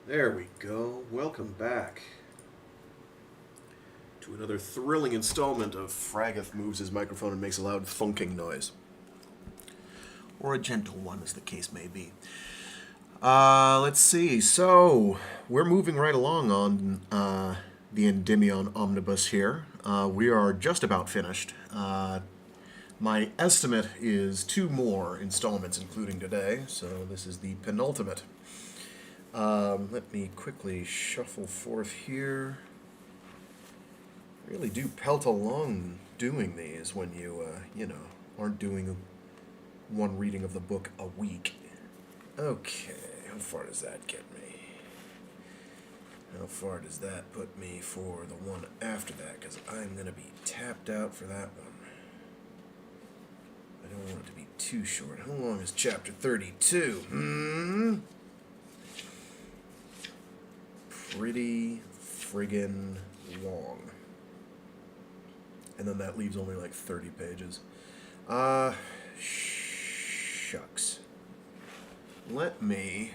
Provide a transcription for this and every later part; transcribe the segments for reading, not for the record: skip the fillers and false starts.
There we go. Welcome back to another thrilling installment of Fraggoth moves his microphone and makes a loud thunking noise. Or a gentle one, as the case may be. Let's see. So, we're moving right along on the Endymion omnibus here. We are just about finished. My estimate is 2 more installments, including today, so this is the penultimate. Let me quickly shuffle forth here. Really do pelt along doing these when you, aren't doing one reading of the book a week. Okay, how far does that get me? How far does that put me for the one after that? Because I'm going to be tapped out for that one. I don't want it to be too short. How long is chapter 32? Pretty friggin' long. And then that leaves only like 30 pages. Shucks. Let me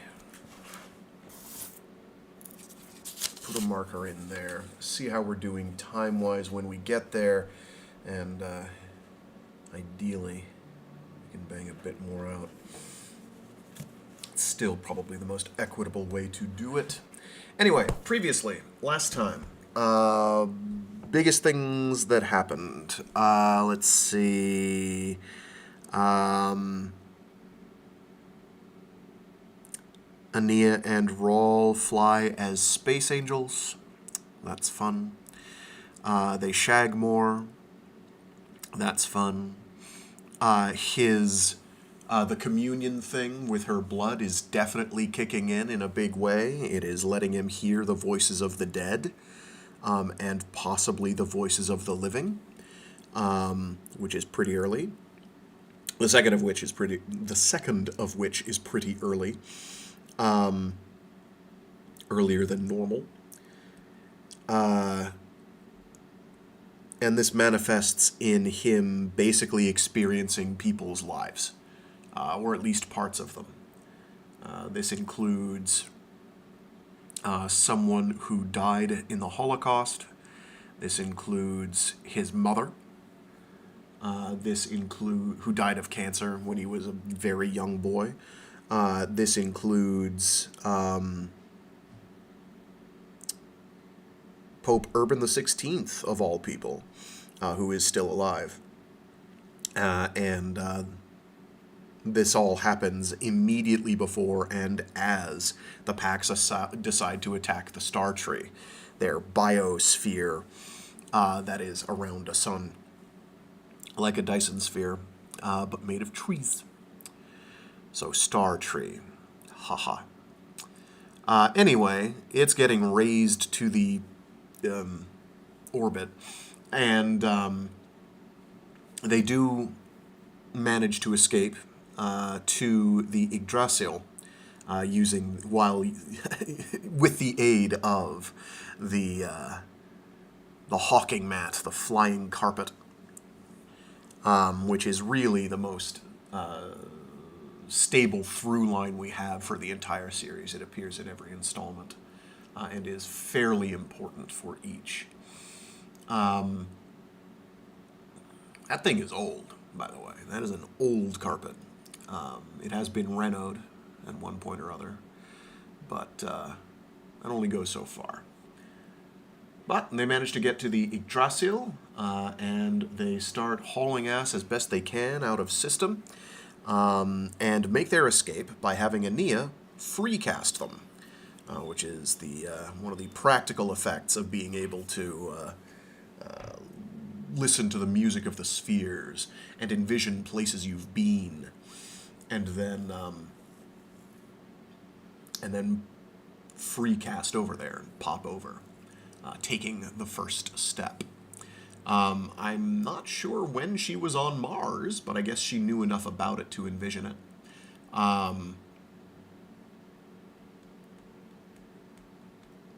put a marker in there, see how we're doing time-wise when we get there, and ideally we can bang a bit more out. It's still probably the most equitable way to do it. Anyway, previously, last time, biggest things that happened. Let's see. Aenea and Rawl fly as space angels. That's fun. They shag more. That's fun. The communion thing with her blood is definitely kicking in a big way. It is letting him hear the voices of the dead, and possibly the voices of the living, which is pretty early. The second of which is pretty early, earlier than normal. And this manifests in him basically experiencing people's lives. Or at least parts of them. This includes someone who died in the Holocaust. This includes his mother. Who died of cancer when he was a very young boy. This includes Pope Urban the 16th, of all people, who is still alive. This all happens immediately before and as the Pax decide to attack the Startree, their biosphere that is around a sun, like a Dyson sphere, but made of trees. So Startree, haha. Anyway, it's getting raised to the orbit, and they do manage to escape to the Yggdrasil, with the aid of the hawking mat, the flying carpet, which is really the most stable through line we have for the entire series. It appears in every installment, and is fairly important for each. That thing is old, by the way. That is an old carpet. It has been renoed at one point or other, but that only goes so far. But they manage to get to the Yggdrasil, and they start hauling ass as best they can out of system, and make their escape by having Aenea Freecast them, which is one of the practical effects of being able to listen to the music of the spheres and envision places you've been, and then Freecast over there and pop over, taking the first step. I'm not sure when she was on Mars, but I guess she knew enough about it to envision it.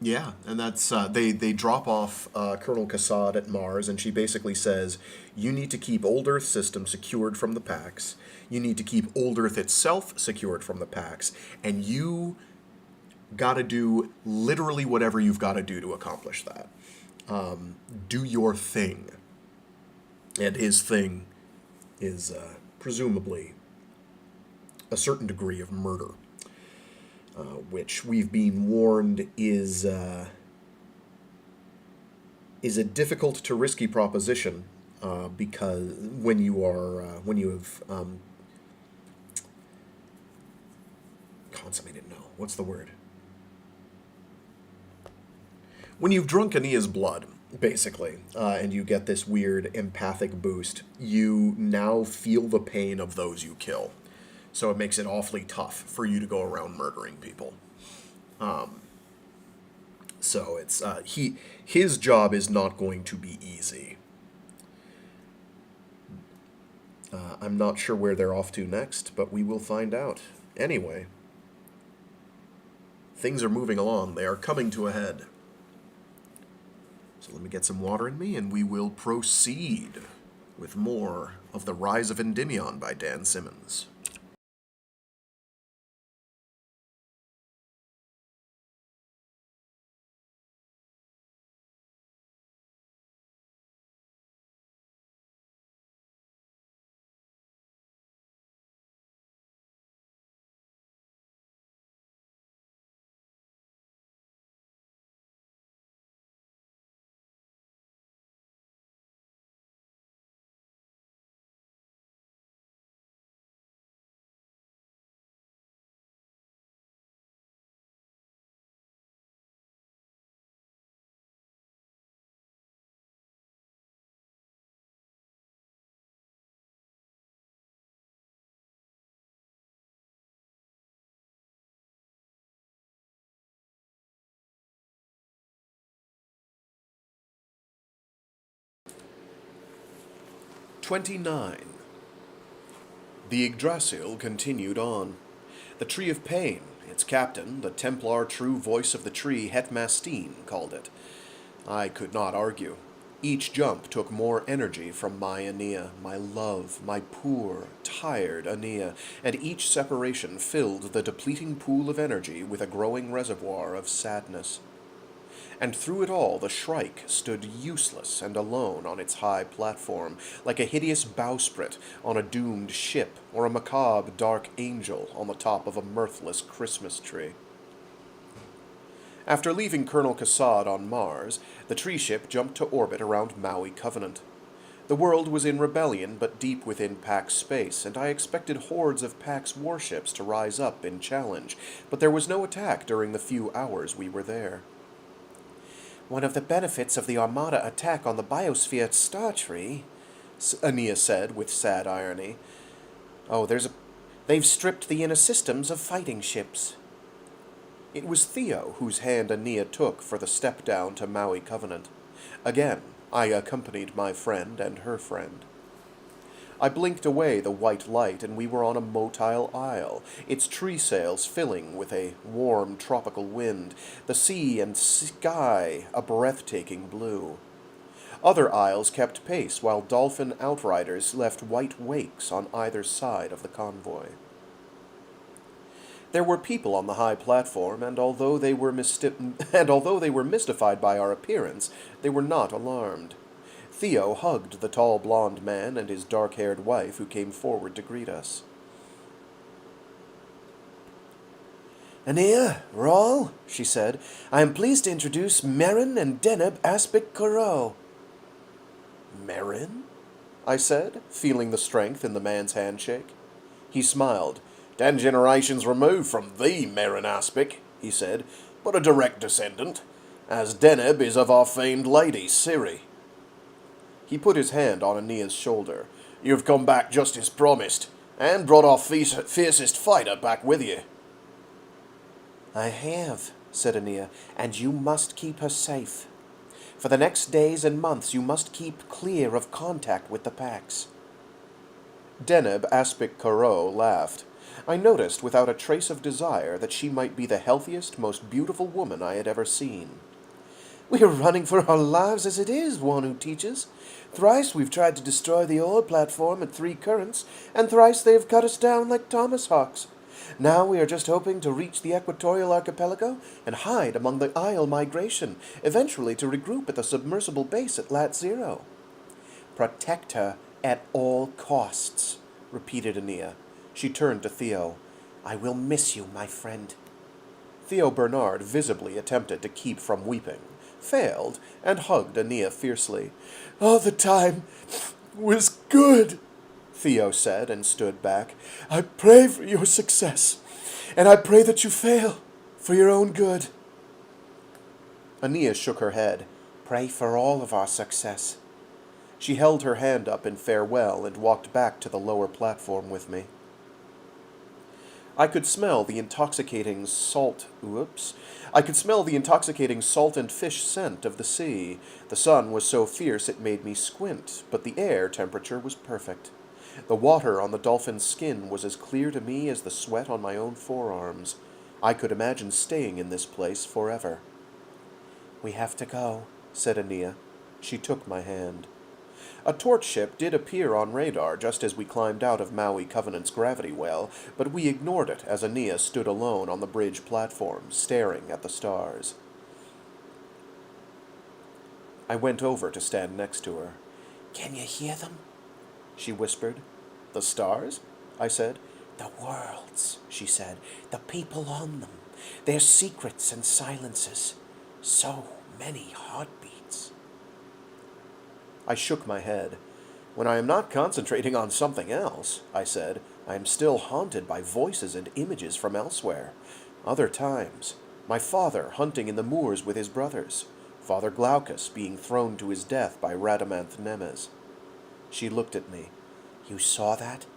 Yeah, and that's they drop off Colonel Kassad at Mars, and she basically says, you need to keep Old Earth system secured from the Pax, you need to keep Old Earth itself secured from the Pax, and you Gotta do literally whatever you've got to do to accomplish that. Do your thing. And his thing is presumably a certain degree of murder, which we've been warned is a difficult to risky proposition, because when you have consummated, no, what's the word? When you've drunk Aenea's blood, basically, and you get this weird empathic boost, you now feel the pain of those you kill. So it makes it awfully tough for you to go around murdering people. So it's his job is not going to be easy. I'm not sure where they're off to next, but we will find out. Anyway, things are moving along. They are coming to a head. So let me get some water in me, and we will proceed with more of The Rise of Endymion by Dan Simmons. '29. The Yggdrasil continued on. The Tree of Pain, its captain, the Templar true voice of the tree, Hetmastine, called it. I could not argue. Each jump took more energy from my Aenea, my love, my poor, tired Aenea, and each separation filled the depleting pool of energy with a growing reservoir of sadness. And through it all the Shrike stood useless and alone on its high platform, like a hideous bowsprit on a doomed ship, or a macabre dark angel on the top of a mirthless Christmas tree. After leaving Colonel Cassad on Mars, the tree ship jumped to orbit around Maui Covenant. The world was in rebellion but deep within Pax space, and I expected hordes of Pax warships to rise up in challenge, but there was no attack during the few hours we were there. "One of the benefits of the Armada attack on the biosphere at Startree," Aenea said with sad irony. "Oh, they've stripped the inner systems of fighting ships." It was Theo whose hand Aenea took for the step down to Maui Covenant. Again, I accompanied my friend and her friend. I blinked away the white light, and we were on a motile isle, its tree sails filling with a warm tropical wind, the sea and sky a breathtaking blue. Other isles kept pace, while dolphin outriders left white wakes on either side of the convoy. There were people on the high platform, and although they were mystified by our appearance, they were not alarmed. Theo hugged the tall blond man and his dark-haired wife who came forward to greet us. "Aenea, Rawl," she said, "I am pleased to introduce Merrin and Deneb Aspic Corot." "Merrin?" I said, feeling the strength in the man's handshake. He smiled. "10 generations removed from the Merrin Aspic," he said, "but a direct descendant, as Deneb is of our famed lady, Ciri." He put his hand on Aenea's shoulder. "You've come back just as promised, and brought our fiercest fighter back with you." "I have," said Aenea, "and you must keep her safe. For the next days and months you must keep clear of contact with the Pax." Deneb Aspic Corot laughed. I noticed without a trace of desire that she might be the healthiest, most beautiful woman I had ever seen. "We are running for our lives as it is, one who teaches. Thrice we've tried to destroy the ore platform at 3 currents, and thrice they have cut us down like Thomas Hawks. Now we are just hoping to reach the equatorial archipelago and hide among the Isle migration, eventually to regroup at the submersible base at Lat Zero. Protect her at all costs, repeated Aenea. She turned to Theo. I will miss you, my friend. Theo Bernard visibly attempted to keep from weeping, failed, and hugged Aenea fiercely. All the time was good, Theo said and stood back. I pray for your success, and I pray that you fail for your own good. Aenea shook her head. Pray for all of our success. She held her hand up in farewell and walked back to the lower platform with me. I could smell the intoxicating salt and fish scent of the sea. The sun was so fierce it made me squint, but the air temperature was perfect. The water on the dolphin's skin was as clear to me as the sweat on my own forearms. I could imagine staying in this place forever. We have to go, said Aenea. She took my hand. A torch ship did appear on radar just as we climbed out of Maui Covenant's gravity well, but we ignored it as Aenea stood alone on the bridge platform, staring at the stars. I went over to stand next to her. Can you hear them? She whispered. The stars? I said. The worlds, she said. The people on them. Their secrets and silences. So many heartbeats. I shook my head. When I am not concentrating on something else, I said, I am still haunted by voices and images from elsewhere. Other times, my father hunting in the moors with his brothers, Father Glaucus being thrown to his death by Radamanth Nemes. She looked at me. You saw that?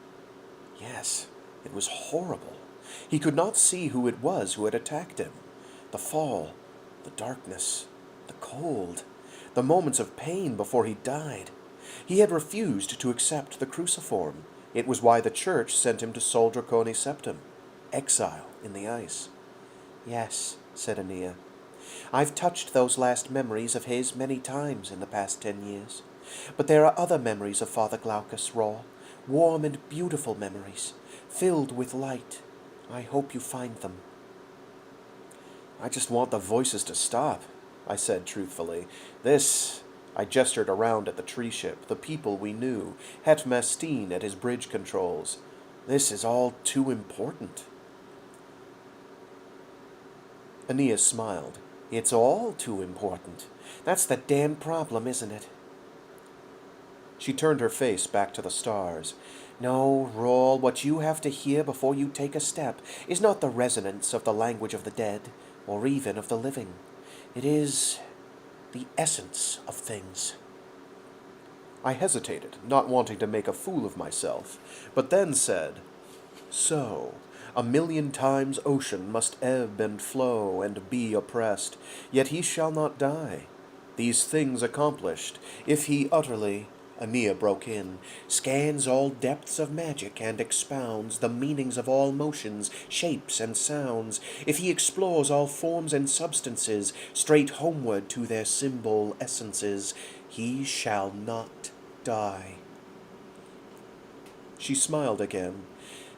Yes, it was horrible. He could not see who it was who had attacked him. The fall, the darkness, the cold, the moments of pain before he died. He had refused to accept the cruciform. It was why the church sent him to Sol Draconi Septum, exile in the ice. Yes, said Aenea. I've touched those last memories of his many times in the past 10 years. But there are other memories of Father Glaucus, Raw, warm and beautiful memories, filled with light. I hope you find them. I just want the voices to stop, I said truthfully. I gestured around at the tree ship, the people we knew, Het Mastine at his bridge controls. This is all too important. Aenea smiled. It's all too important. That's the damn problem, isn't it? She turned her face back to the stars. No, Rawl, what you have to hear before you take a step is not the resonance of the language of the dead, or even of the living. It is the essence of things. I hesitated, not wanting to make a fool of myself, but then said, So, 1,000,000 times ocean must ebb and flow and be oppressed, yet he shall not die. These things accomplished, if he utterly, Aenea broke in, scans all depths of magic and expounds the meanings of all motions, shapes, and sounds, if he explores all forms and substances, straight homeward to their symbol essences, he shall not die. She smiled again.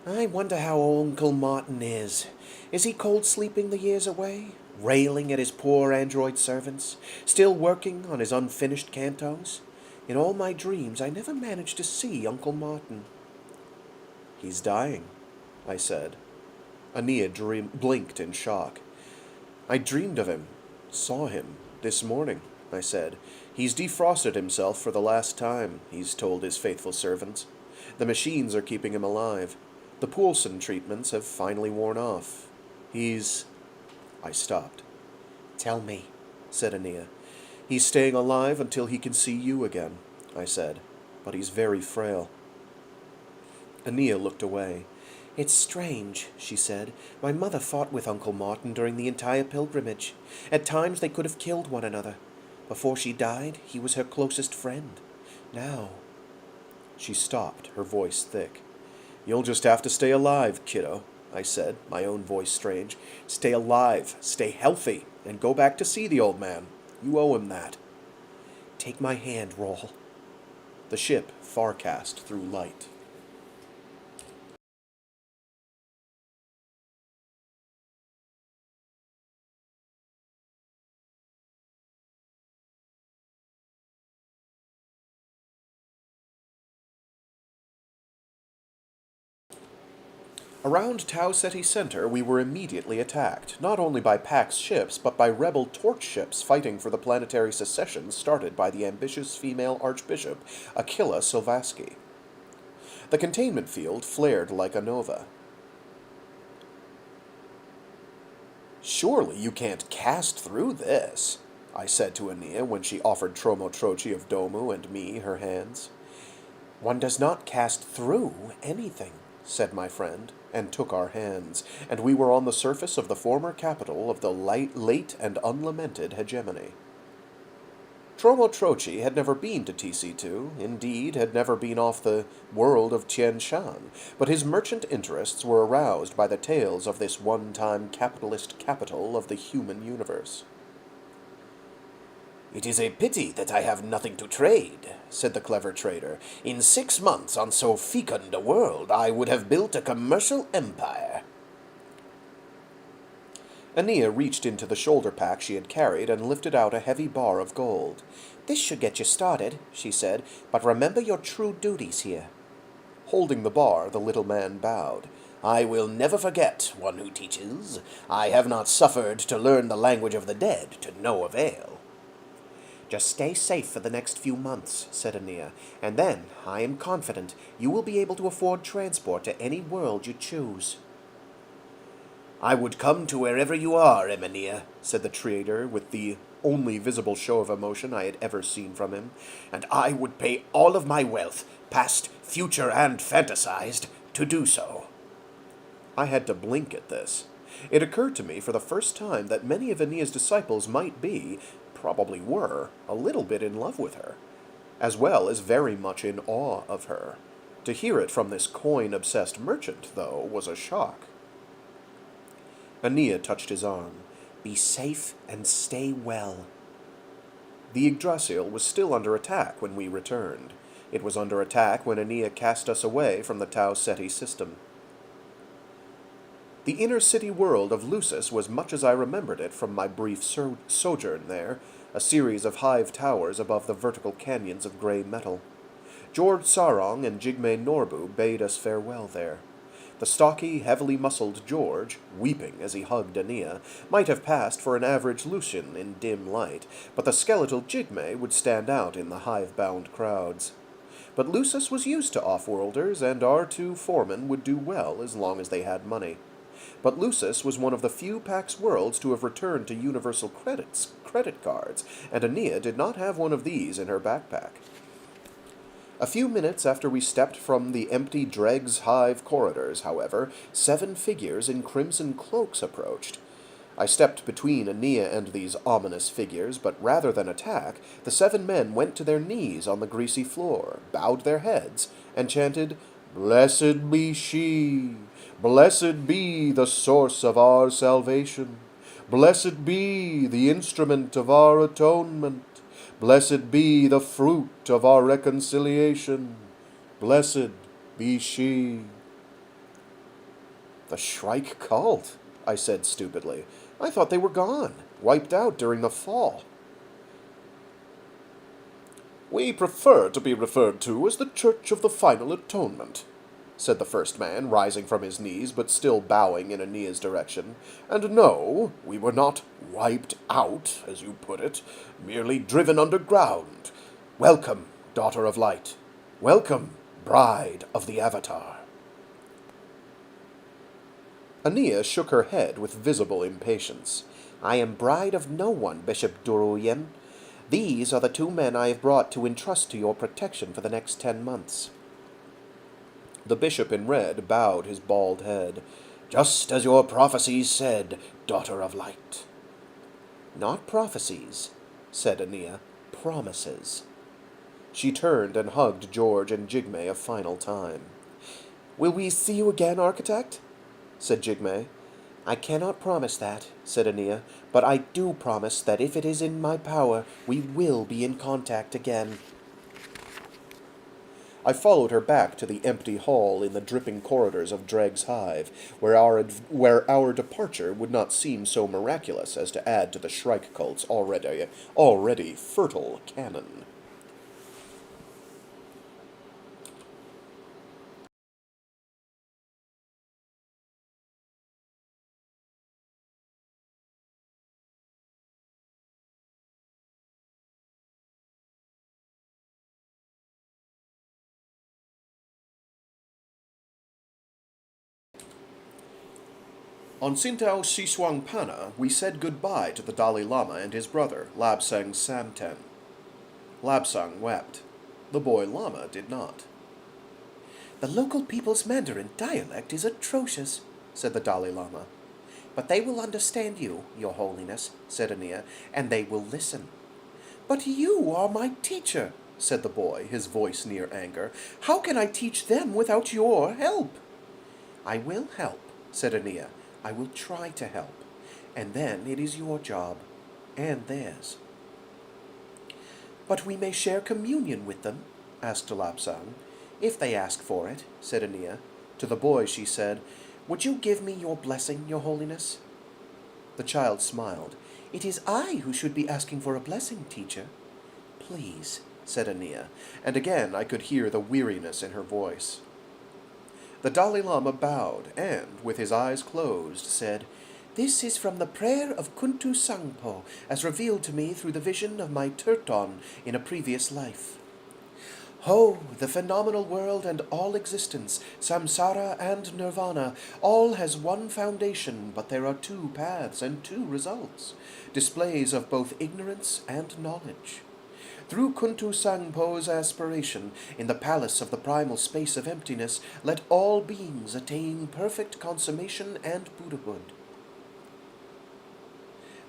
I wonder how Uncle Martin is. Is he cold sleeping the years away, railing at his poor android servants, still working on his unfinished cantos? In all my dreams, I never managed to see Uncle Martin. He's dying, I said. Aenea blinked in shock. I dreamed of him, saw him, this morning, I said. He's defrosted himself for the last time, he's told his faithful servants. The machines are keeping him alive. The Poulsen treatments have finally worn off. I stopped. Tell me, said Aenea. He's staying alive until he can see you again, I said, but he's very frail. Aenea looked away. It's strange, she said. My mother fought with Uncle Martin during the entire pilgrimage. At times they could have killed one another. Before she died, he was her closest friend. Now... She stopped, her voice thick. You'll just have to stay alive, kiddo, I said, my own voice strange. Stay alive, stay healthy, and go back to see the old man. You owe him that. Take my hand, Rawl. The ship farcast through light. Around Tau Ceti Center, we were immediately attacked, not only by Pax ships, but by rebel torch ships fighting for the planetary secession started by the ambitious female Archbishop, Aquila Silvasky. The containment field flared like a nova. "Surely you can't cast through this," I said to Aenea when she offered Tromotrochi of Domu and me her hands. "One does not cast through anything," said my friend, and took our hands, and we were on the surface of the former capital of the late and unlamented hegemony. Tromotrochi had never been to TC2, indeed had never been off the world of Tien Shan, but his merchant interests were aroused by the tales of this one-time capitalist capital of the human universe. "It is a pity that I have nothing to trade," said the clever trader. "In 6 months on so fecund a world, I would have built a commercial empire." Aenea reached into the shoulder pack she had carried and lifted out a heavy bar of gold. "This should get you started," she said, "but remember your true duties here." Holding the bar, the little man bowed. "I will never forget one who teaches. I have not suffered to learn the language of the dead to no avail." "Just stay safe for the next few months," said Aenea, "and then, I am confident, you will be able to afford transport to any world you choose." "I would come to wherever you are, Aenea," said the trader with the only visible show of emotion I had ever seen from him, "and I would pay all of my wealth, past, future, and fantasized, to do so." I had to blink at this. It occurred to me for the first time that many of Aenea's disciples might be, probably were, a little bit in love with her, as well as very much in awe of her. To hear it from this coin-obsessed merchant, though, was a shock. Aenea touched his arm. "Be safe and stay well." The Yggdrasil was still under attack when we returned. It was under attack when Aenea cast us away from the Tau Ceti system. The inner city world of Lucis was much as I remembered it from my brief sojourn there, a series of hive towers above the vertical canyons of gray metal. George Sarong and Jigme Norbu bade us farewell there. The stocky, heavily muscled George, weeping as he hugged Aenea, might have passed for an average Lucian in dim light, but the skeletal Jigme would stand out in the hive-bound crowds. But Lucis was used to off-worlders, and our two foremen would do well as long as they had money. But Lucis was one of the few Pax worlds to have returned to universal credit cards, and Aenea did not have one of these in her backpack. A few minutes after we stepped from the empty Dregs Hive corridors, however, 7 figures in crimson cloaks approached. I stepped between Aenea and these ominous figures, but rather than attack, the 7 men went to their knees on the greasy floor, bowed their heads, and chanted, "Blessed be she! Blessed be the source of our salvation! Blessed be the instrument of our atonement! Blessed be the fruit of our reconciliation! Blessed be she!" "The Shrike cult," I said stupidly. "I thought they were gone, wiped out during the fall." "We prefer to be referred to as the Church of the Final Atonement," said the first man, rising from his knees, but still bowing in Aenea's direction. "And no, we were not wiped out, as you put it, merely driven underground. Welcome, Daughter of Light. Welcome, Bride of the Avatar." Aenea shook her head with visible impatience. "I am bride of no one, Bishop Duruyen. These are the 2 men I have brought to entrust to your protection for the next 10 months. The bishop in red bowed his bald head. "Just as your prophecies said, Daughter of Light." "Not prophecies," said Aenea. "Promises." She turned and hugged George and Jigme a final time. "Will we see you again, Architect?" said Jigme. "I cannot promise that," said Aenea, "but I do promise that if it is in my power, we will be in contact again." I followed her back to the empty hall in the dripping corridors of Dreg's Hive, where our departure would not seem so miraculous as to add to the Shrike cult's already fertile canon. On Sintao Siswangpana, we said goodbye to the Dalai Lama and his brother, Labsang Samten. Labsang wept. The boy Lama did not. The local people's Mandarin dialect is atrocious, said the Dalai Lama. But they will understand you, Your Holiness, said Aenea, and they will listen. But you are my teacher, said the boy, his voice near anger. How can I teach them without your help? I will help, said Aenea. I will try to help. And then it is your job, and theirs. But we may share communion with them, asked Lapsang. If they ask for it, said Aenea. To the boy she said, Would you give me your blessing, Your Holiness? The child smiled. It is I who should be asking for a blessing, teacher. Please, said Aenea, and again I could hear the weariness in her voice. The Dalai Lama bowed and, with his eyes closed, said, This is from the prayer of Kuntu Sangpo, as revealed to me through the vision of my Turton in a previous life. Ho, the phenomenal world and all existence, samsara and nirvana, all has one foundation, but there are two paths and two results, displays of both ignorance and knowledge. Through Kuntu Sangpo's aspiration, in the palace of the primal space of emptiness, let all beings attain perfect consummation and Buddhahood.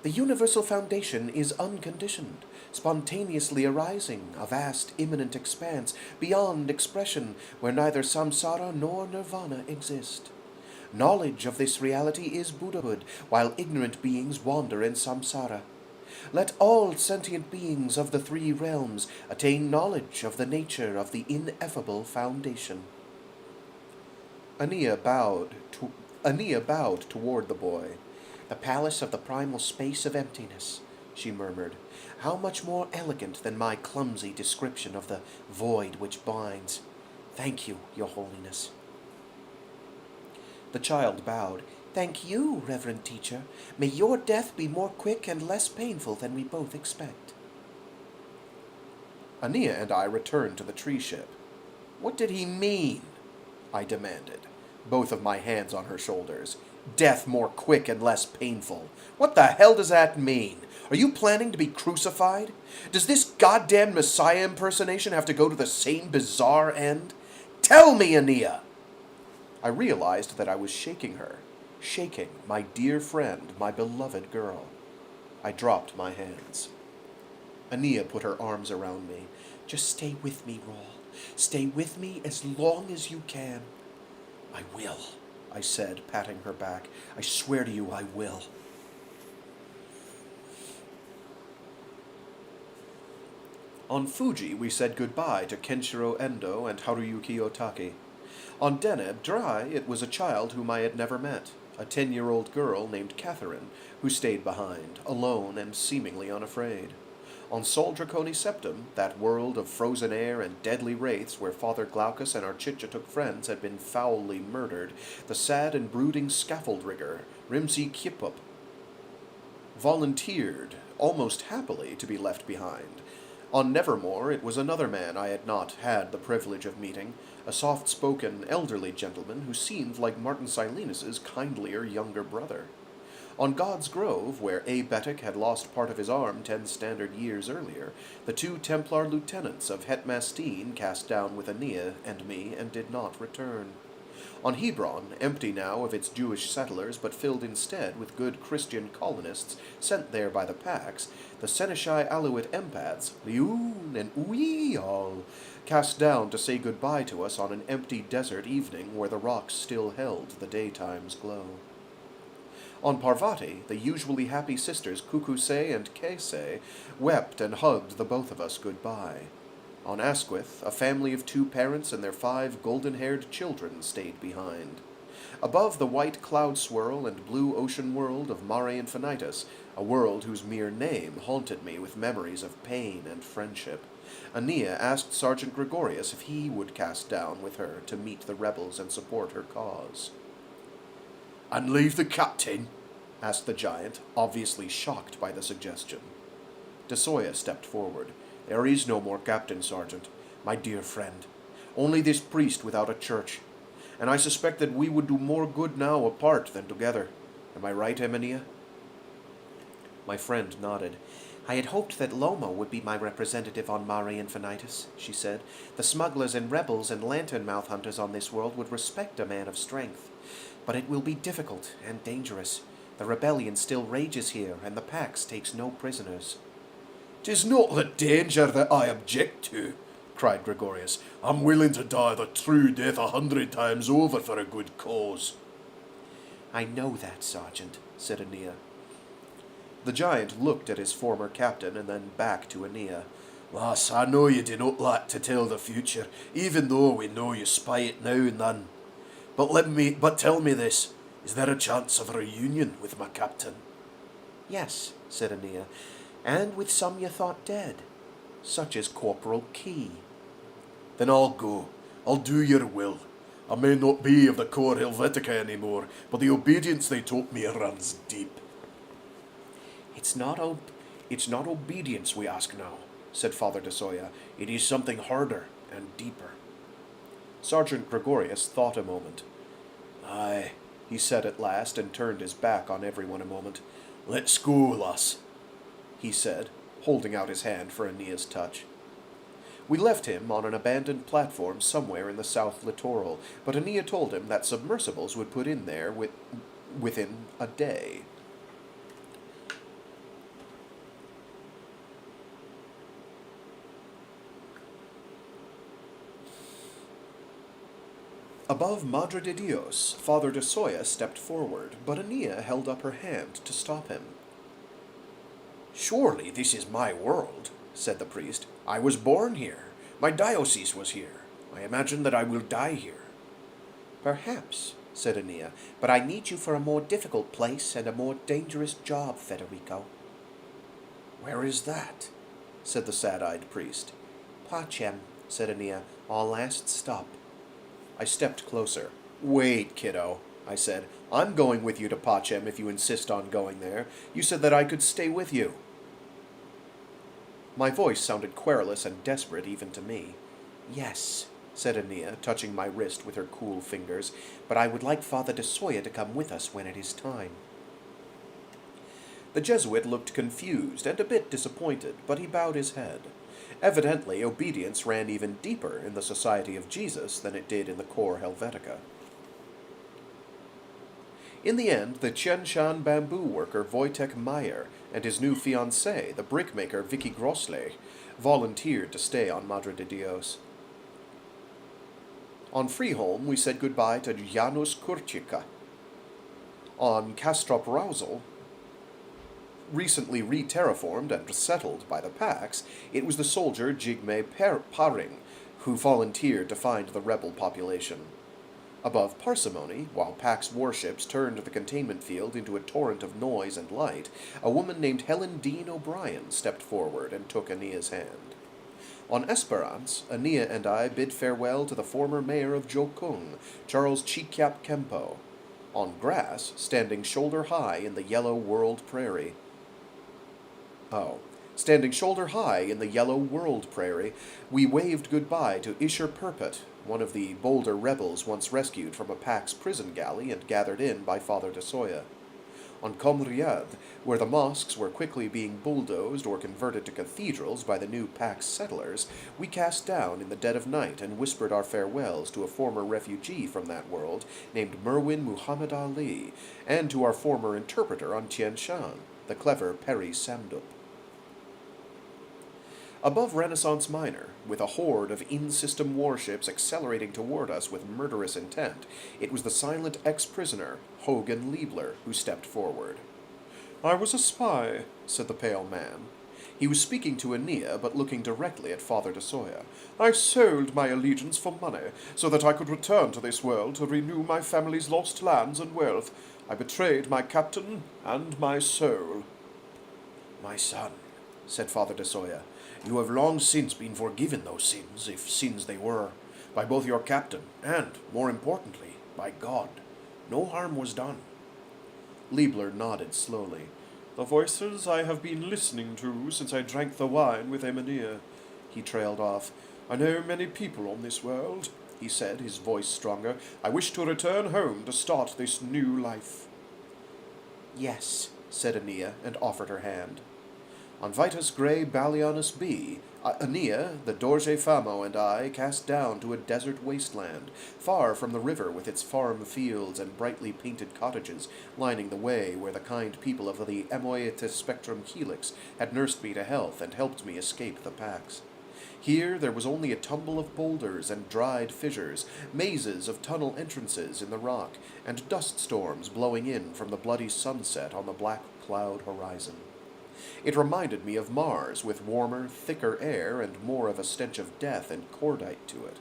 The universal foundation is unconditioned, spontaneously arising, a vast immanent expanse, beyond expression, where neither samsara nor nirvana exist. Knowledge of this reality is Buddhahood, while ignorant beings wander in samsara. Let all sentient beings of the three realms attain knowledge of the nature of the ineffable foundation. Aenea bowed toward the boy. The palace of the primal space of emptiness, she murmured. How much more elegant than my clumsy description of the void which binds. Thank you, Your Holiness. The child bowed. Thank you, Reverend Teacher. May your death be more quick and less painful than we both expect. Aenea and I returned to the tree ship. What did he mean? I demanded, both of my hands on her shoulders. Death more quick and less painful. What the hell does that mean? Are you planning to be crucified? Does this goddamn Messiah impersonation have to go to the same bizarre end? Tell me, Aenea! I realized that I was shaking her. Shaking my dear friend, my beloved girl. I dropped my hands. Aenea put her arms around me. Just stay with me, Rawl. Stay with me as long as you can. I will, I said, patting her back. I swear to you I will. On Fuji, we said goodbye to Kenshiro Endo and Haruyuki Otaki. On Deneb Dry, it was a child whom I had never met, a 10-year-old girl named Catherine, who stayed behind, alone and seemingly unafraid. On Sol Draconi Septum, that world of frozen air and deadly wraiths where Father Glaucus and our Chitchatuk friends had been foully murdered, the sad and brooding scaffold rigger, Rimsey Kippup, volunteered, almost happily, to be left behind. On Nevermore, it was another man I had not had the privilege of meeting, a soft-spoken, elderly gentleman who seemed like Martin Silenus's kindlier younger brother. On God's Grove, where A. Betic had lost part of his arm 10 standard years earlier, the 2 Templar lieutenants of Het Mastine cast down with Aenea and me and did not return. On Hebron, empty now of its Jewish settlers but filled instead with good Christian colonists sent there by the Pax, the Seneschai Aluit empaths, Liun and Uial, cast down to say goodbye to us on an empty desert evening where the rocks still held the daytime's glow. On Parvati, the usually happy sisters Kukusei and Kesei wept and hugged the both of us goodbye. On Asquith, a family of 2 parents and their 5 golden-haired children stayed behind. Above the white cloud swirl and blue ocean world of Mare Infinitus, a world whose mere name haunted me with memories of pain and friendship, Aenea asked Sergeant Gregorius if he would cast down with her to meet the rebels and support her cause. "And leave the captain?" asked the giant, obviously shocked by the suggestion. Desoya stepped forward. "There is no more captain, Sergeant, my dear friend. Only this priest without a church. And I suspect that we would do more good now apart than together. Am I right, Aenea? My friend nodded. I had hoped that Loma would be my representative on Mare Infinitus, she said. The smugglers and rebels and lantern-mouth hunters on this world would respect a man of strength. But it will be difficult and dangerous. The rebellion still rages here, and the Pax takes no prisoners. "'Tis not the danger that I object to," cried Gregorius. "I'm willing to die the true death 100 times over for a good cause." I know that, Sergeant, said Aenea. The giant looked at his former captain and then back to Aenea. "Lass, I know you do not like to tell the future, even though we know you spy it now and then. But tell me this, is there a chance of a reunion with my captain?" Yes, said Aenea, and with some you thought dead, such as Corporal Key. "Then I'll go. I'll do your will. I may not be of the Corps Helvetica anymore, but the obedience they taught me runs deep." It's not obedience we ask now, said Father de Soya. It is something harder and deeper. Sergeant Gregorius thought a moment. "Aye," He said at last, and turned his back on everyone a moment. "Let's go, lass," he said, holding out his hand for Aenea's touch. We left him on an abandoned platform somewhere in the South Littoral, but Aenea told him that submersibles would put in there within a day. Above Madre de Dios, Father de Soya stepped forward, but Aenea held up her hand to stop him. "Surely this is my world," said the priest. "I was born here. My diocese was here. I imagine that I will die here." "Perhaps," said Aenea, "but I need you for a more difficult place and a more dangerous job, Federico." "Where is that?" said the sad-eyed priest. "Pacem," said Aenea, "our last stop." I stepped closer. "Wait, kiddo," I said. "I'm going with you to Pacem if you insist on going there. You said that I could stay with you." My voice sounded querulous and desperate even to me. "Yes," said Aenea, touching my wrist with her cool fingers, "but I would like Father de Soya to come with us when it is time." The Jesuit looked confused and a bit disappointed, but he bowed his head. Evidently, obedience ran even deeper in the Society of Jesus than it did in the Corps Helvetica. In the end, the Tianshan bamboo worker Wojtek Meyer and his new fiancée, the brickmaker Vicky Grossley, volunteered to stay on Madre de Dios. On Freeholm, we said goodbye to Janusz Kurczyka. On Castrop Rousel, recently re-terraformed and settled by the Pax, it was the soldier Jigme Paring who volunteered to find the rebel population. Above Parsimony, while Pax warships turned the containment field into a torrent of noise and light, a woman named Helen Dean O'Brien stepped forward and took Aenea's hand. On Esperance, Aenea and I bid farewell to the former mayor of Jokung, Charles Chikyap Kempo. On Grass, standing shoulder-high in the yellow world prairie, we waved goodbye to Isher Purpot, one of the bolder rebels once rescued from a Pax prison galley and gathered in by Father de Soya. On Comriad, where the mosques were quickly being bulldozed or converted to cathedrals by the new Pax settlers, we cast down in the dead of night and whispered our farewells to a former refugee from that world named Merwin Muhammad Ali, and to our former interpreter on Tien Shan, the clever Peri Samdup. Above Renaissance Minor, with a horde of in-system warships accelerating toward us with murderous intent, it was the silent ex-prisoner, Hogan Liebler, who stepped forward. "I was a spy," said the pale man. He was speaking to Aenea, but looking directly at Father de Soya. "I sold my allegiance for money, so that I could return to this world to renew my family's lost lands and wealth. I betrayed my captain and my soul." "My son," said Father de Soya, "you have long since been forgiven those sins, if sins they were, by both your captain and, more importantly, by God. No harm was done." Liebler nodded slowly. "The voices I have been listening to since I drank the wine with Aenea," he trailed off. "I know many people on this world," he said, his voice stronger. "I wish to return home to start this new life." Yes, said Aenea, and offered her hand. On Vitus Grey Ballianus B, Aenea, the Dorje Famo, and I cast down to a desert wasteland, far from the river with its farm fields and brightly painted cottages lining the way where the kind people of the Emoetis Spectrum Helix had nursed me to health and helped me escape the Pax. Here there was only a tumble of boulders and dried fissures, mazes of tunnel entrances in the rock, and dust storms blowing in from the bloody sunset on the black cloud horizon. It reminded me of Mars, with warmer, thicker air and more of a stench of death and cordite to it.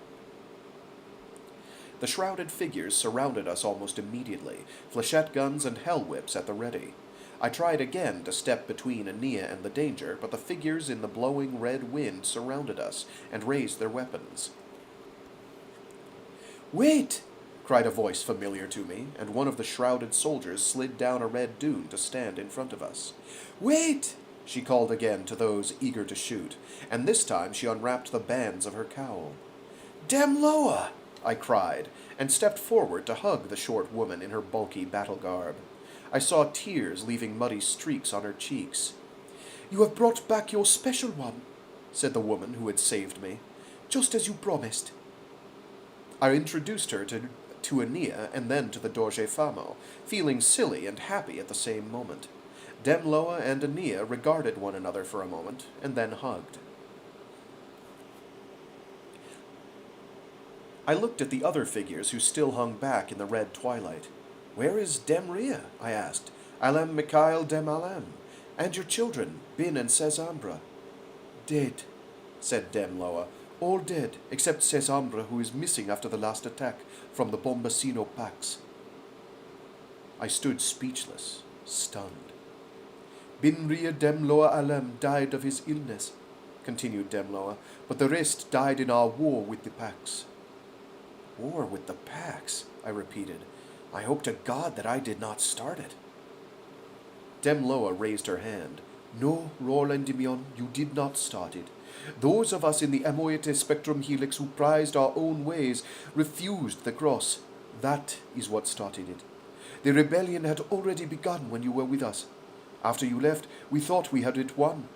The shrouded figures surrounded us almost immediately, flechette guns and hell whips at the ready. I tried again to step between Aenea and the danger, but the figures in the blowing red wind surrounded us and raised their weapons. "Wait!" cried a voice familiar to me, and one of the shrouded soldiers slid down a red dune to stand in front of us. "Wait!" she called again to those eager to shoot, and this time she unwrapped the bands of her cowl. "Demloa!" I cried, and stepped forward to hug the short woman in her bulky battle garb. I saw tears leaving muddy streaks on her cheeks. "You have brought back your special one," said the woman who had saved me, "just as you promised." I introduced her to Aenea and then to the Dorje Famo, feeling silly and happy at the same moment. Demloa and Aenea regarded one another for a moment, and then hugged. I looked at the other figures who still hung back in the red twilight. "Where is Demria?" I asked. "Alam Mikhail Dem Alam, and your children, Bin and Sesambra." "Dead," said Demloa. "All dead, except Sesambra, who is missing after the last attack from the Bombasino Pax." I stood speechless, stunned. "Binria Demloa Alam died of his illness," continued Demloa, "but the rest died in our war with the Pax." "War with the Pax?" I repeated. "I hope to God that I did not start it." Demloa raised her hand. "No, Rise of Endymion, you did not start it. Those of us in the Emoetis Spectrum Helix who prized our own ways refused the cross. That is what started it. The rebellion had already begun when you were with us. After you left, we thought we had it won.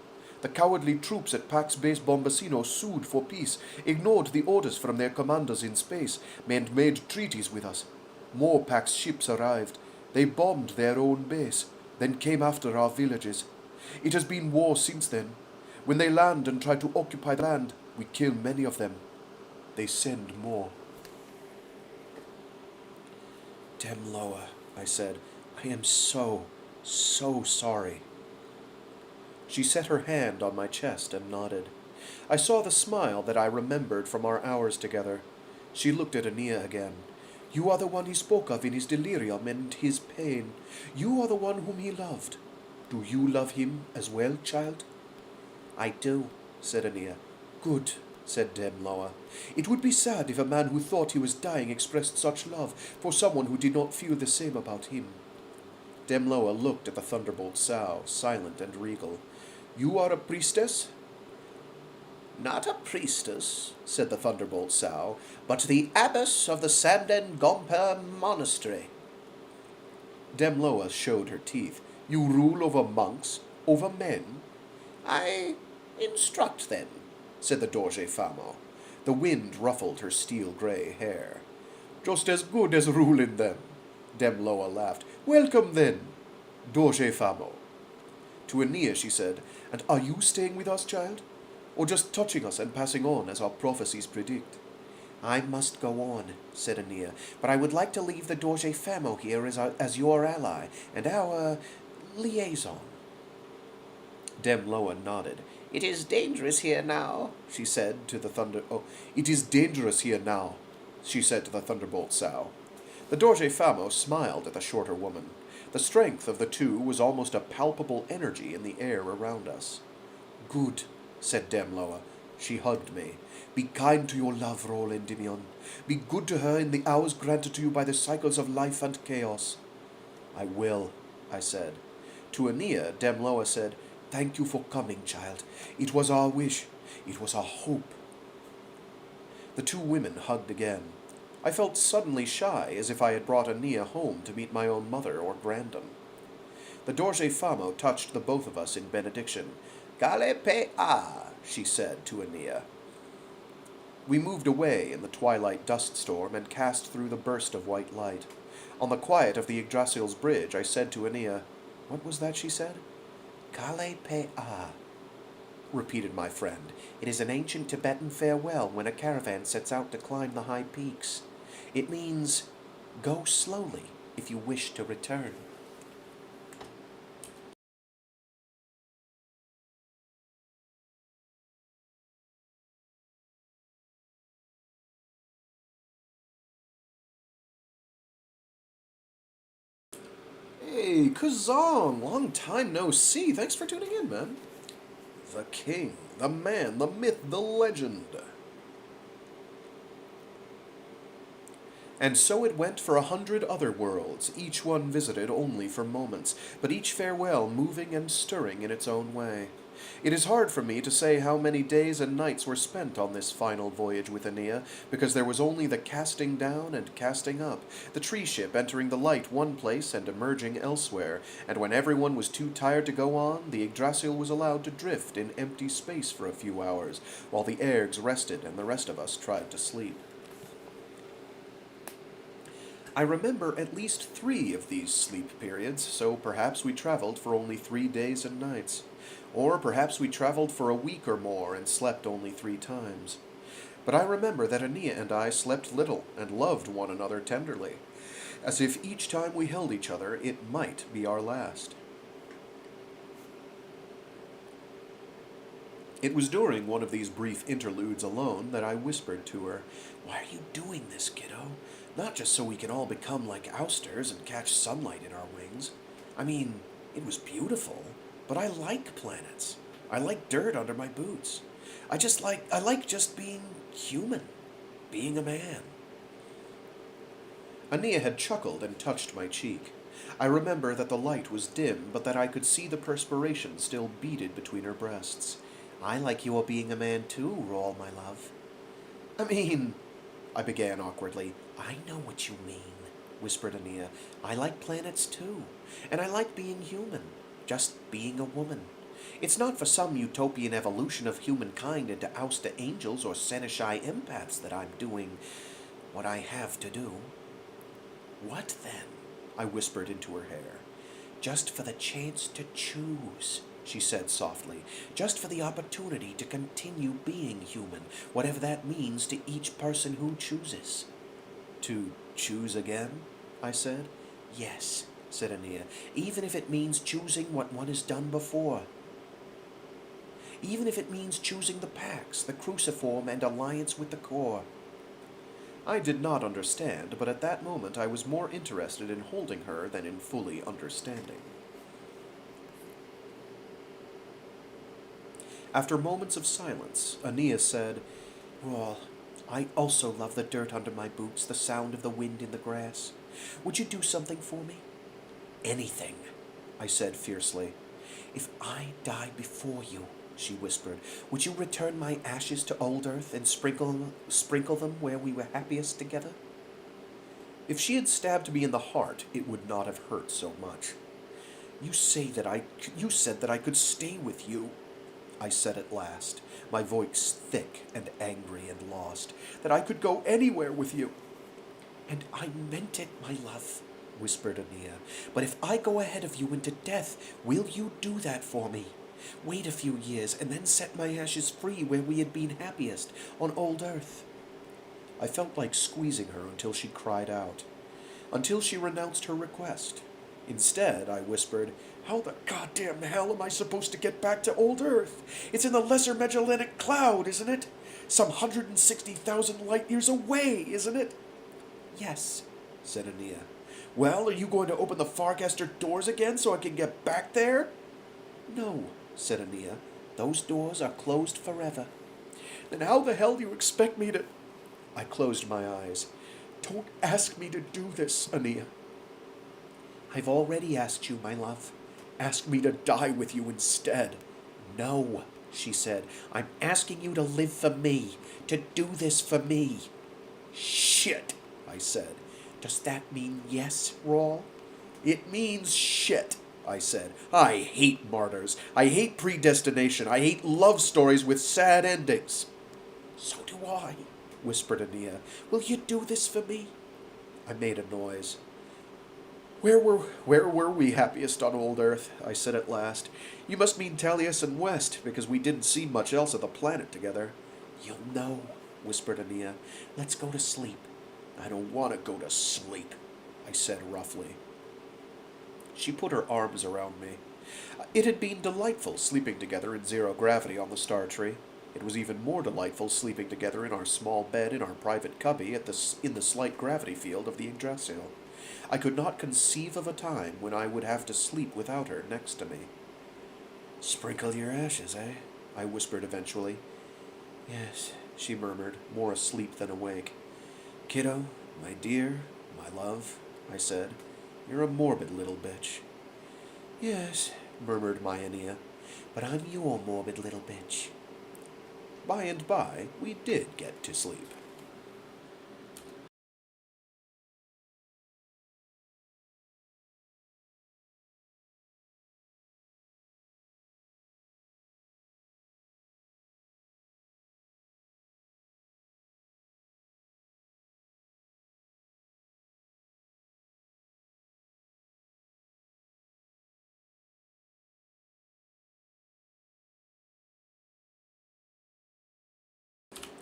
The cowardly troops at Pax Base Bombasino sued for peace, ignored the orders from their commanders in space, and made treaties with us. More Pax ships arrived. They bombed their own base, then came after our villages. It has been war since then. When they land and try to occupy the land, we kill many of them. They send more." "Demloa," I said, "I am so sorry." She set her hand on my chest and nodded. I saw the smile that I remembered from our hours together. She looked at Aenea again. "You are the one he spoke of in his delirium and his pain. You are the one whom he loved. Do you love him as well, child?" "I do," said Aenea. "Good," said Demloa. "It would be sad if a man who thought he was dying expressed such love for someone who did not feel the same about him." Demloa looked at the Thunderbolt Sow, silent and regal. "You are a priestess?" "Not a priestess," said the Thunderbolt Sow, "but the abbess of the Sanden Gomper Monastery." Demloa showed her teeth. "You rule over monks? Over men?" "I instruct them," said the Dorje Famo. The wind ruffled her steel-gray hair. "Just as good as ruling them," Demloa laughed. "Welcome, then, Dorje Famo." To Aenea she said, "And are you staying with us, child? Or just touching us and passing on as our prophecies predict?" "I must go on," said Aenea, "but I would like to leave the Dorje Famo here as your ally and our liaison." Demloa nodded. "It is dangerous here now," she said to the "It is dangerous here now," she said to the Thunderbolt Sow. The Dorje Famo smiled at the shorter woman. The strength of the two was almost a palpable energy in the air around us. "Good," said Demloa. She hugged me. "Be kind to your love, Rise of Endymion. Be good to her in the hours granted to you by the cycles of life and chaos." "I will," I said. To Aenea, Demloa said, "Thank you for coming, child. It was our wish. It was our hope." The two women hugged again. I felt suddenly shy, as if I had brought Aenea home to meet my own mother or Grandon. The Dorje Famo touched the both of us in benediction. Gale pe a, she said to Aenea. We moved away in the twilight dust storm and cast through the burst of white light. On the quiet of the Yggdrasil's bridge, I said to Aenea, "What was that she said?" Kale pe a, repeated my friend. It is an ancient Tibetan farewell when a caravan sets out to climb the high peaks. It means, go slowly if you wish to return. Hey, Kazong, long time no see. Thanks for tuning in, man. The king, the man, the myth, the legend. And so it went for 100 other worlds, each one visited only for moments, but each farewell moving and stirring in its own way. It is hard for me to say how many days and nights were spent on this final voyage with Aenea, because there was only the casting down and casting up, the tree ship entering the light one place and emerging elsewhere, and when everyone was too tired to go on, the Yggdrasil was allowed to drift in empty space for a few hours, while the ergs rested and the rest of us tried to sleep. I remember at least 3 of these sleep periods, so perhaps we traveled for only 3 days and nights. Or perhaps we traveled for a week or more and slept only 3 times. But I remember that Aenea and I slept little and loved one another tenderly, as if each time we held each other it might be our last. It was during one of these brief interludes alone that I whispered to her, "Why are you doing this, kiddo? Not just so we can all become like ousters and catch sunlight in our wings. I mean, it was beautiful, but I like planets. I like dirt under my boots. I like just being human, being a man." Aenea had chuckled and touched my cheek. I remember that the light was dim, but that I could see the perspiration still beaded between her breasts. "I like your being a man too, Rawl, my love." I began awkwardly. "I know what you mean," whispered Aenea. "I like planets too, and I like being human, just being a woman. It's not for some utopian evolution of humankind into ouster angels or Seneschai empaths that I'm doing what I have to do." "What then?" I whispered into her hair. "Just for the chance to choose," she said softly. "Just for the opportunity to continue being human, whatever that means to each person who chooses." "To choose again?" I said. "Yes," said Aenea, "even if it means choosing what one has done before. Even if it means choosing the Pax, the Cruciform, and alliance with the Core." I did not understand, but at that moment I was more interested in holding her than in fully understanding. After moments of silence, Aenea said, "Rawl, I also love the dirt under my boots, the sound of the wind in the grass. Would you do something for me?" "Anything," I said fiercely. "If I die before you," she whispered, "would you return my ashes to old earth and sprinkle them where we were happiest together?" If she had stabbed me in the heart, it would not have hurt so much. You said that I could stay with you," I said at last, my voice thick and angry and lost, "that I could go anywhere with you." "And I meant it, my love," whispered Aenea. "But if I go ahead of you into death, will you do that for me? Wait a few years, and then set my ashes free where we had been happiest, on old earth." I felt like squeezing her until she cried out, until she renounced her request. Instead, I whispered, "How the goddamn hell am I supposed to get back to old Earth? It's in the Lesser Magellanic Cloud, isn't it? Some 160,000 light years away, isn't it?" "Yes," said Aenea. "Well, are you going to open the Farcaster doors again so I can get back there?" "No," said Aenea. "Those doors are closed forever." "Then how the hell do you expect me to—" I closed my eyes. "Don't ask me to do this, Aenea." "I've already asked you, my love. Ask me to die with you instead." "No," she said. "I'm asking you to live for me, to do this for me." "Shit," I said. "Does that mean yes, Rawl?" "It means shit," I said. I hate martyrs. I hate predestination. I hate love stories with sad endings. So do I, whispered Aenea. Will you do this for me? I made a noise. Where were we happiest on old Earth? I said at last. You must mean Talius and West, because we didn't see much else of the planet together. You'll know, whispered Aenea. Let's go to sleep. I don't want to go to sleep, I said roughly. She put her arms around me. It had been delightful sleeping together in zero gravity on the Startree. It was even more delightful sleeping together in our small bed in our private cubby in the slight gravity field of the Yggdrasil. I could not conceive of a time when I would have to sleep without her next to me. Sprinkle your ashes, eh? I whispered eventually. Yes, she murmured, more asleep than awake. Kiddo, my dear, my love, I said. You're a morbid little bitch. Yes, murmured my Aenea, but I'm your morbid little bitch. By and by, we did get to sleep.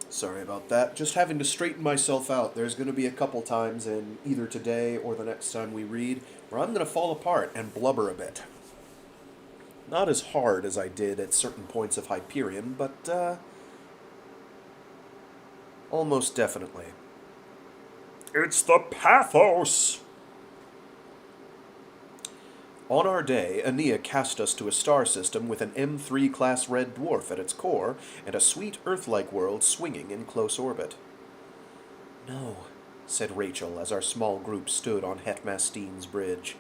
Sorry about that. Just having to straighten myself out. There's going to be a couple times in either today or the next time we read where I'm going to fall apart and blubber a bit. Not as hard as I did at certain points of Hyperion, but, almost definitely. It's the pathos! On our day, Aenea cast us to a star system with an M3 class red dwarf at its core and a sweet Earth-like world swinging in close orbit. No, said Rachel as our small group stood on Hetmastein's bridge.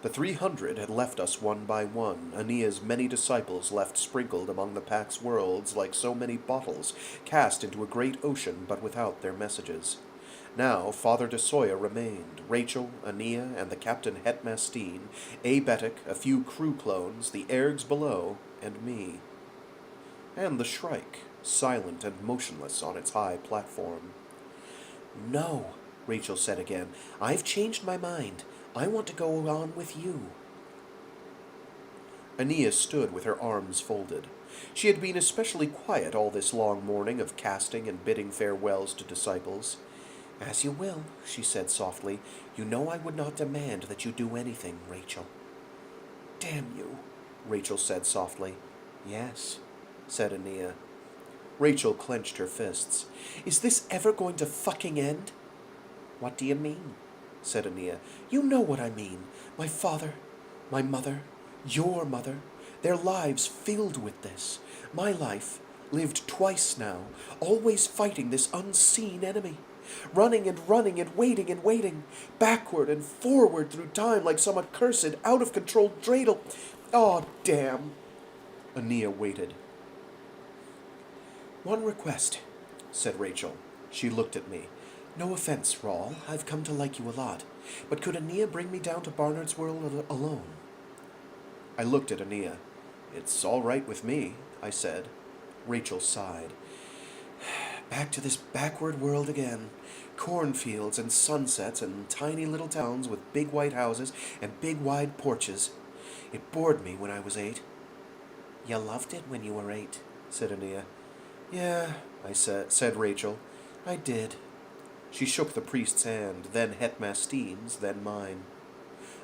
The 300 had left us one by one, Aenea's many disciples left sprinkled among the Pax worlds like so many bottles cast into a great ocean but without their messages. Now Father de Soya remained, Rachel, Aenea, and the Captain Hetmastein, Abetic, a few crew clones, the ergs below, and me. And the Shrike, silent and motionless on its high platform. No, Rachel said again. I've changed my mind. I want to go on with you. Aenea stood with her arms folded. She had been especially quiet all this long morning of casting and bidding farewells to disciples. As you will, she said softly. You know I would not demand that you do anything, Rachel. Damn you, Rachel said softly. Yes, said Aenea. Rachel clenched her fists. Is this ever going to fucking end? What do you mean? Said Aenea. You know what I mean. My father, my mother, your mother, their lives filled with this. My life, lived twice now, always fighting this unseen enemy. Running and running and waiting, backward and forward through time like some accursed, out-of-control dreidel. Oh, damn. Aenea waited. One request, said Rachel. She looked at me. No offense, Rawl. I've come to like you a lot. But could Aenea bring me down to Barnard's World alone? I looked at Aenea. It's all right with me, I said. Rachel sighed. Back to this backward world again. Cornfields and sunsets and tiny little towns with big white houses and big wide porches. It bored me when I was 8. You loved it when you were 8, said Aenea. Yeah, said Rachel. I did. She shook the priest's hand, then Hetmastein's, then mine.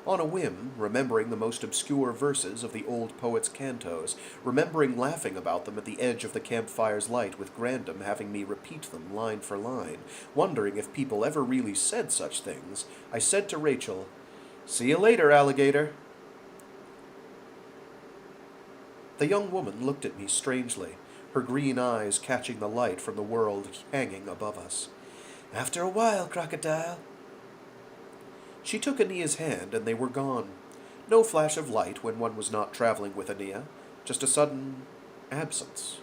On a whim, remembering the most obscure verses of the old poet's cantos, remembering laughing about them at the edge of the campfire's light with Grandom having me repeat them line for line, wondering if people ever really said such things, I said to Rachel, See you later, alligator. The young woman looked at me strangely, her green eyes catching the light from the world hanging above us. After a while, crocodile. She took Aenea's hand, and they were gone. No flash of light when one was not traveling with Aenea, just a sudden absence.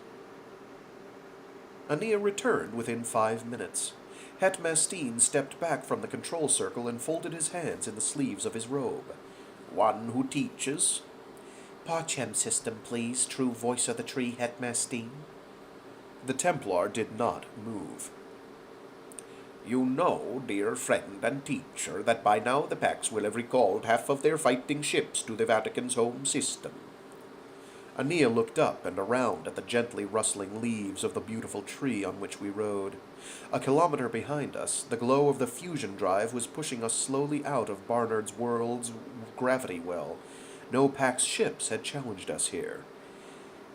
Aenea returned within 5 minutes. Hetmastein stepped back from the control circle and folded his hands in the sleeves of his robe. One who teaches? Pacem system, please, true voice of the tree, Hetmastine. The Templar did not move. You know, dear friend and teacher, that by now the Pax will have recalled half of their fighting ships to the Vatican's home system. Aenea looked up and around at the gently rustling leaves of the beautiful tree on which we rode. A kilometer behind us, the glow of the fusion drive was pushing us slowly out of Barnard's world's gravity well. No Pax ships had challenged us here.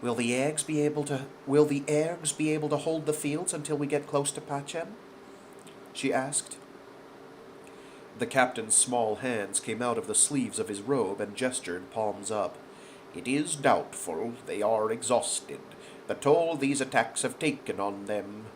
Will the eggs be able to hold the fields until we get close to Pacem? She asked. The captain's small hands came out of the sleeves of his robe and gestured, palms up. It is doubtful. They are exhausted. The toll these attacks have taken on them.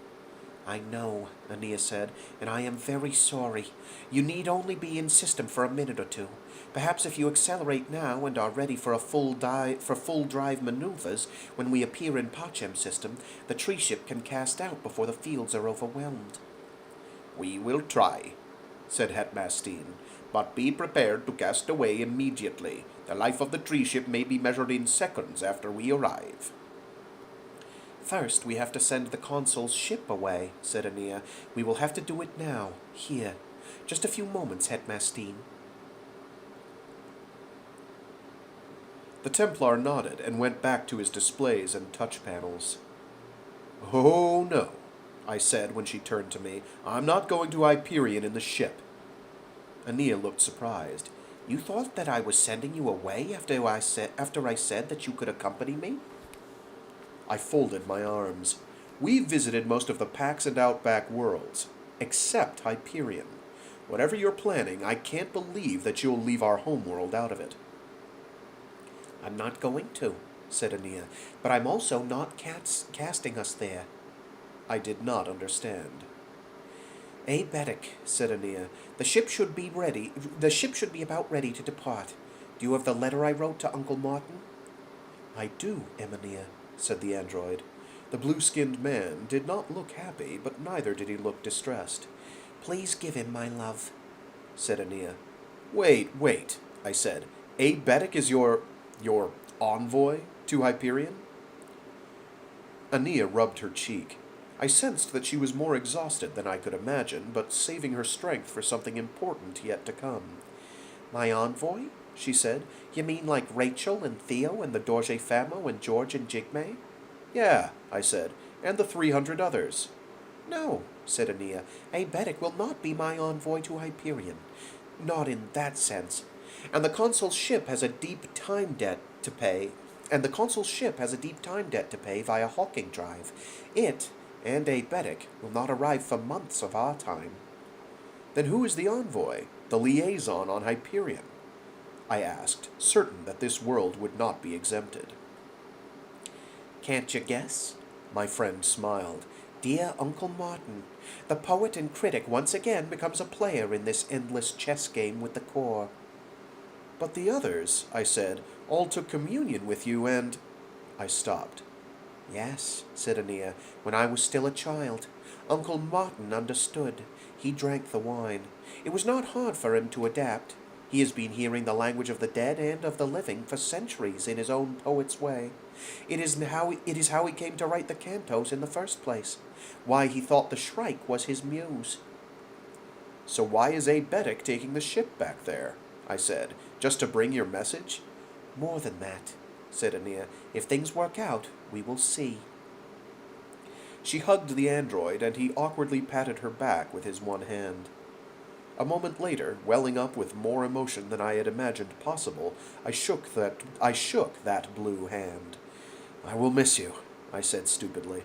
I know, Aenea said, and I am very sorry. You need only be in system for a minute or two. Perhaps if you accelerate now and are ready for full drive maneuvers when we appear in Pacem system, the tree ship can cast out before the fields are overwhelmed. We will try, said Hetmastine, but be prepared to cast away immediately. The life of the tree ship may be measured in seconds after we arrive. First, we have to send the consul's ship away, said Aenea. We will have to do it now, here. Just a few moments, Hetmastine. The Templar nodded and went back to his displays and touch panels. Oh, no, I said when she turned to me. I'm not going to Hyperion in the ship. Aenea looked surprised. You thought that I was sending you away after I said that you could accompany me? I folded my arms. We've visited most of the Pax and Outback worlds, except Hyperion. Whatever you're planning, I can't believe that you'll leave our homeworld out of it. I'm not going to, said Aenea, but I'm also not casting us there. I did not understand. Aebetic, said Aenea, the ship should be about ready to depart. Do you have the letter I wrote to Uncle Martin? I do, Aenea, said the android. The blue-skinned man did not look happy, but neither did he look distressed. Please give him my love, said Aenea. Wait, I said. Aebetic is your envoy to Hyperion? Aenea rubbed her cheek. I sensed that she was more exhausted than I could imagine, but saving her strength for something important yet to come. My envoy? She said. You mean like Rachel and Theo and the Dorje Famo and George and Jigme? Yeah, I said, and the 300 others. No, said Aenea. Aebetic will not be my envoy to Hyperion. Not in that sense. And the consul's ship has a deep time debt to pay. Via Hawking Drive. It and Aebetic will not arrive for months of our time. Then who is the envoy, the liaison on Hyperion? I asked, certain that this world would not be exempted. Can't you guess? My friend smiled. Dear Uncle Martin, the poet and critic once again becomes a player in this endless chess game with the core. But the others, I said, all took communion with you and... I stopped. Yes, said Aenea, when I was still a child. Uncle Martin understood. He drank the wine. It was not hard for him to adapt. He has been hearing the language of the dead and of the living for centuries in his own poet's way. It is how he came to write the cantos in the first place. Why he thought the Shrike was his muse. So why is Aebetic taking the ship back there? I said. Just to bring your message? More than that, said Aenea. If things work out, we will see. She hugged the android, and he awkwardly patted her back with his one hand. A moment later, welling up with more emotion than I had imagined possible, I shook that blue hand. I will miss you, I said stupidly.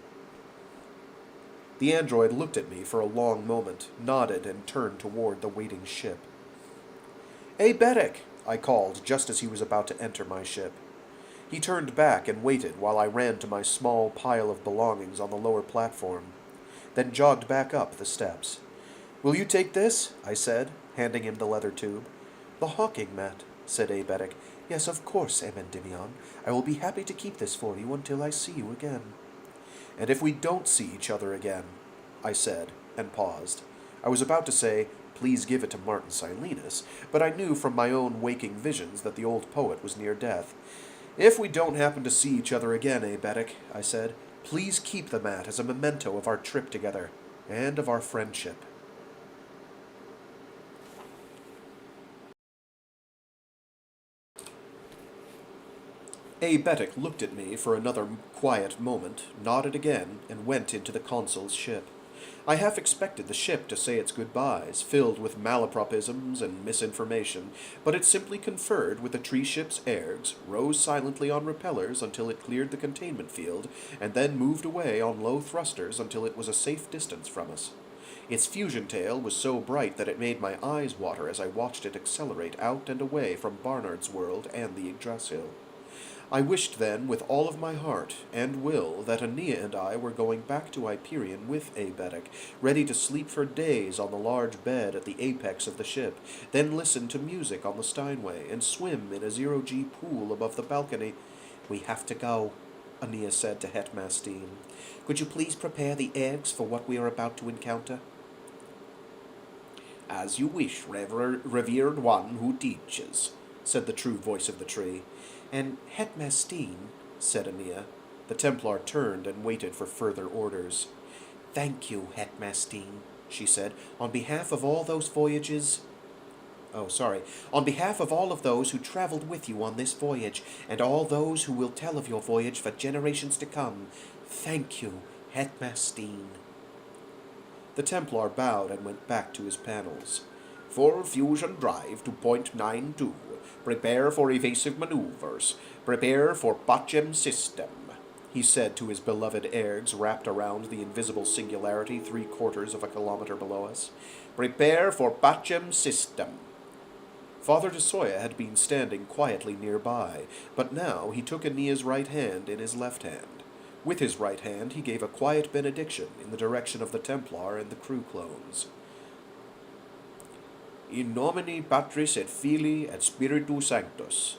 The android looked at me for a long moment, nodded, and turned toward the waiting ship. Aebetic, I called just as he was about to enter my ship. He turned back and waited while I ran to my small pile of belongings on the lower platform, then jogged back up the steps. Will you take this? I said, handing him the leather tube. The hawking mat, said Aebetic. Yes, of course, Endymion. I will be happy to keep this for you until I see you again. And if we don't see each other again, I said, and paused. I was about to say, please give it to Martin Silenus, but I knew from my own waking visions that the old poet was near death. If we don't happen to see each other again, Beddock, I said, please keep the mat as a memento of our trip together, and of our friendship. Beddock looked at me for another quiet moment, nodded again, and went into the consul's ship. I half expected the ship to say its goodbyes, filled with malapropisms and misinformation, but it simply conferred with the tree ship's ergs, rose silently on repellers until it cleared the containment field, and then moved away on low thrusters until it was a safe distance from us. Its fusion tail was so bright that it made my eyes water as I watched it accelerate out and away from Barnard's world and the Yggdrasil. I wished then, with all of my heart and will, that Aenea and I were going back to Hyperion with Beddock, ready to sleep for days on the large bed at the apex of the ship, then listen to music on the Steinway, and swim in a zero-G pool above the balcony. "We have to go," Aenea said to Hetmastine. "Could you please prepare the eggs for what we are about to encounter?" "As you wish, revered one who teaches," said the true voice of the tree. "And Hetmastine," said Aenea. The Templar turned and waited for further orders. "Thank you, Hetmastine," she said, "on behalf of all those voyages... on behalf of all of those who traveled with you on this voyage, and all those who will tell of your voyage for generations to come. Thank you, Hetmastine." The Templar bowed and went back to his panels. "Full fusion drive to point 9-2. Prepare for evasive maneuvers. Prepare for Pacem system," he said to his beloved ergs wrapped around the invisible singularity 3/4 of a kilometer below us. "Prepare for Pacem system." Father de Soya had been standing quietly nearby, but now he took Aenea's right hand in his left hand. With his right hand he gave a quiet benediction in the direction of the Templar and the crew clones. "In nomine Patris et Filii et Spiritus Sanctus."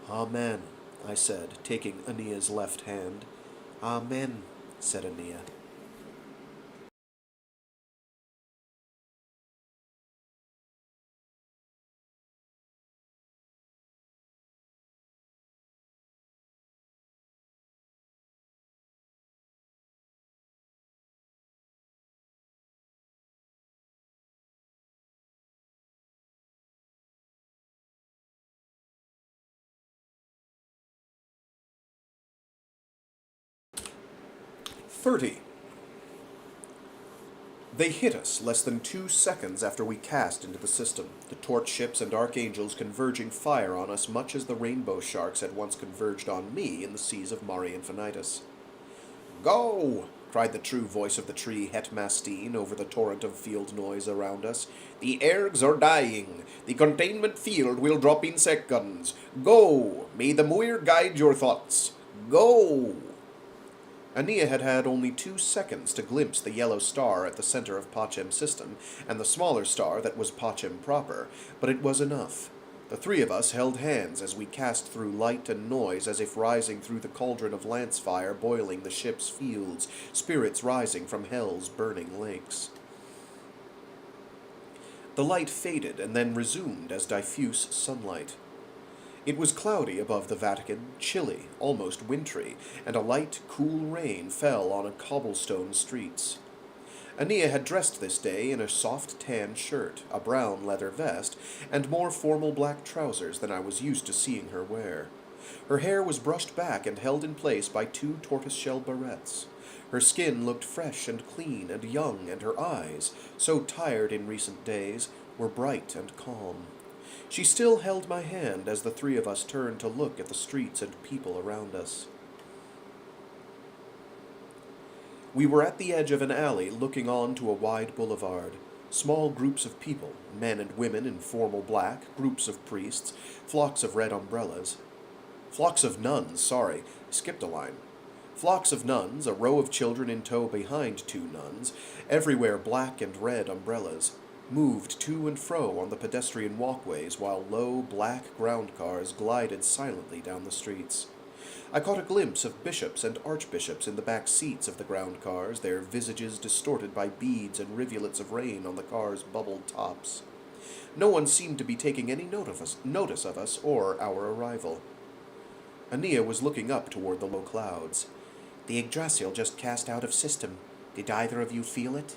"Amen," I said, taking Aenea's left hand. "Amen," said Aenea. They hit us less than 2 seconds after we cast into the system, the torch ships and archangels converging fire on us much as the rainbow sharks had once converged on me in the seas of Mare Infinitus. "Go!" cried the true voice of the tree Hetmastine over the torrent of field noise around us. "The ergs are dying. The containment field will drop in seconds. Go! May the Muir guide your thoughts. Go!" Aenea had had only 2 seconds to glimpse the yellow star at the center of Pacem system, and the smaller star that was Pacem proper, but it was enough. The 3 of us held hands as we cast through light and noise as if rising through the cauldron of lance fire boiling the ship's fields, spirits rising from hell's burning lakes. The light faded and then resumed as diffuse sunlight. It was cloudy above the Vatican, chilly, almost wintry, and a light, cool rain fell on cobblestone streets. Aenea had dressed this day in a soft tan shirt, a brown leather vest, and more formal black trousers than I was used to seeing her wear. Her hair was brushed back and held in place by 2 tortoiseshell barrettes. Her skin looked fresh and clean and young, and her eyes, so tired in recent days, were bright and calm. She still held my hand as the 3 of us turned to look at the streets and people around us. We were at the edge of an alley looking on to a wide boulevard. Small groups of people, men and women in formal black, groups of priests, flocks of red umbrellas. Flocks of nuns, sorry, skipped a line. Flocks of nuns, a row of children in tow behind 2 nuns, everywhere black and red umbrellas, moved to and fro on the pedestrian walkways while low, black ground cars glided silently down the streets. I caught a glimpse of bishops and archbishops in the back seats of the ground cars, their visages distorted by beads and rivulets of rain on the cars' bubbled tops. No one seemed to be taking any notice of us or our arrival. Aenea was looking up toward the low clouds. "The Yggdrasil just cast out of system. Did either of you feel it?"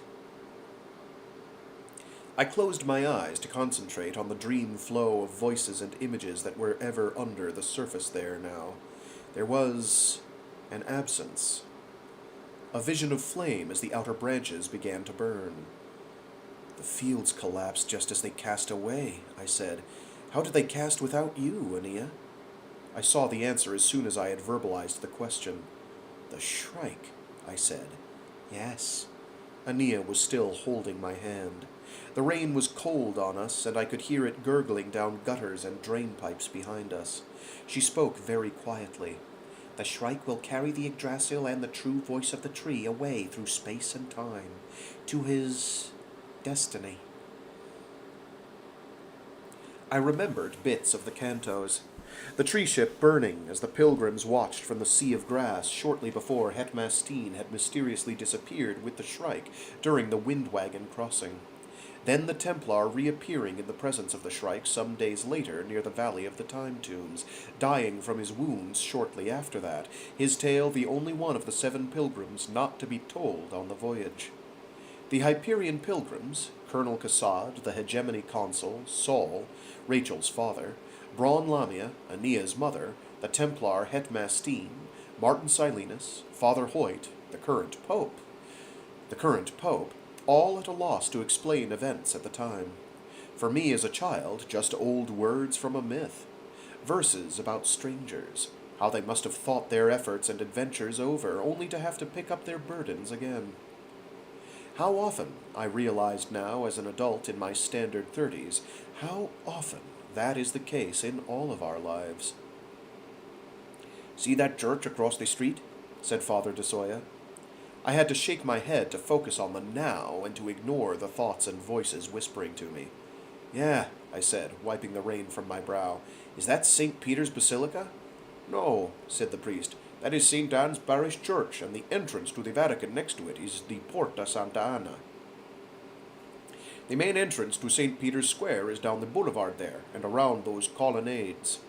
I closed my eyes to concentrate on the dream flow of voices and images that were ever under the surface there now. There was an absence. A vision of flame as the outer branches began to burn. "The fields collapsed just as they cast away," I said. "How did they cast without you, Aenea?" I saw the answer as soon as I had verbalized the question. "The Shrike," I said. "Yes." Aenea was still holding my hand. The rain was cold on us, and I could hear it gurgling down gutters and drain pipes behind us. She spoke very quietly. "The Shrike will carry the Yggdrasil and the true voice of the tree away through space and time, to his destiny." I remembered bits of the cantos. The tree ship burning as the pilgrims watched from the sea of grass shortly before Hetmastine had mysteriously disappeared with the Shrike during the Windwagon crossing. Then the Templar reappearing in the presence of the Shrike some days later near the Valley of the Time Tombs, dying from his wounds shortly after that, his tale the only one of the 7 pilgrims not to be told on the voyage. The Hyperion pilgrims, Colonel Cassad, the hegemony consul, Saul, Rachel's father, Braun Lamia, Aenea's mother, the Templar Hetmastine, Martin Silenus, Father Hoyt, the current pope, all at a loss to explain events at the time. For me as a child, just old words from a myth. Verses about strangers, how they must have thought their efforts and adventures over, only to have to pick up their burdens again. How often, I realized now as an adult in my standard 30s, how often that is the case in all of our lives. "See that church across the street?" said Father de Soya. I had to shake my head to focus on the now and to ignore the thoughts and voices whispering to me. "Yeah," I said, wiping the rain from my brow. "Is that St. Peter's Basilica?" "No," said the priest. "That is St. Anne's Parish Church, and the entrance to the Vatican next to it is the Porta Santa Anna. The main entrance to St. Peter's Square is down the boulevard there, and around those colonnades."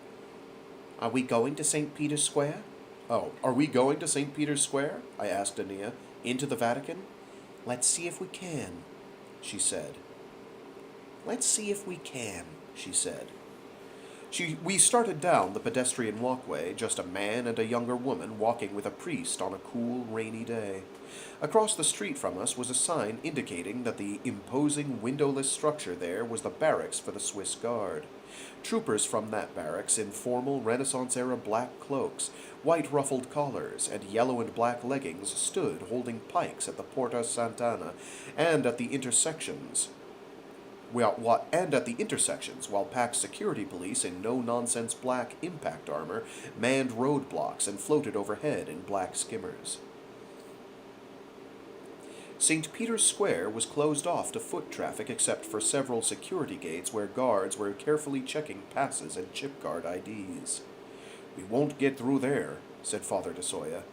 "Are we going to St. Peter's Square?" "Oh, are we going to St. Peter's Square?" I asked Aenea. "Into the Vatican?" "Let's see if we can," she said. "Let's see if we can," she said. We started down the pedestrian walkway, just a man and a younger woman walking with a priest on a cool, rainy day. Across the street from us was a sign indicating that the imposing windowless structure there was the barracks for the Swiss Guard. Troopers from that barracks in formal Renaissance-era black cloaks, white ruffled collars, and yellow and black leggings stood holding pikes at the Porta Sant'Anna and at the intersections. While Pax security police in no-nonsense black impact armor manned roadblocks and floated overhead in black skimmers. St. Peter's Square was closed off to foot traffic except for several security gates where guards were carefully checking passes and chipcard IDs. "We won't get through there," said Father de Soya.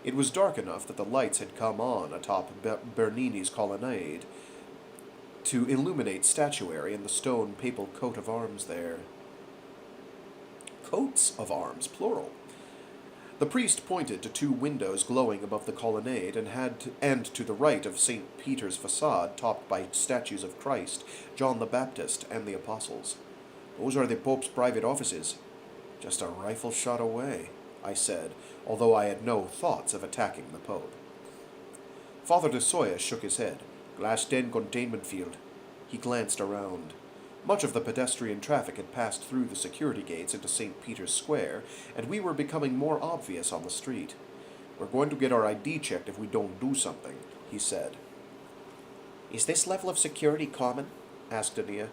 It was dark enough that the lights had come on atop Bernini's colonnade to illuminate statuary and the stone papal coat of arms there. Coats of arms, plural. The priest pointed to 2 windows glowing above the colonnade and to the right of St. Peter's facade topped by statues of Christ, John the Baptist, and the Apostles. "Those are the Pope's private offices." "Just a rifle shot away," I said, although I had no thoughts of attacking the Pope. Father de Soya shook his head. "Glass 10 containment field." He glanced around. Much of the pedestrian traffic had passed through the security gates into St. Peter's Square, and we were becoming more obvious on the street. "We're going to get our ID checked if we don't do something," he said. "Is this level of security common?" asked Aenea.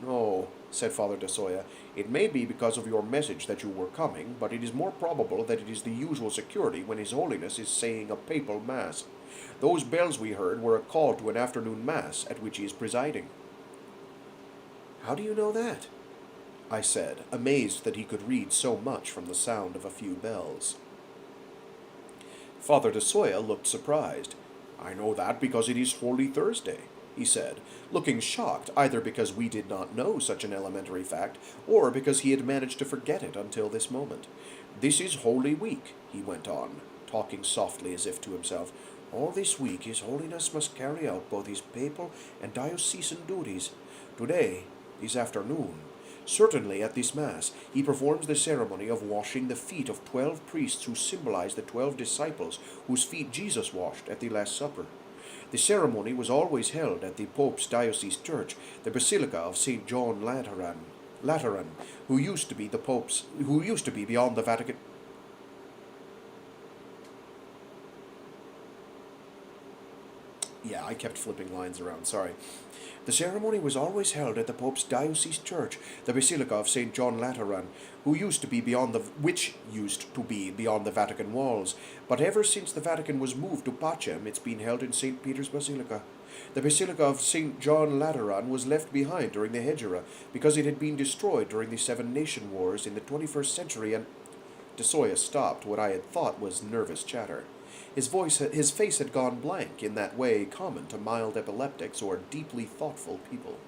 "No," said Father de Soya. "It may be because of your message that you were coming, but it is more probable that it is the usual security when His Holiness is saying a papal mass. Those bells we heard were a call to an afternoon mass at which he is presiding." "How do you know that?" I said, amazed that he could read so much from the sound of a few bells. Father de Soya looked surprised. I know that because it is Holy Thursday, he said, looking shocked either because we did not know such an elementary fact, or because he had managed to forget it until this moment. This is Holy Week, he went on, talking softly as if to himself. All this week His Holiness must carry out both his papal and diocesan duties. Today, this afternoon, certainly at this Mass, he performs the ceremony of washing the feet of 12 priests who symbolize the 12 disciples whose feet Jesus washed at the Last Supper. The ceremony was always held at the Pope's diocese church, the Basilica of St. John Lateran, who used to be beyond the Vatican. Yeah, I kept flipping lines around, sorry. The ceremony was always held at the Pope's diocese church, the Basilica of St. John Lateran, which used to be beyond the Vatican walls, but ever since the Vatican was moved to Pacem, it's been held in St. Peter's Basilica. The Basilica of St. John Lateran was left behind during the Hegira, because it had been destroyed during the Seven Nation Wars in the 21st century, and de Soya stopped what I had thought was nervous chatter. His face had gone blank in that way common to mild epileptics or deeply thoughtful people.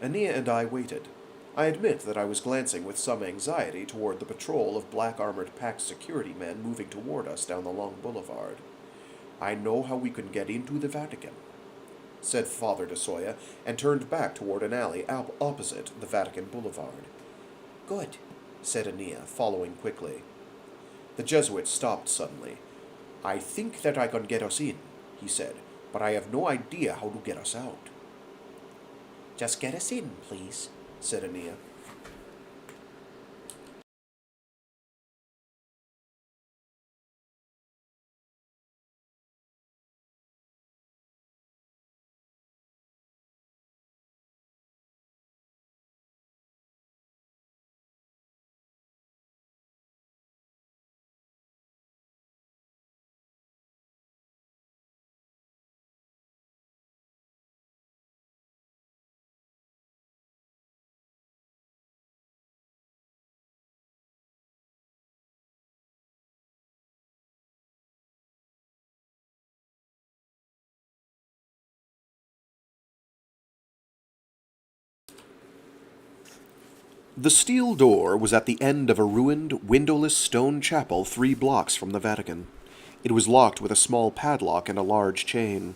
Aenea and I waited. I admit that I was glancing with some anxiety toward the patrol of black-armored Pax security men moving toward us down the long boulevard. I know how we can get into the Vatican, said Father de Soya, and turned back toward an alley opposite the Vatican Boulevard. Good, said Aenea, following quickly. The Jesuit stopped suddenly. I think that I can get us in, he said, but I have no idea how to get us out. Just get us in, please, said Aenea. The steel door was at the end of a ruined, windowless stone chapel 3 blocks from the Vatican. It was locked with a small padlock and a large chain.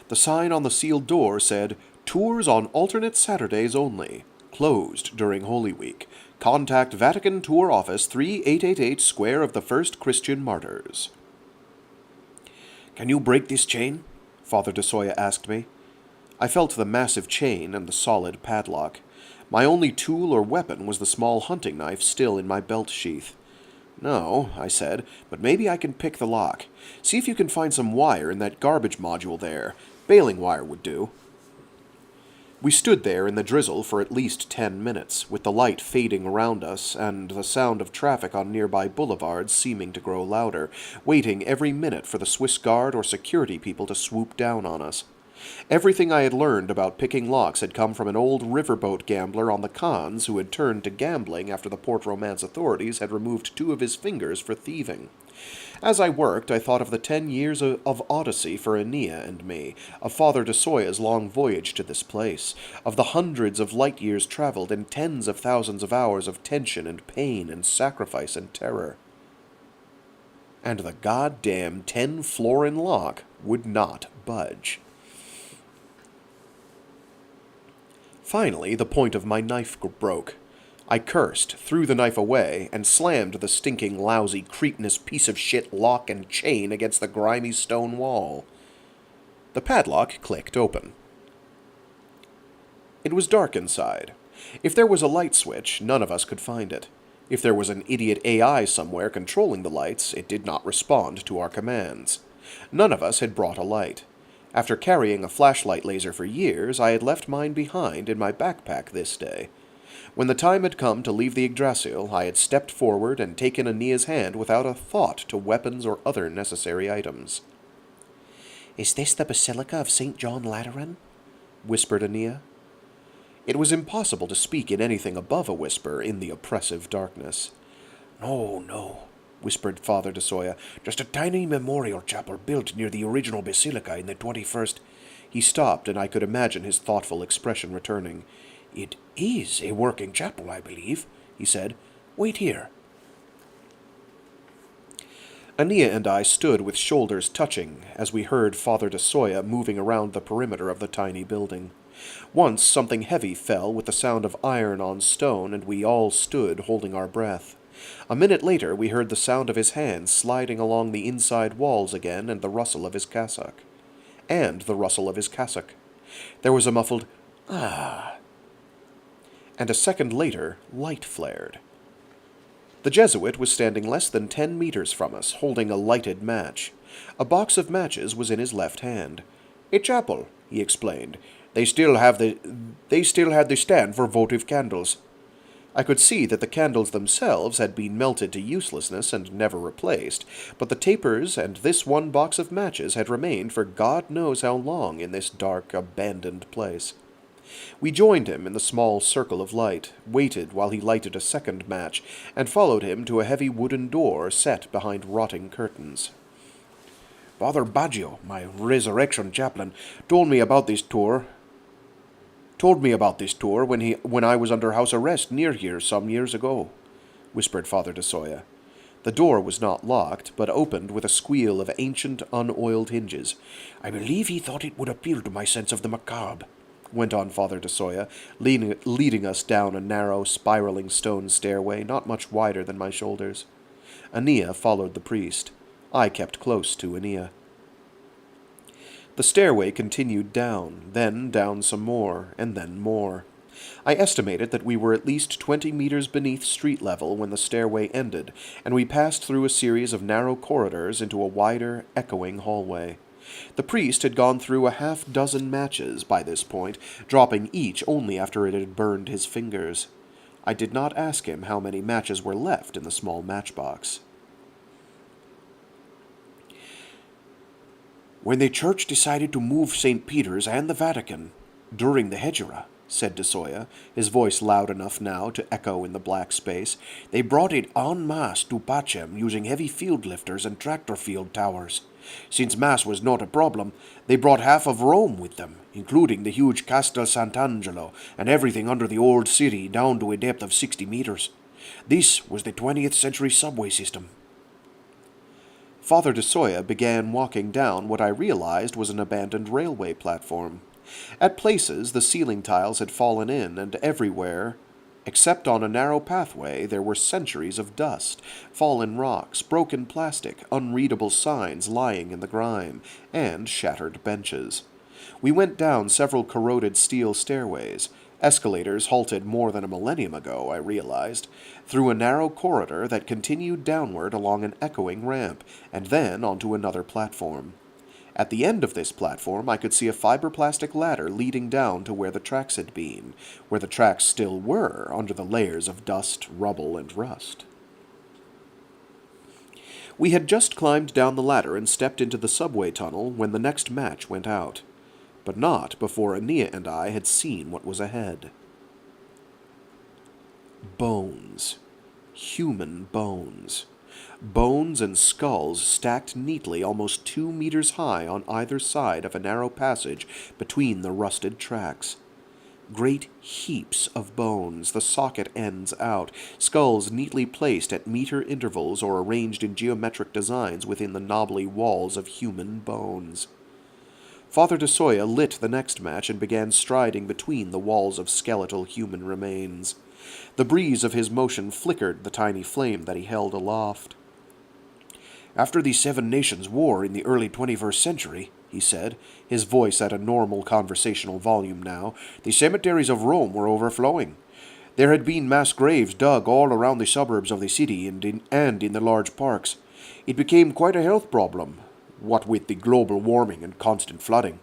The sign on the sealed door said, "Tours on alternate Saturdays only. Closed during Holy Week. Contact Vatican Tour Office 3888 Square of the First Christian Martyrs." "Can you break this chain?" Father de Soya asked me. I felt the massive chain and the solid padlock. My only tool or weapon was the small hunting knife still in my belt sheath. "No," I said, "but maybe I can pick the lock. See if you can find some wire in that garbage module there. Baling wire would do." We stood there in the drizzle for at least 10 minutes, with the light fading around us and the sound of traffic on nearby boulevards seeming to grow louder, waiting every minute for the Swiss Guard or security people to swoop down on us. Everything I had learned about picking locks had come from an old riverboat gambler on the Cons who had turned to gambling after the Port Romance authorities had removed 2 of his fingers for thieving. As I worked, I thought of the 10 years of odyssey for Aenea and me, of Father de Soya's long voyage to this place, of the hundreds of light years traveled and tens of thousands of hours of tension and pain and sacrifice and terror. And the goddamn 10-florin lock would not budge. Finally, the point of my knife broke. I cursed, threw the knife away, and slammed the stinking, lousy, cretinous piece of shit lock and chain against the grimy stone wall. The padlock clicked open. It was dark inside. If there was a light switch, none of us could find it. If there was an idiot AI somewhere controlling the lights, it did not respond to our commands. None of us had brought a light. After carrying a flashlight laser for years, I had left mine behind in my backpack this day. When the time had come to leave the Yggdrasil, I had stepped forward and taken Aenea's hand without a thought to weapons or other necessary items. "Is this the Basilica of St. John Lateran?" whispered Aenea. It was impossible to speak in anything above a whisper in the oppressive darkness. "No, no," whispered Father de Soya. "Just a tiny memorial chapel built near the original basilica in the 21st. He stopped, and I could imagine his thoughtful expression returning. "It is a working chapel, I believe," he said. "Wait here." Aenea and I stood with shoulders touching as we heard Father de Soya moving around the perimeter of the tiny building. Once something heavy fell with the sound of iron on stone, and we all stood holding our breath. A minute later we heard the sound of his hands sliding along the inside walls again, and the rustle of his cassock. There was a muffled "ah," and a second later light flared. The Jesuit was standing less than 10 meters from us, holding a lighted match. A box of matches was in his left hand. "A chapel," he explained. They still had the stand for votive candles." I could see that the candles themselves had been melted to uselessness and never replaced, but the tapers and this one box of matches had remained for God knows how long in this dark, abandoned place. We joined him in the small circle of light, waited while he lighted a second match, and followed him to a heavy wooden door set behind rotting curtains. "Father Baggio, my resurrection chaplain, told me about this tour when I was under house arrest near here some years ago," whispered Father de Soya. The door was not locked, but opened with a squeal of ancient, unoiled hinges. "I believe he thought it would appeal to my sense of the macabre," went on Father de Soya, leading us down a narrow, spiraling stone stairway not much wider than my shoulders. Aenea followed the priest. I kept close to Aenea. The stairway continued down, then down some more, and then more. I estimated that we were at least 20 meters beneath street level when the stairway ended, and we passed through a series of narrow corridors into a wider, echoing hallway. The priest had gone through a half-dozen matches by this point, dropping each only after it had burned his fingers. I did not ask him how many matches were left in the small matchbox. "When the Church decided to move St. Peter's and the Vatican during the Hegira," said de Soya, his voice loud enough now to echo in the black space, "they brought it en masse to Pacem using heavy field lifters and tractor field towers. Since mass was not a problem, they brought half of Rome with them, including the huge Castel Sant'Angelo and everything under the old city down to a depth of 60 meters. This was the 20th century subway system." Father de Soya began walking down what I realized was an abandoned railway platform. At places, the ceiling tiles had fallen in, and everywhere, except on a narrow pathway, there were centuries of dust, fallen rocks, broken plastic, unreadable signs lying in the grime, and shattered benches. We went down several corroded steel stairways, escalators halted more than a millennium ago, I realized, through a narrow corridor that continued downward along an echoing ramp, and then onto another platform. At the end of this platform, I could see a fiberplastic ladder leading down to where the tracks had been, where the tracks still were under the layers of dust, rubble, and rust. We had just climbed down the ladder and stepped into the subway tunnel when the next match went out, but not before Aenea and I had seen what was ahead. Bones. Human bones. Bones and skulls stacked neatly almost 2 meters high on either side of a narrow passage between the rusted tracks. Great heaps of bones, the socket ends out, skulls neatly placed at meter intervals or arranged in geometric designs within the knobbly walls of human bones. Father de Soya lit the next match and began striding between the walls of skeletal human remains. The breeze of his motion flickered the tiny flame that he held aloft. "After the Seven Nations War in the early 21st century," he said, his voice at a normal conversational volume now, "the cemeteries of Rome were overflowing. There had been mass graves dug all around the suburbs of the city and in the large parks. It became quite a health problem, what with the global warming and constant flooding.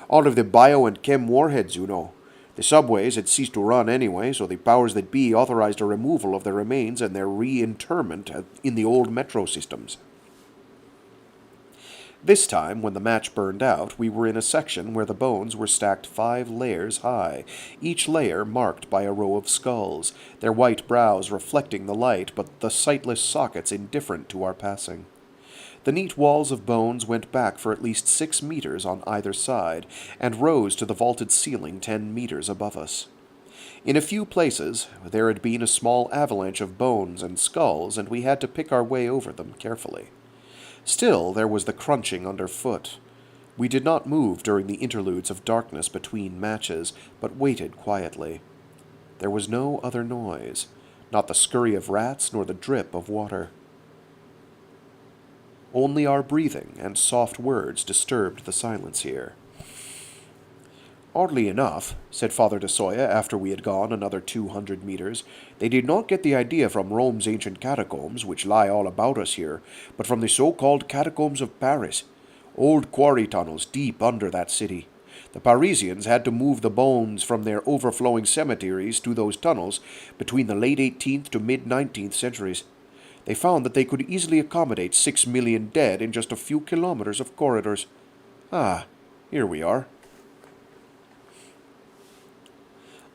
All of the bio and chem warheads, you know. The subways had ceased to run anyway, so the powers that be authorized a removal of the remains and their reinterment in the old metro systems." This time, when the match burned out, we were in a section where the bones were stacked 5 layers high, each layer marked by a row of skulls, their white brows reflecting the light, but the sightless sockets indifferent to our passing. The neat walls of bones went back for at least 6 meters on either side, and rose to the vaulted ceiling 10 meters above us. In a few places, there had been a small avalanche of bones and skulls, and we had to pick our way over them carefully. Still, there was the crunching underfoot. We did not move during the interludes of darkness between matches, but waited quietly. There was no other noise, not the scurry of rats nor the drip of water. Only our breathing and soft words disturbed the silence here. "Oddly enough," said Father de Soya after we had gone another 200 meters, "they did not get the idea from Rome's ancient catacombs, which lie all about us here, but from the so-called catacombs of Paris, old quarry tunnels deep under that city. The Parisians had to move the bones from their overflowing cemeteries to those tunnels between the late 18th to mid-19th centuries. They found that they could easily accommodate 6 million dead in just a few kilometers of corridors. Ah, here we are."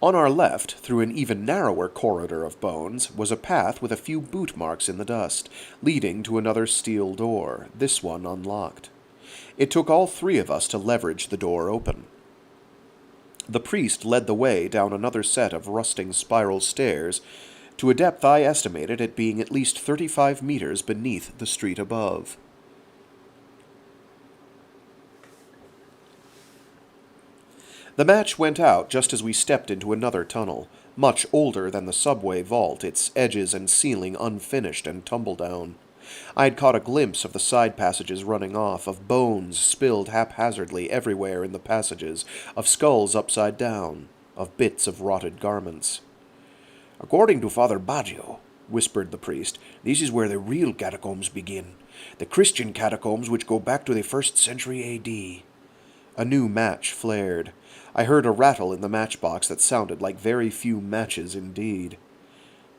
On our left, through an even narrower corridor of bones, was a path with a few boot marks in the dust, leading to another steel door, this one unlocked. It took all 3 of us to leverage the door open. The priest led the way down another set of rusting spiral stairs, to a depth I estimated at being at least 35 meters beneath the street above. The match went out just as we stepped into another tunnel, much older than the subway vault, its edges and ceiling unfinished and tumble-down. I had caught a glimpse of the side passages running off, of bones spilled haphazardly everywhere in the passages, of skulls upside down, of bits of rotted garments. "According to Father Baggio," whispered the priest, "this is where the real catacombs begin, the Christian catacombs which go back to the 1st century A.D. A new match flared. I heard a rattle in the matchbox that sounded like very few matches indeed.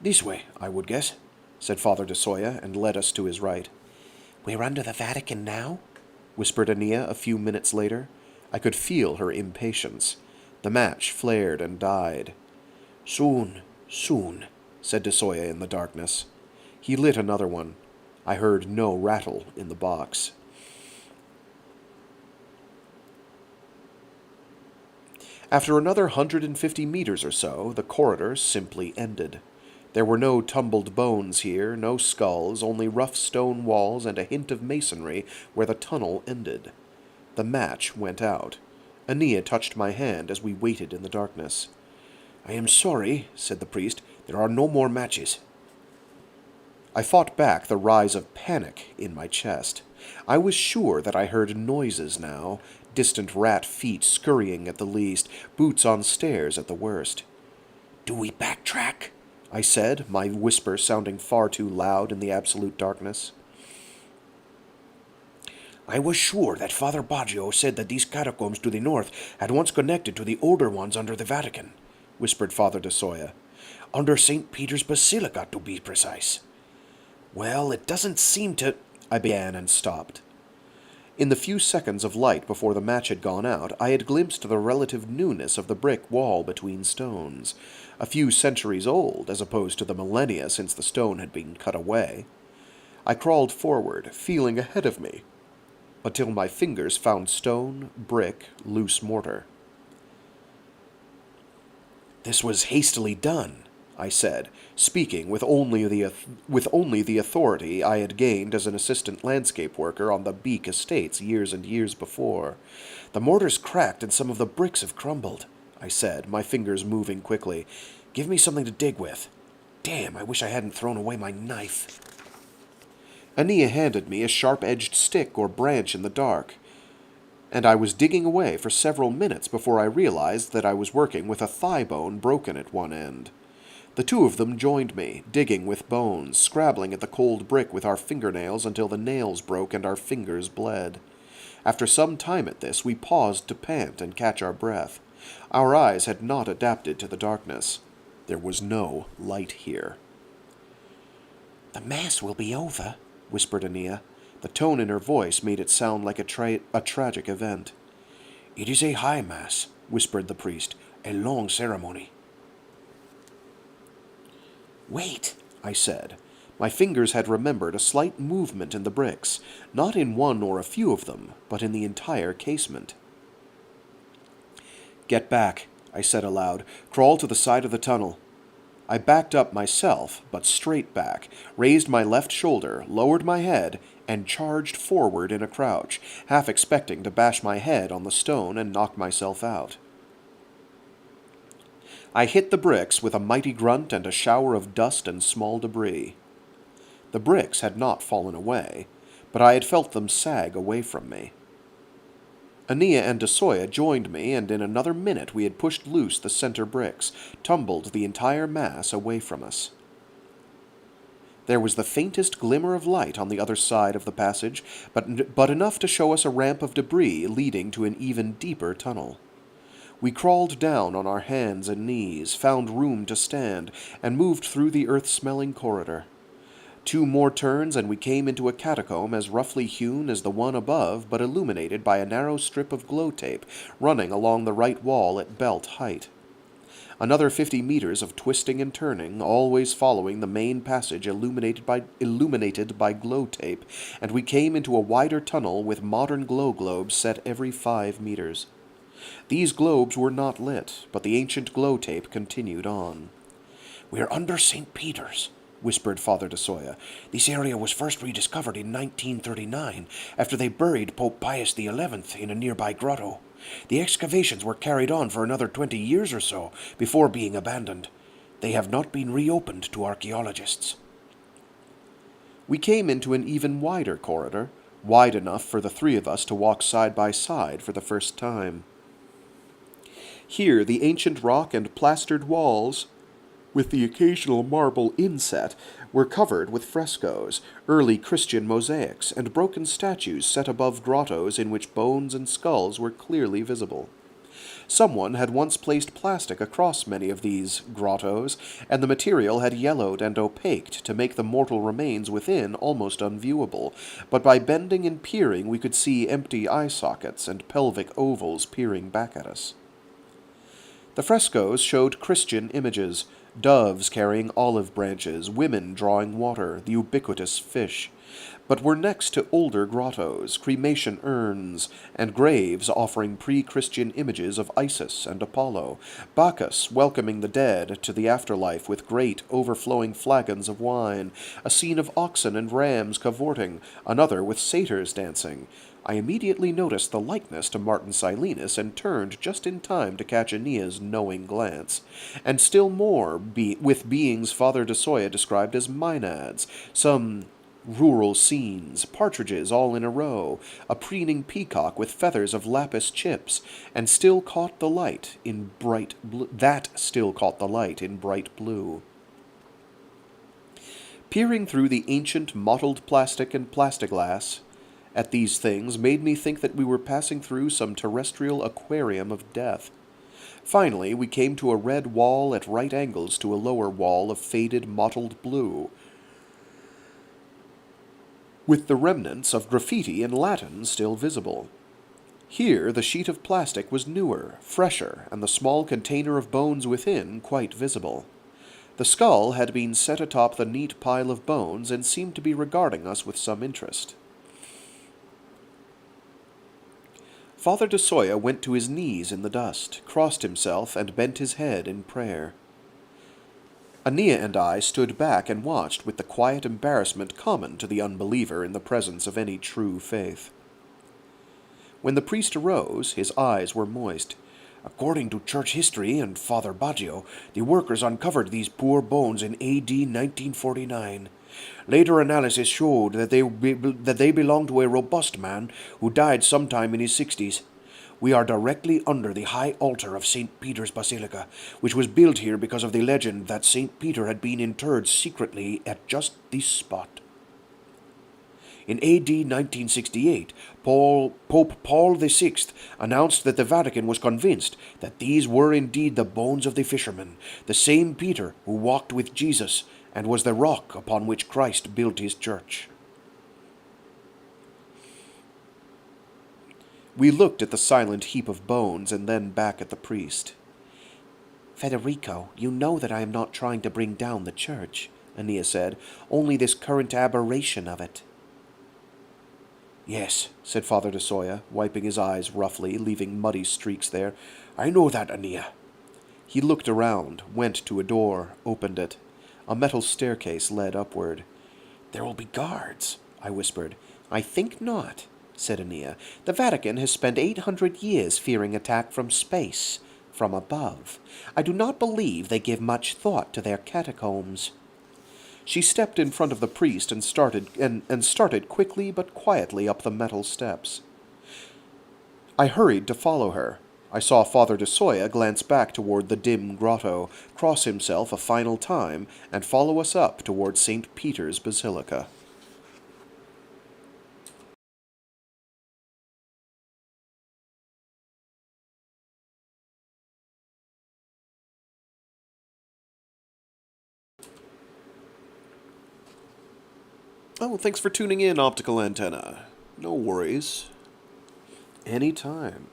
"This way, I would guess," said Father de Soya, and led us to his right. "We're under the Vatican now?" whispered Aenea a few minutes later. I could feel her impatience. The match flared and died. "Soon, soon," said de Soya in the darkness. He lit another one. I heard no rattle in the box. After another 150 meters or so, the corridor simply ended. There were no tumbled bones here, no skulls, only rough stone walls and a hint of masonry where the tunnel ended. The match went out. Aenea touched my hand as we waited in the darkness. "I am sorry," said the priest. "There are no more matches." I fought back the rise of panic in my chest. I was sure that I heard noises now, distant rat feet scurrying at the least, boots on stairs at the worst. "Do we backtrack?" I said, my whisper sounding far too loud in the absolute darkness. "I was sure that Father Baggio said that these catacombs to the north had once connected to the older ones under the Vatican," whispered Father de Soya. "Under St. Peter's Basilica, to be precise." "Well, it doesn't seem to—" I began and stopped. In the few seconds of light before the match had gone out, I had glimpsed the relative newness of the brick wall between stones, a few centuries old as opposed to the millennia since the stone had been cut away. I crawled forward, feeling ahead of me, until my fingers found stone, brick, loose mortar. "This was hastily done," I said, speaking with only the authority I had gained as an assistant landscape worker on the Beak Estates years and years before. "The mortar's cracked and some of the bricks have crumbled," I said, my fingers moving quickly. "Give me something to dig with. Damn, I wish I hadn't thrown away my knife." Aenea handed me a sharp-edged stick or branch in the dark, and I was digging away for several minutes before I realized that I was working with a thigh bone broken at one end. The 2 of them joined me, digging with bones, scrabbling at the cold brick with our fingernails until the nails broke and our fingers bled. After some time at this, we paused to pant and catch our breath. Our eyes had not adapted to the darkness. There was no light here. "The Mass will be over," whispered Aenea. The tone in her voice made it sound like a tragic event. "It is a high mass," whispered the priest. "A long ceremony." "Wait," I said. My fingers had remembered a slight movement in the bricks, not in one or a few of them, but in the entire casement. "Get back," I said aloud. "Crawl to the side of the tunnel." I backed up myself, but straight back, raised my left shoulder, lowered my head, and charged forward in a crouch, half expecting to bash my head on the stone and knock myself out. I hit the bricks with a mighty grunt and a shower of dust and small debris. The bricks had not fallen away, but I had felt them sag away from me. Aenea and Desoya joined me, and in another minute we had pushed loose the center bricks, tumbled the entire mass away from us. There was the faintest glimmer of light on the other side of the passage, but enough to show us a ramp of debris leading to an even deeper tunnel. We crawled down on our hands and knees, found room to stand, and moved through the earth-smelling corridor. 2 more turns and we came into a catacomb as roughly hewn as the one above, but illuminated by a narrow strip of glow tape running along the right wall at belt height. Another 50 meters of twisting and turning, always following the main passage illuminated by glow tape, and we came into a wider tunnel with modern glow globes set every 5 meters. These globes were not lit, but the ancient glow tape continued on. "We are under St. Peter's," whispered Father Desoya. "This area was first rediscovered in 1939, after they buried Pope Pius XI in a nearby grotto. The excavations were carried on for another 20 years or so, before being abandoned. They have not been reopened to archaeologists." We came into an even wider corridor, wide enough for the 3 of us to walk side by side for the first time. Here the ancient rock and plastered walls, with the occasional marble inset, were covered with frescoes, early Christian mosaics, and broken statues set above grottos in which bones and skulls were clearly visible. Someone had once placed plastic across many of these grottos, and the material had yellowed and opaqued to make the mortal remains within almost unviewable, but by bending and peering we could see empty eye sockets and pelvic ovals peering back at us. The frescoes showed Christian images, doves carrying olive branches, women drawing water, the ubiquitous fish, but were next to older grottos, cremation urns, and graves offering pre-Christian images of Isis and Apollo, Bacchus welcoming the dead to the afterlife with great overflowing flagons of wine, a scene of oxen and rams cavorting, another with satyrs dancing. I immediately noticed the likeness to Martin Silenus and turned just in time to catch Aenea's knowing glance. And still more with beings Father Desoya described as maenads, some rural scenes, partridges all in a row, a preening peacock with feathers of lapis chips, and still caught the light in bright blue. Peering through the ancient mottled plastic and plastiglass at these things made me think that we were passing through some terrestrial aquarium of death. Finally, we came to a red wall at right angles to a lower wall of faded mottled blue, with the remnants of graffiti in Latin still visible. Here the sheet of plastic was newer, fresher, and the small container of bones within quite visible. The skull had been set atop the neat pile of bones and seemed to be regarding us with some interest. Father Desoya went to his knees in the dust, crossed himself, and bent his head in prayer. Aenea and I stood back and watched with the quiet embarrassment common to the unbeliever in the presence of any true faith. When the priest arose, his eyes were moist. "According to church history and Father Baggio, the workers uncovered these poor bones in A.D. 1949. Later analysis showed that they belonged to a robust man who died sometime in his 60s. We are directly under the high altar of St. Peter's Basilica, which was built here because of the legend that St. Peter had been interred secretly at just this spot. In A.D. 1968, Pope Paul VI announced that the Vatican was convinced that these were indeed the bones of the fisherman, the same Peter who walked with Jesus and was the rock upon which Christ built his church." We looked at the silent heap of bones and then back at the priest. "Federico, you know that I am not trying to bring down the church," Aenea said, "only this current aberration of it." "Yes," said Father de Soya, wiping his eyes roughly, leaving muddy streaks there. "I know that, Aenea." He looked around, went to a door, opened it. A metal staircase led upward. "There will be guards," I whispered. "I think not," said Aenea. "The Vatican has spent 800 years fearing attack from space, from above. I do not believe they give much thought to their catacombs." She stepped in front of the priest and started quickly but quietly up the metal steps. I hurried to follow her. I saw Father de Soya glance back toward the dim grotto, cross himself a final time, and follow us up toward St. Peter's Basilica. Oh, thanks for tuning in, Optical Antenna. No worries. Anytime.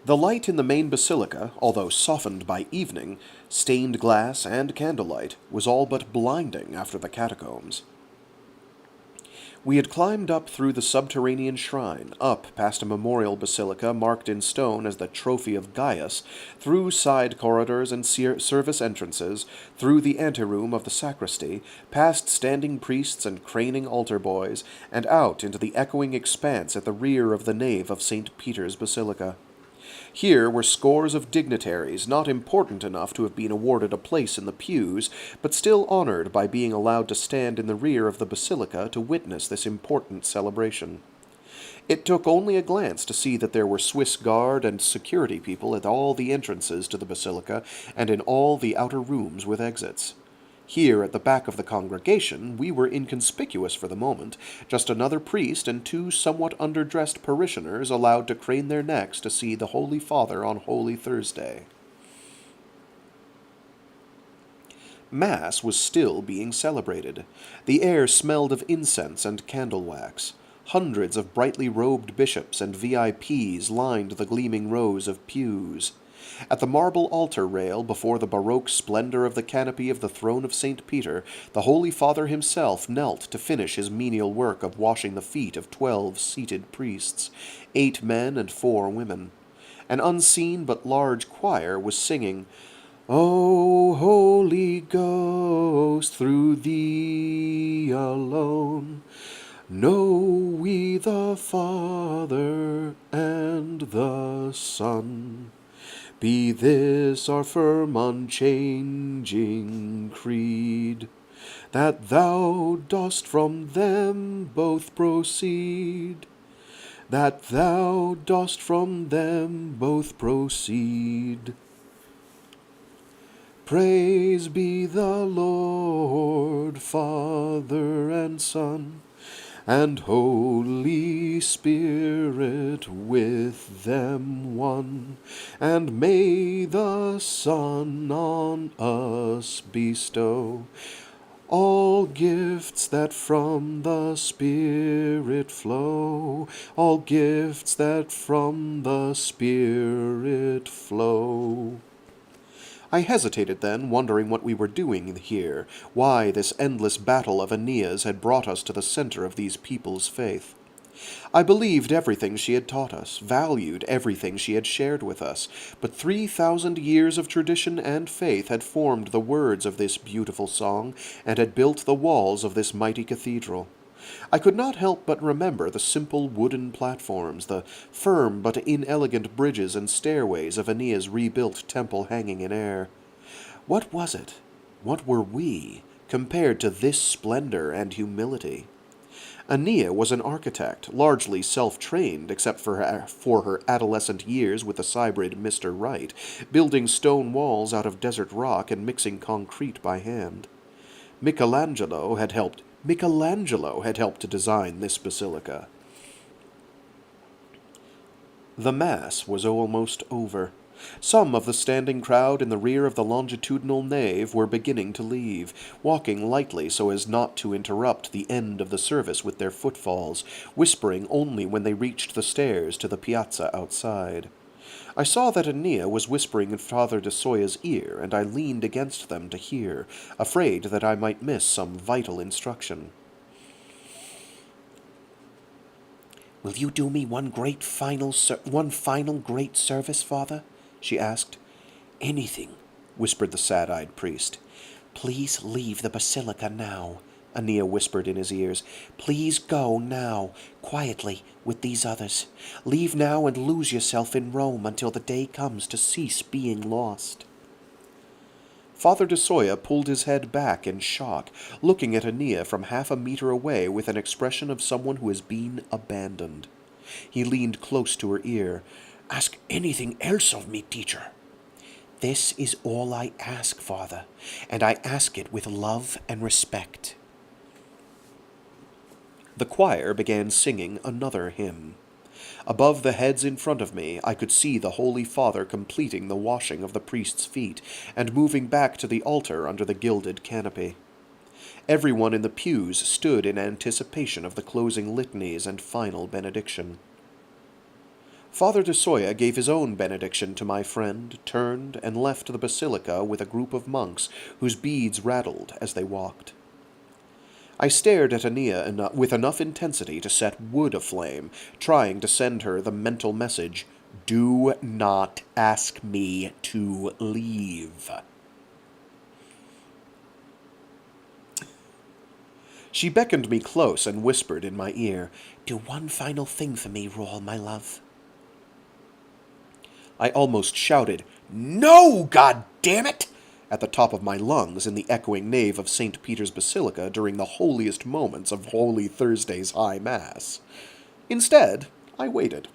The light in the main basilica, although softened by evening, stained glass and candlelight, was all but blinding after the catacombs. We had climbed up through the subterranean shrine, up past a memorial basilica marked in stone as the Trophy of Gaius, through side corridors and service entrances, through the anteroom of the sacristy, past standing priests and craning altar boys, and out into the echoing expanse at the rear of the nave of St. Peter's Basilica. Here were scores of dignitaries, not important enough to have been awarded a place in the pews, but still honored by being allowed to stand in the rear of the basilica to witness this important celebration. It took only a glance to see that there were Swiss guard and security people at all the entrances to the basilica and in all the outer rooms with exits. Here, at the back of the congregation, we were inconspicuous for the moment, just another priest and two somewhat underdressed parishioners allowed to crane their necks to see the Holy Father on Holy Thursday. Mass was still being celebrated. The air smelled of incense and candle wax. Hundreds of brightly robed bishops and VIPs lined the gleaming rows of pews. At the marble altar rail before the baroque splendor of the canopy of the throne of St. Peter, the Holy Father himself knelt to finish his menial work of washing the feet of 12 seated priests, 8 men and 4 women. An unseen but large choir was singing, "O Holy Ghost, through thee alone know we the Father and the Son. Be this our firm, unchanging creed, that thou dost from them both proceed, that thou dost from them both proceed. Praise be the Lord, Father and Son, and Holy Spirit with them one, and may the Son on us bestow all gifts that from the Spirit flow, all gifts that from the Spirit flow." I hesitated then, wondering what we were doing here, why this endless battle of Aeneas had brought us to the center of these people's faith. I believed everything she had taught us, valued everything she had shared with us, but 3,000 years of tradition and faith had formed the words of this beautiful song, and had built the walls of this mighty cathedral. I could not help but remember the simple wooden platforms, the firm but inelegant bridges and stairways of Aenea's rebuilt temple hanging in air. What was it? What were we, compared to this splendor and humility? Aenea was an architect, largely self-trained except for her adolescent years with the cybrid Mr. Wright, building stone walls out of desert rock and mixing concrete by hand. Michelangelo had helped to design this basilica. The Mass was almost over. Some of the standing crowd in the rear of the longitudinal nave were beginning to leave, walking lightly so as not to interrupt the end of the service with their footfalls, whispering only when they reached the stairs to the piazza outside. I saw that Aenea was whispering in Father de Soya's ear, and I leaned against them to hear, afraid that I might miss some vital instruction. "Will you do me one final great service, Father?" she asked. "Anything," whispered the sad-eyed priest. "Please leave the basilica now," Aenea whispered in his ears. "Please go now, quietly, with these others. Leave now and lose yourself in Rome until the day comes to cease being lost." Father de Soya pulled his head back in shock, looking at Aenea from half a meter away with an expression of someone who has been abandoned. He leaned close to her ear. "Ask anything else of me, teacher." "This is all I ask, Father, and I ask it with love and respect." The choir began singing another hymn. Above the heads in front of me, I could see the Holy Father completing the washing of the priest's feet and moving back to the altar under the gilded canopy. Everyone in the pews stood in anticipation of the closing litanies and final benediction. Father de Soya gave his own benediction to my friend, turned, and left the basilica with a group of monks whose beads rattled as they walked. I stared at Aenea with enough intensity to set wood aflame, trying to send her the mental message, "Do not ask me to leave." She beckoned me close and whispered in my ear, "Do one final thing for me, Rawl, my love." I almost shouted, "No, God damn it!" at the top of my lungs in the echoing nave of St. Peter's Basilica during the holiest moments of Holy Thursday's High Mass. Instead, I waited.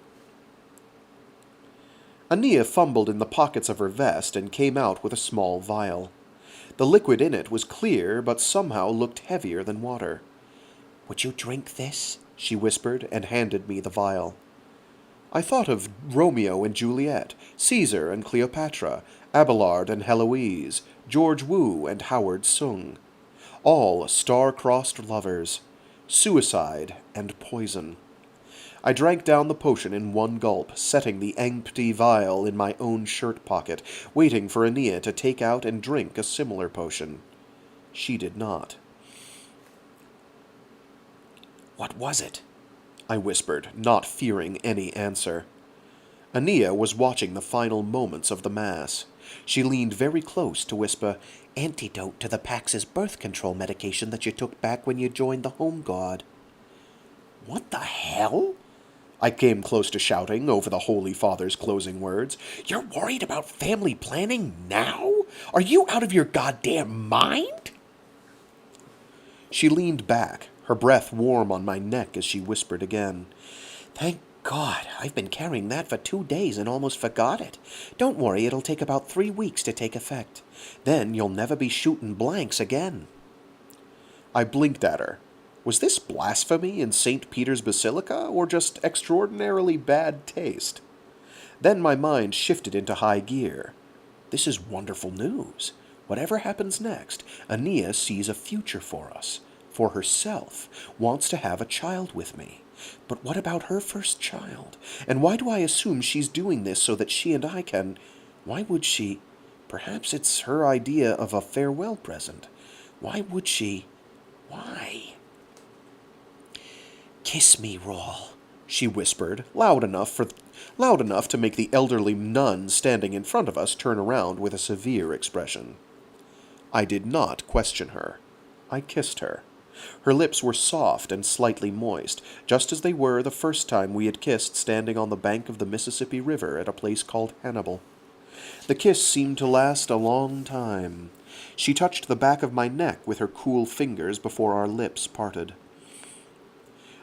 Aenea fumbled in the pockets of her vest and came out with a small vial. The liquid in it was clear, but somehow looked heavier than water. "Would you drink this?" she whispered, and handed me the vial. I thought of Romeo and Juliet, Caesar and Cleopatra, Abelard and Heloise, George Wu and Howard Sung. All star-crossed lovers. Suicide and poison. I drank down the potion in one gulp, setting the empty vial in my own shirt pocket, waiting for Aenea to take out and drink a similar potion. She did not. "What was it?" I whispered, not fearing any answer. Aenea was watching the final moments of the Mass. She leaned very close to whisper, "Antidote to the Pax's birth control medication that you took back when you joined the Home Guard." "What the hell?" I came close to shouting over the Holy Father's closing words. "You're worried about family planning now? Are you out of your goddamn mind?" She leaned back, her breath warm on my neck as she whispered again, "Thank God, I've been carrying that for 2 days and almost forgot it. Don't worry, it'll take about 3 weeks to take effect. Then you'll never be shooting blanks again." I blinked at her. Was this blasphemy in St. Peter's Basilica, or just extraordinarily bad taste? Then my mind shifted into high gear. This is wonderful news. Whatever happens next, Aenea sees a future for us, for herself, wants to have a child with me. But what about her first child? And why do I assume she's doing this so that she and I can... Why would she... Perhaps it's her idea of a farewell present. Why would she... Why? "Kiss me, Rawl," she whispered, loud enough to make the elderly nun standing in front of us turn around with a severe expression. I did not question her. I kissed her. Her lips were soft and slightly moist, just as they were the first time we had kissed standing on the bank of the Mississippi River at a place called Hannibal. The kiss seemed to last a long time. She touched the back of my neck with her cool fingers before our lips parted.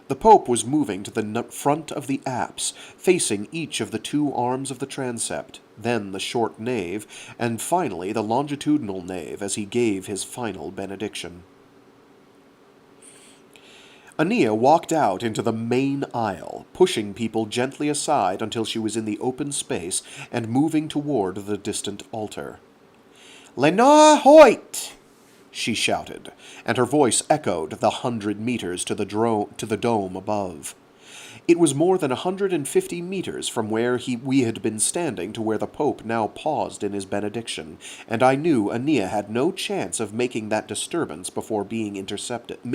The Pope was moving to the front of the apse, facing each of the 2 arms of the transept, then the short nave, and finally the longitudinal nave as he gave his final benediction. Aenea walked out into the main aisle, pushing people gently aside until she was in the open space and moving toward the distant altar. "Lenore Hoyt!" she shouted, and her voice echoed the 100 meters to the dome above. It was more than 150 meters from where we had been standing to where the Pope now paused in his benediction, and I knew Aenea had no chance of making that distance before being intercepted,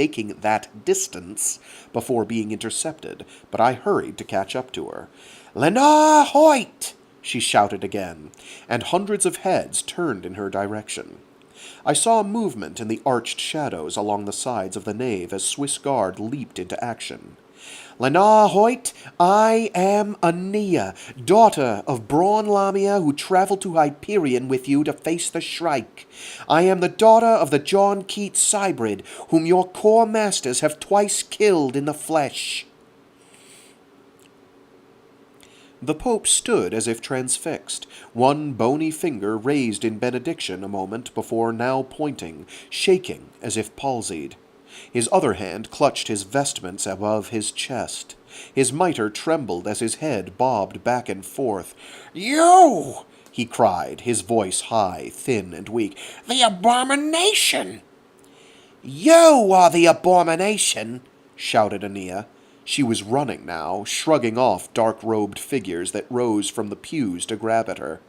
but I hurried to catch up to her. "Lenore Hoyt!" she shouted again, and hundreds of heads turned in her direction. I saw a movement in the arched shadows along the sides of the nave as Swiss Guard leaped into action. "Lenore Hoyt, I am Aenea, daughter of Braun Lamia, who traveled to Hyperion with you to face the Shrike. I am the daughter of the John Keats Cybrid, whom your core masters have twice killed in the flesh." The Pope stood as if transfixed, one bony finger raised in benediction a moment before now pointing, shaking as if palsied. His other hand clutched his vestments above his chest. His mitre trembled as his head bobbed back and forth. "You!" he cried, his voice high, thin, and weak. "The abomination!" "You are the abomination!" shouted Aenea. She was running now, shrugging off dark-robed figures that rose from the pews to grab at her.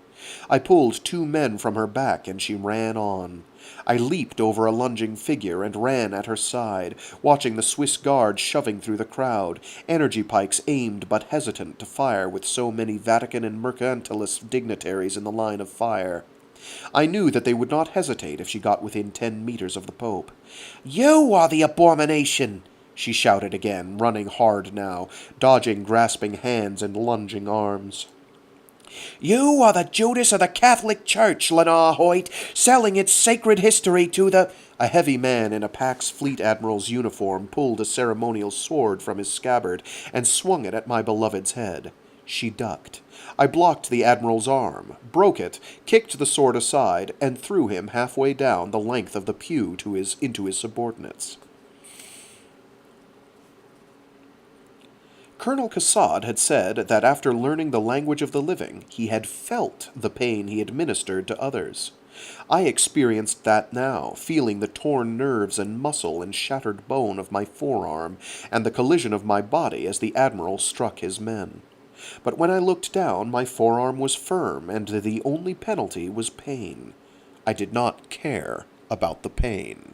I pulled 2 men from her back, and she ran on. I leaped over a lunging figure and ran at her side, watching the Swiss Guard shoving through the crowd, energy pikes aimed but hesitant to fire with so many Vatican and mercantilist dignitaries in the line of fire. I knew that they would not hesitate if she got within 10 meters of the Pope. "You are the abomination!" she shouted again, running hard now, dodging grasping hands and lunging arms. "You are the Judas of the Catholic Church, Lenore Hoyt, selling its sacred history to the—" A heavy man in a Pax Fleet Admiral's uniform pulled a ceremonial sword from his scabbard and swung it at my beloved's head. She ducked. I blocked the Admiral's arm, broke it, kicked the sword aside, and threw him halfway down the length of the pew into his subordinates. Colonel Cassad had said that after learning the language of the living, he had felt the pain he administered to others. I experienced that now, feeling the torn nerves and muscle and shattered bone of my forearm, and the collision of my body as the Admiral struck his men. But when I looked down, my forearm was firm, and the only penalty was pain. I did not care about the pain.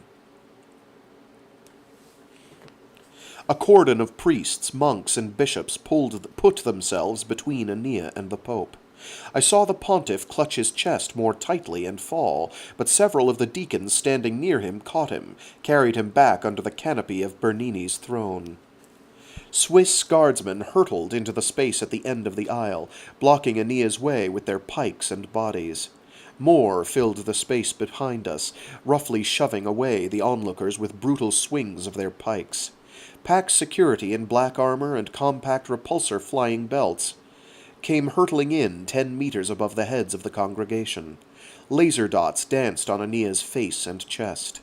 A cordon of priests, monks, and bishops put themselves between Aenea and the Pope. I saw the pontiff clutch his chest more tightly and fall, but several of the deacons standing near him caught him, carried him back under the canopy of Bernini's throne. Swiss guardsmen hurtled into the space at the end of the aisle, blocking Aenea's way with their pikes and bodies. More filled the space behind us, roughly shoving away the onlookers with brutal swings of their pikes. Pax security in black armor and compact repulsor flying belts came hurtling in 10 meters above the heads of the congregation. Laser dots danced on Aenea's face and chest.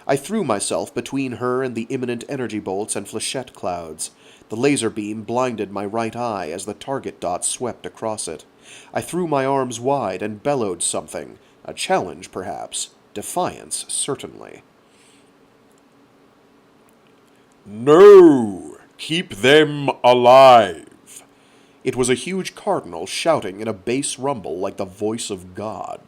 I threw myself between her and the imminent energy bolts and flechette clouds. The laser beam blinded my right eye as the target dots swept across it. I threw my arms wide and bellowed something. A challenge, perhaps. Defiance, certainly. "No! Keep them alive!" It was a huge cardinal shouting in a bass rumble like the voice of God.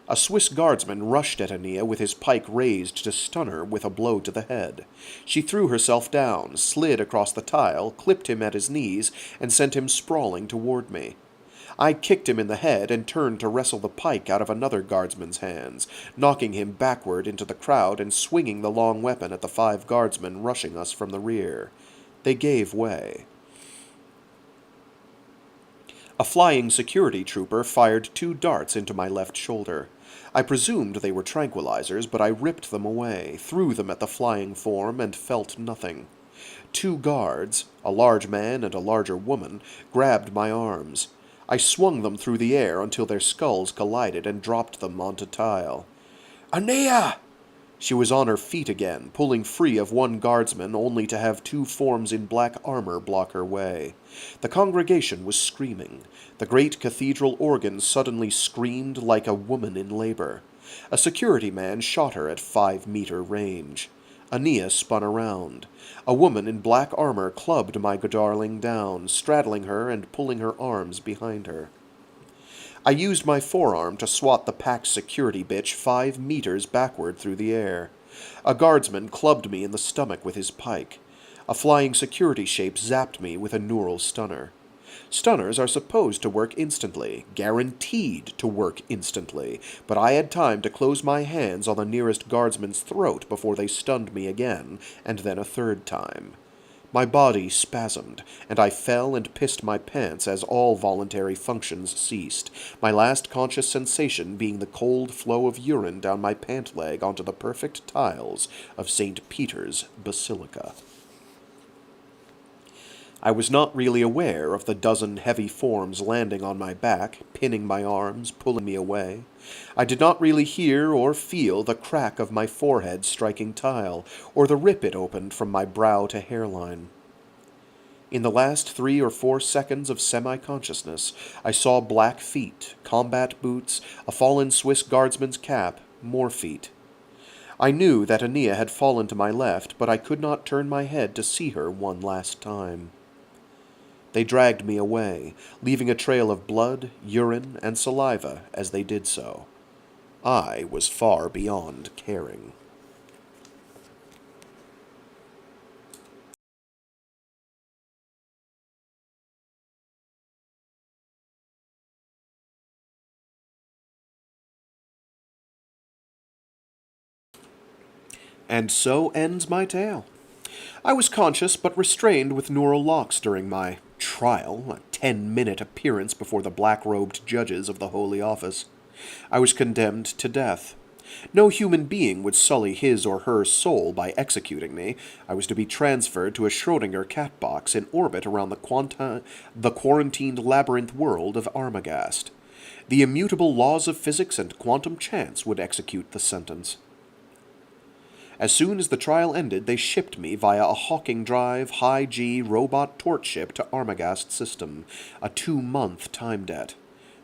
A Swiss guardsman rushed at Aenea with his pike raised to stun her with a blow to the head. She threw herself down, slid across the tile, clipped him at his knees, and sent him sprawling toward me. I kicked him in the head and turned to wrestle the pike out of another guardsman's hands, knocking him backward into the crowd and swinging the long weapon at the 5 guardsmen rushing us from the rear. They gave way. A flying security trooper fired 2 darts into my left shoulder. I presumed they were tranquilizers, but I ripped them away, threw them at the flying form, and felt nothing. 2 guards, a large man and a larger woman, grabbed my arms. I swung them through the air until their skulls collided and dropped them onto tile. "Aenea!" She was on her feet again, pulling free of one guardsman only to have two forms in black armor block her way. The congregation was screaming. The great cathedral organ suddenly screamed like a woman in labor. A security man shot her at 5-meter range. Aenea spun around. A woman in black armor clubbed my darling down, straddling her and pulling her arms behind her. I used my forearm to swat the Pax security bitch 5 meters backward through the air. A guardsman clubbed me in the stomach with his pike. A flying security shape zapped me with a neural stunner. Stunners are supposed to work instantly, guaranteed to work instantly, but I had time to close my hands on the nearest guardsman's throat before they stunned me again, and then a third time. My body spasmed, and I fell and pissed my pants as all voluntary functions ceased, my last conscious sensation being the cold flow of urine down my pant leg onto the perfect tiles of St. Peter's Basilica. I was not really aware of the dozen heavy forms landing on my back, pinning my arms, pulling me away. I did not really hear or feel the crack of my forehead striking tile, or the rip it opened from my brow to hairline. In the last 3 or 4 seconds of semi-consciousness, I saw black feet, combat boots, a fallen Swiss guardsman's cap, more feet. I knew that Aenea had fallen to my left, but I could not turn my head to see her one last time. They dragged me away, leaving a trail of blood, urine, and saliva as they did so. I was far beyond caring. And so ends my tale. I was conscious but restrained with neural locks during my trial, a 10-minute appearance before the black-robed judges of the Holy Office. I was condemned to death. No human being would sully his or her soul by executing me. I was to be transferred to a Schrödinger cat box in orbit around the quarantined labyrinth world of Armagast. The immutable laws of physics and quantum chance would execute the sentence. As soon as the trial ended, they shipped me via a Hawking Drive, high-G robot torch ship to Armagast system, a 2-month time debt.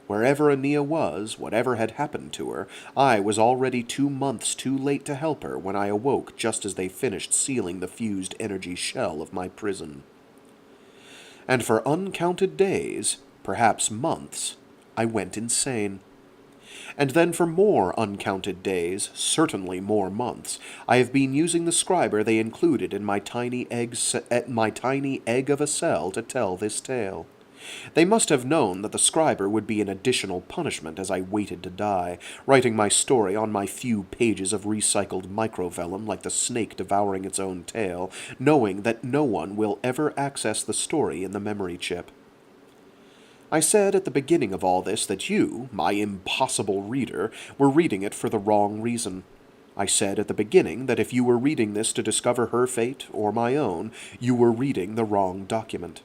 Wherever Aenea was, whatever had happened to her, I was already 2 months too late to help her when I awoke just as they finished sealing the fused energy shell of my prison. And for uncounted days, perhaps months, I went insane. And then for more uncounted days, certainly more months, I have been using the scriber they included in my tiny egg of a cell to tell this tale. They must have known that the scriber would be an additional punishment as I waited to die, writing my story on my few pages of recycled microvellum like the snake devouring its own tail, knowing that no one will ever access the story in the memory chip. I said at the beginning of all this that you, my impossible reader, were reading it for the wrong reason. I said at the beginning that if you were reading this to discover her fate, or my own, you were reading the wrong document.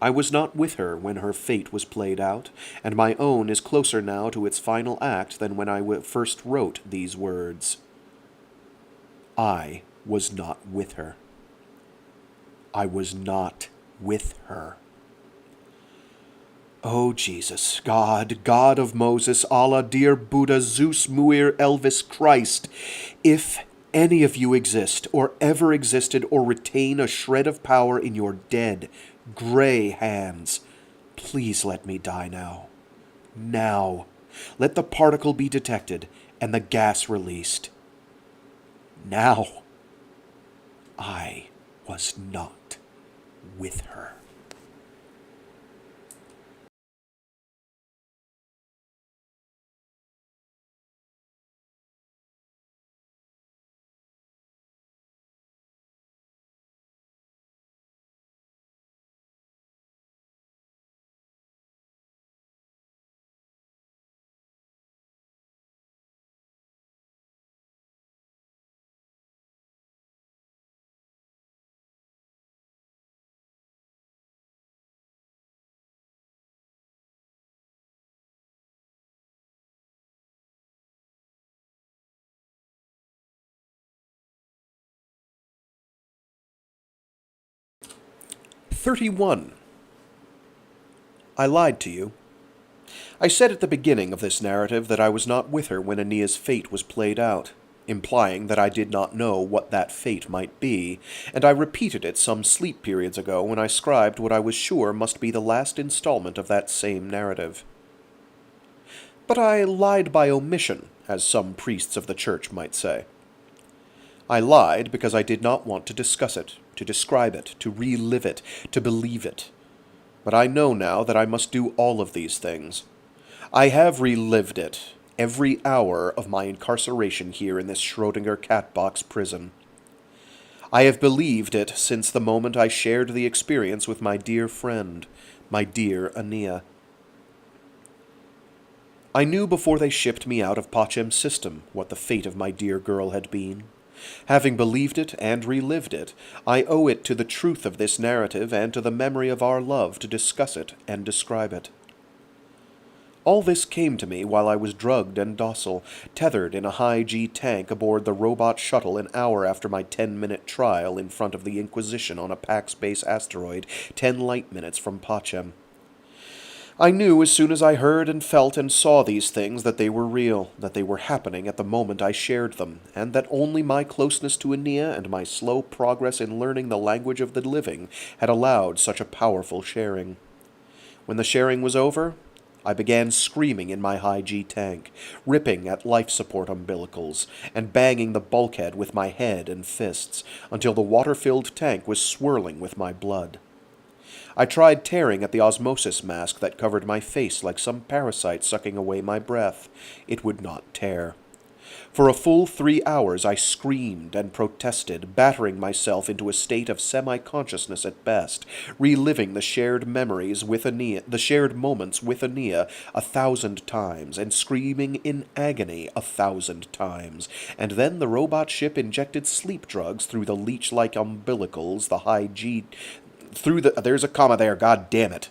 I was not with her when her fate was played out, and my own is closer now to its final act than when I first wrote these words. I was not with her. I was not with her. Oh, Jesus, God, God of Moses, Allah, dear Buddha, Zeus, Muir, Elvis, Christ, if any of you exist, or ever existed, or retain a shred of power in your dead, gray hands, please let me die now. Now. Let the particle be detected, and the gas released. Now. I was not with her. 31. I lied to you. I said at the beginning of this narrative that I was not with her when Aenea's fate was played out, implying that I did not know what that fate might be, and I repeated it some sleep periods ago when I scribed what I was sure must be the last installment of that same narrative. But I lied by omission, as some priests of the church might say. I lied because I did not want to discuss it, to describe it, to relive it, to believe it. But I know now that I must do all of these things. I have relived it, every hour of my incarceration here in this Schrödinger catbox prison. I have believed it since the moment I shared the experience with my dear friend, my dear Aenea. I knew before they shipped me out of Pacem's system what the fate of my dear girl had been. Having believed it and relived it, I owe it to the truth of this narrative and to the memory of our love to discuss it and describe it. All this came to me while I was drugged and docile, tethered in a high-G tank aboard the robot shuttle an hour after my 10-minute trial in front of the Inquisition on a Pax base asteroid 10 light minutes from Pacem. I knew as soon as I heard and felt and saw these things that they were real, that they were happening at the moment I shared them, and that only my closeness to Aenea and my slow progress in learning the language of the living had allowed such a powerful sharing. When the sharing was over, I began screaming in my high-G tank, ripping at life support umbilicals, and banging the bulkhead with my head and fists, until the water-filled tank was swirling with my blood. I tried tearing at the osmosis mask that covered my face like some parasite sucking away my breath. It would not tear. For a full 3 hours I screamed and protested, battering myself into a state of semi-consciousness at best, reliving the shared memories with Aenea, the shared moments with Aenea 1,000 times, and screaming in agony 1,000 times. And then the robot ship injected sleep drugs through the leech-like umbilicals, there's a comma there, god damn it.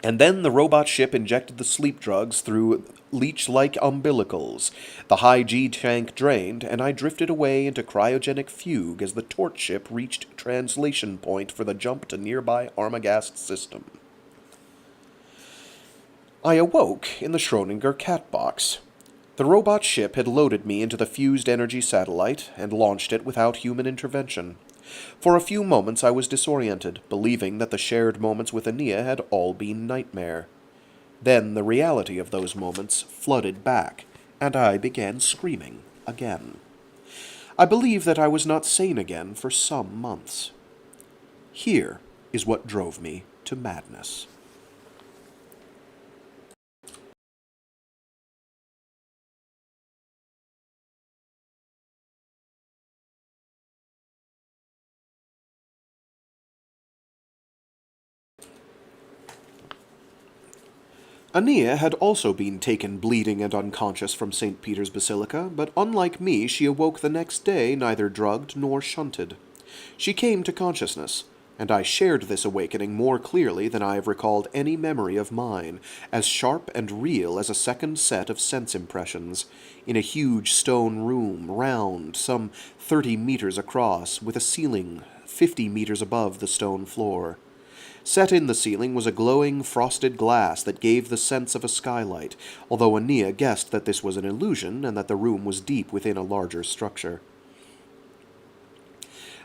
And then the robot ship injected the sleep drugs through leech-like umbilicals. The high-G tank drained, and I drifted away into cryogenic fugue as the torch ship reached translation point for the jump to nearby Armagast system. I awoke in the Schrödinger catbox. The robot ship had loaded me into the fused energy satellite and launched it without human intervention. For a few moments I was disoriented, believing that the shared moments with Aenea had all been nightmare. Then the reality of those moments flooded back, and I began screaming again. I believe that I was not sane again for some months. Here is what drove me to madness. Aenea had also been taken bleeding and unconscious from St. Peter's Basilica, but unlike me, she awoke the next day neither drugged nor shunted. She came to consciousness, and I shared this awakening more clearly than I have recalled any memory of mine, as sharp and real as a second set of sense impressions, in a huge stone room, round, some 30 meters across, with a ceiling 50 meters above the stone floor. Set in the ceiling was a glowing, frosted glass that gave the sense of a skylight, although Aenea guessed that this was an illusion and that the room was deep within a larger structure.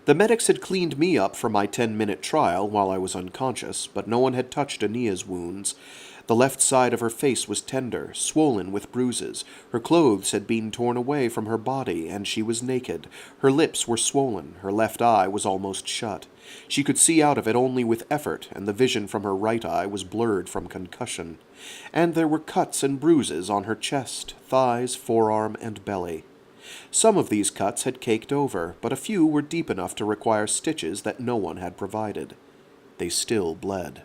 The medics had cleaned me up for my 10-minute trial while I was unconscious, but no one had touched Aenea's wounds. The left side of her face was tender, swollen with bruises. Her clothes had been torn away from her body, and she was naked. Her lips were swollen. Her left eye was almost shut. She could see out of it only with effort, and the vision from her right eye was blurred from concussion. And there were cuts and bruises on her chest, thighs, forearm, and belly. Some of these cuts had caked over, but a few were deep enough to require stitches that no one had provided. They still bled.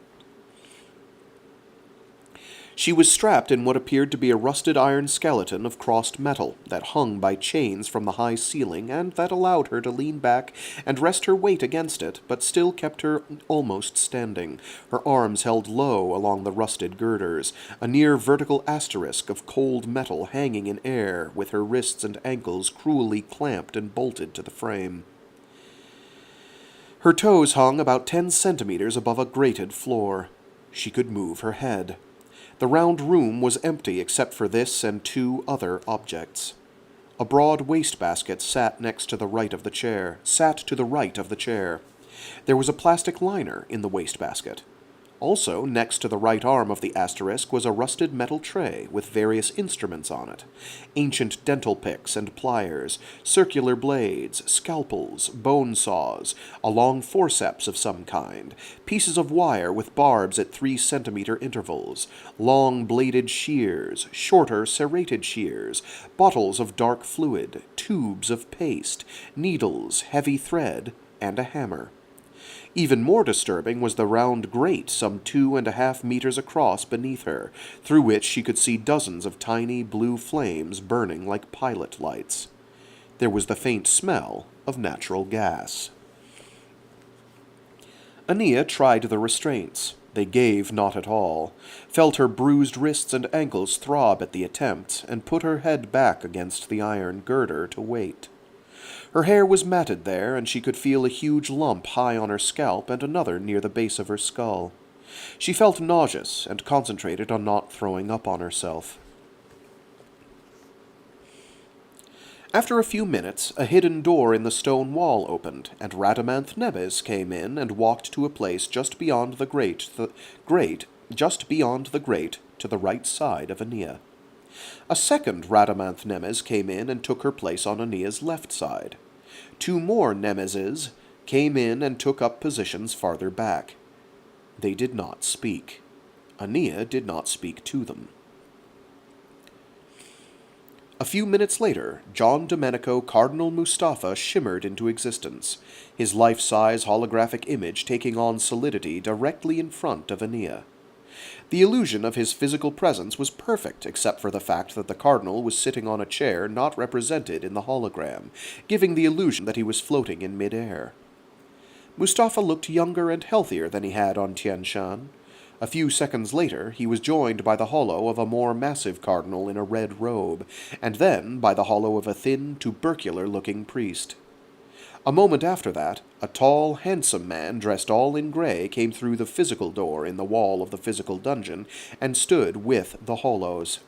She was strapped in what appeared to be a rusted iron skeleton of crossed metal that hung by chains from the high ceiling and that allowed her to lean back and rest her weight against it, but still kept her almost standing, her arms held low along the rusted girders, a near vertical asterisk of cold metal hanging in air, with her wrists and ankles cruelly clamped and bolted to the frame. Her toes hung about 10 centimeters above a grated floor. She could move her head. The round room was empty except for this and 2 other objects. A broad wastebasket sat to the right of the chair. There was a plastic liner in the wastebasket. Also, next to the right arm of the asterisk was a rusted metal tray with various instruments on it. Ancient dental picks and pliers, circular blades, scalpels, bone saws, a long forceps of some kind, pieces of wire with barbs at 3-centimeter intervals, long bladed shears, shorter serrated shears, bottles of dark fluid, tubes of paste, needles, heavy thread, and a hammer. Even more disturbing was the round grate some 2.5 meters across beneath her, through which she could see dozens of tiny blue flames burning like pilot lights. There was the faint smell of natural gas. Aenea tried the restraints. They gave not at all, felt her bruised wrists and ankles throb at the attempt, and put her head back against the iron girder to wait. Her hair was matted there, and she could feel a huge lump high on her scalp and another near the base of her skull. She felt nauseous and concentrated on not throwing up on herself. After a few minutes, a hidden door in the stone wall opened, and Radamanth Nebes came in and walked to a place just beyond the grate to the right side of Aenea. A second Radamanth Nemes came in and took her place on Aenea's left side. 2 more Nemeses came in and took up positions farther back. They did not speak. Aenea did not speak to them. A few minutes later, John Domenico Cardinal Mustafa shimmered into existence, his life-size holographic image taking on solidity directly in front of Aenea. The illusion of his physical presence was perfect, except for the fact that the cardinal was sitting on a chair not represented in the hologram, giving the illusion that he was floating in mid-air. Mustafa looked younger and healthier than he had on Tien Shan. A few seconds later, he was joined by the hollow of a more massive cardinal in a red robe, and then by the hollow of a thin, tubercular-looking priest. A moment after that, a tall, handsome man dressed all in gray came through the physical door in the wall of the physical dungeon and stood with the hollows.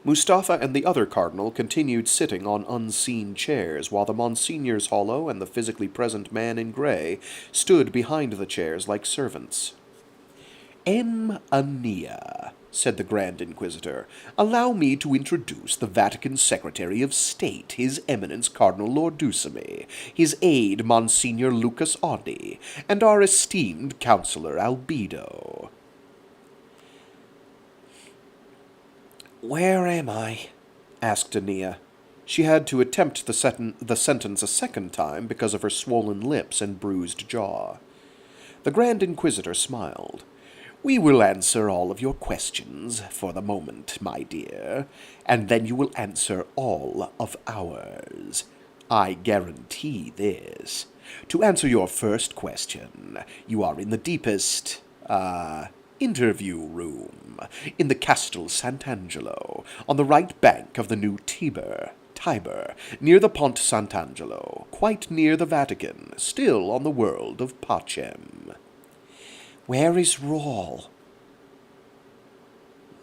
Mustafa and the other cardinal continued sitting on unseen chairs, while the Monsignor's hollow and the physically present man in gray stood behind the chairs like servants. Aenea, said the Grand Inquisitor, allow me to introduce the Vatican Secretary of State, His Eminence Cardinal Lordusame, his aide Monsignor Lucas Audi, and our esteemed Councillor Albedo. "Where am I?" asked Aenea. She had to attempt the sentence a second time because of her swollen lips and bruised jaw. The Grand Inquisitor smiled. "We will answer all of your questions for the moment, my dear, and then you will answer all of ours. I guarantee this. To answer your first question, you are in the deepest, interview room, in the Castel Sant'Angelo, on the right bank of the new Tiber, near the Pont Sant'Angelo, quite near the Vatican, still on the world of Pacem." "Where is Rawl?"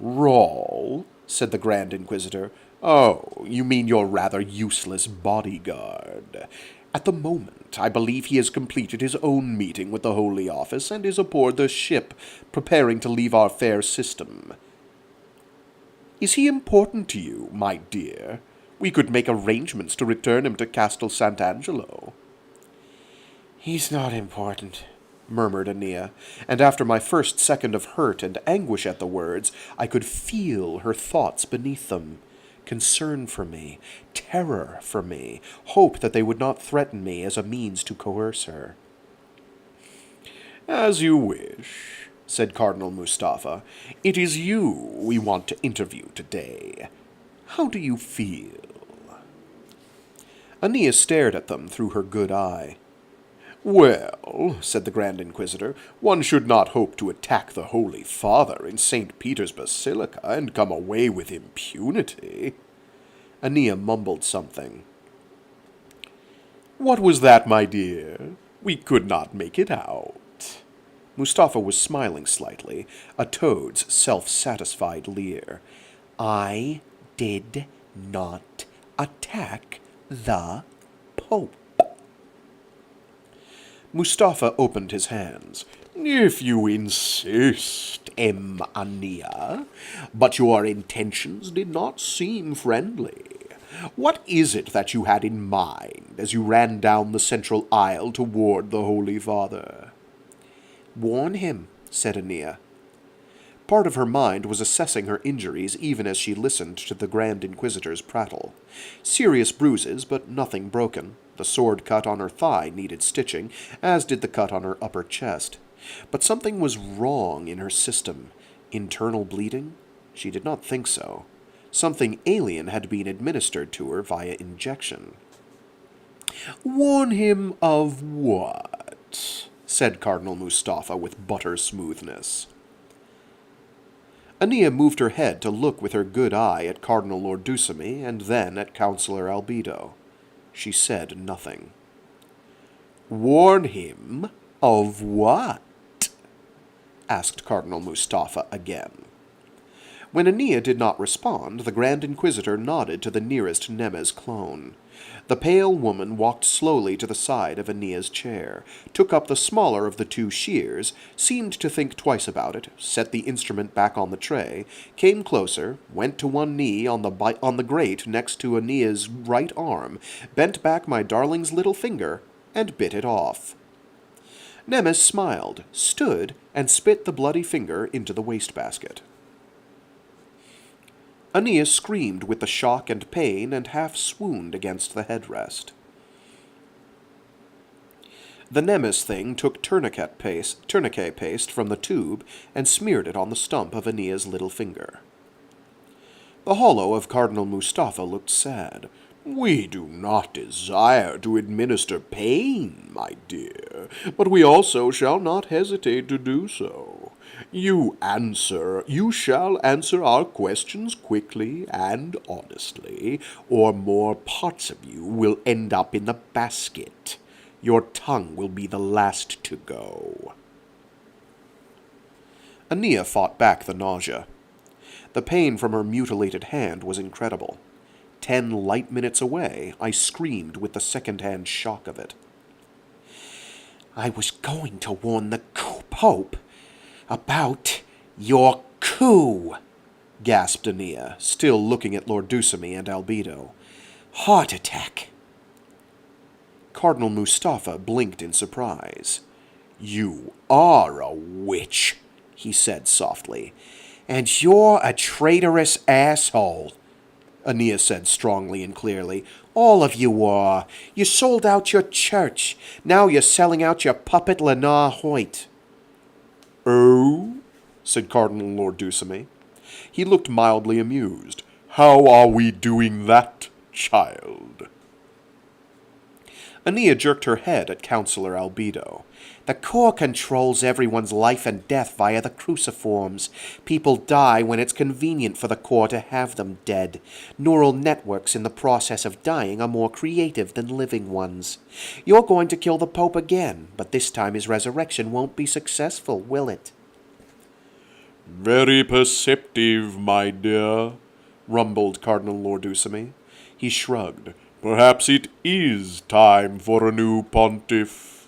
Rawl? said the Grand Inquisitor. Oh, you mean your rather useless bodyguard. At the moment, I believe he has completed his own meeting with the Holy Office and is aboard the ship, preparing to leave our fair system. Is he important to you, my dear? We could make arrangements to return him to Castel Sant'Angelo. "He's not important," murmured Aenea, and after my first second of hurt and anguish at the words, I could feel her thoughts beneath them. Concern for me, terror for me, hope that they would not threaten me as a means to coerce her. "As you wish," said Cardinal Mustafa. "It is you we want to interview today. How do you feel?" Aenea stared at them through her good eye. "Well," said the Grand Inquisitor, "one should not hope to attack the Holy Father in St. Peter's Basilica and come away with impunity." Aenea mumbled something. "What was that, my dear? We could not make it out. Mustafa was smiling slightly, a toad's self-satisfied leer. I did not attack the Pope. Mustafa opened his hands. If you insist, Aenea, but your intentions did not seem friendly. What is it that you had in mind as you ran down the central aisle toward the Holy Father? Warn him, said Aenea. Part of her mind was assessing her injuries even as she listened to the Grand Inquisitor's prattle. Serious bruises, but nothing broken. The sword cut on her thigh needed stitching, as did the cut on her upper chest. But something was wrong in her system. Internal bleeding? She did not think so. Something alien had been administered to her via injection. Warn him of what? Said Cardinal Mustafa with butter smoothness. Aenea moved her head to look with her good eye at Cardinal Lordusamy and then at Councillor Albedo. She said nothing. Warn him of what? Asked Cardinal Mustafa again. When Aenea did not respond, the Grand Inquisitor nodded to the nearest Nemes clone. The pale woman walked slowly to the side of Aenea's chair, took up the smaller of the two shears, seemed to think twice about it, set the instrument back on the tray, came closer, went to one knee on the grate next to Aenea's right arm, bent back my darling's little finger, and bit it off. Nemes smiled, stood, and spit the bloody finger into the wastebasket. Aenea screamed with the shock and pain and half swooned against the headrest. The Nemes thing took tourniquet paste from the tube and smeared it on the stump of Aenea's little finger. The hollow of Cardinal Mustafa looked sad. We do not desire to administer pain, my dear, but we also shall not hesitate to do so. You shall answer our questions quickly and honestly, or more parts of you will end up in the basket. Your tongue will be the last to go. Aenea fought back the nausea. The pain from her mutilated hand was incredible. 10 light minutes away, I screamed with the second-hand shock of it. I was going to warn the Pope about your coup, gasped Aenea, still looking at Lordusamy and Albedo. Heart attack. Cardinal Mustafa blinked in surprise. You are a witch, he said softly, and you're a traitorous asshole. Aenea said strongly and clearly. All of you are. You sold out your church. Now you're selling out your puppet Lenar Hoyt. Oh? Said Cardinal Lordusamy. He looked mildly amused. How are we doing that, child? Aenea jerked her head at Councillor Albedo. The core controls everyone's life and death via the cruciforms. People die when it's convenient for the core to have them dead. Neural networks in the process of dying are more creative than living ones. You're going to kill the Pope again, but this time his resurrection won't be successful, will it? Very perceptive, my dear, rumbled Cardinal Lordusamy. He shrugged. Perhaps it is time for a new pontiff.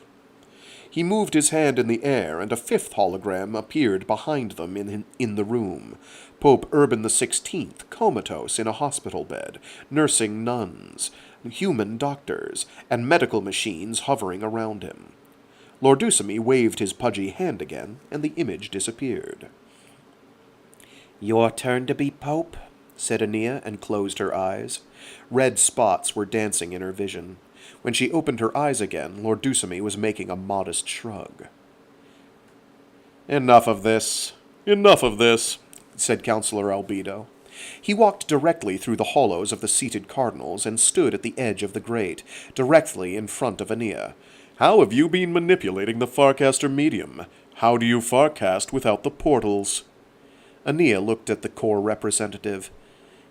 He moved his hand in the air, and a fifth hologram appeared behind them in the room. Pope Urban XVI, comatose in a hospital bed, nursing nuns, human doctors, and medical machines hovering around him. Lordusamy waved his pudgy hand again, and the image disappeared. Your turn to be Pope, said Aenea, and closed her eyes. Red spots were dancing in her vision. When she opened her eyes again, Lordusamy was making a modest shrug. Enough of this, said Councillor Albedo. He walked directly through the hollows of the seated cardinals and stood at the edge of the grate, directly in front of Aenea. How have you been manipulating the Farcaster medium? How do you Farcast without the portals? Aenea looked at the core representative.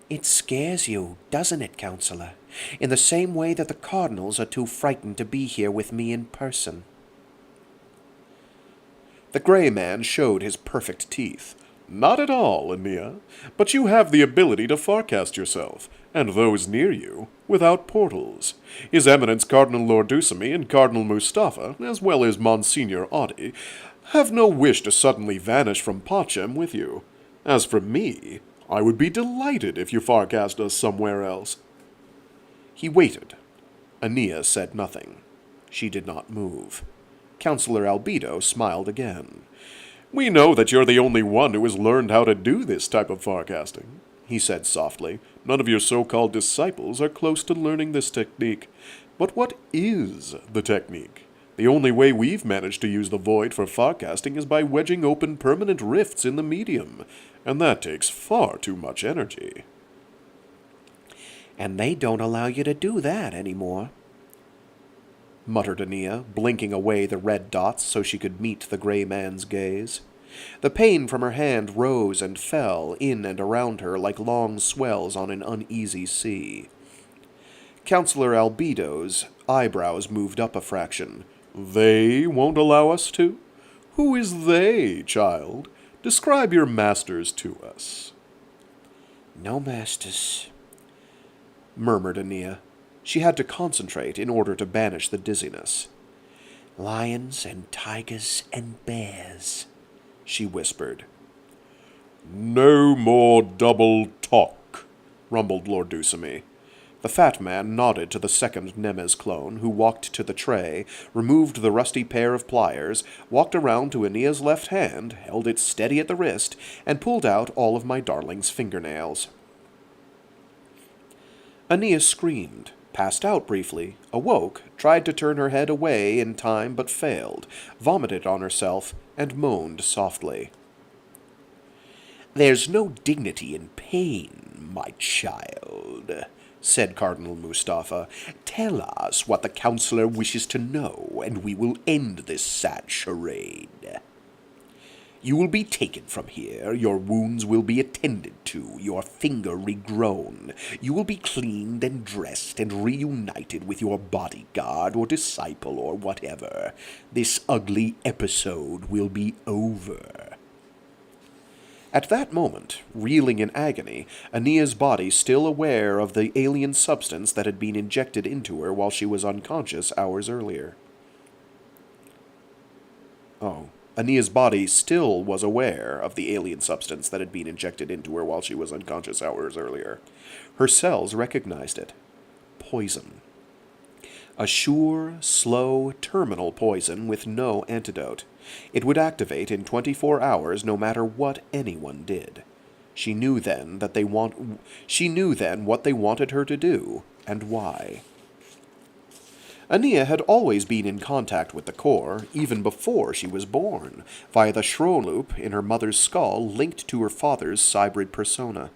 It scares you, doesn't it, Counselor? In the same way that the cardinals are too frightened to be here with me in person. The gray man showed his perfect teeth. Not at all, Aenea, but you have the ability to forecast yourself, and those near you, without portals. His Eminence Cardinal Lord Dusamy and Cardinal Mustafa, as well as Monsignor Audi, have no wish to suddenly vanish from Pacem with you. As for me, I would be delighted if you forecast us somewhere else. He waited. Aenea said nothing. She did not move. Counselor Albedo smiled again. We know that you're the only one who has learned how to do this type of forecasting, he said softly. None of your so-called disciples are close to learning this technique. But what is the technique? The only way we've managed to use the void for forecasting is by wedging open permanent rifts in the medium, and that takes far too much energy. And they don't allow you to do that anymore, muttered Aenea, blinking away the red dots so she could meet the gray man's gaze. The pain from her hand rose and fell in and around her like long swells on an uneasy sea. Counselor Albedo's eyebrows moved up a fraction. They won't allow us to? Who is they, child? Describe your masters to us. No masters, murmured Aenea. She had to concentrate in order to banish the dizziness. Lions and tigers and bears, she whispered. No more double talk, rumbled Lord Dusamy. The fat man nodded to the second Nemes clone, who walked to the tray, removed the rusty pair of pliers, walked around to Aenea's left hand, held it steady at the wrist, and pulled out all of my darling's fingernails. Aenea screamed, passed out briefly, awoke, tried to turn her head away in time but failed, vomited on herself, and moaned softly. There's no dignity in pain, my child, said Cardinal Mustafa. Tell us what the counselor wishes to know, and we will end this sad charade. You will be taken from here, your wounds will be attended to, your finger regrown. You will be cleaned and dressed and reunited with your bodyguard or disciple or whatever. This ugly episode will be over. At that moment, reeling in agony, Aenea's body still aware of the alien substance that had been injected into her while she was unconscious hours earlier. Aenea's body still was aware of the alien substance that had been injected into her while she was unconscious hours earlier. Her cells recognized it. Poison. A sure, slow, terminal poison with no antidote. It would activate in 24 hours no matter what anyone did. She knew then what they wanted her to do, and why. Aenea had always been in contact with the core, even before she was born, via the Shro loop in her mother's skull linked to her father's cybrid persona.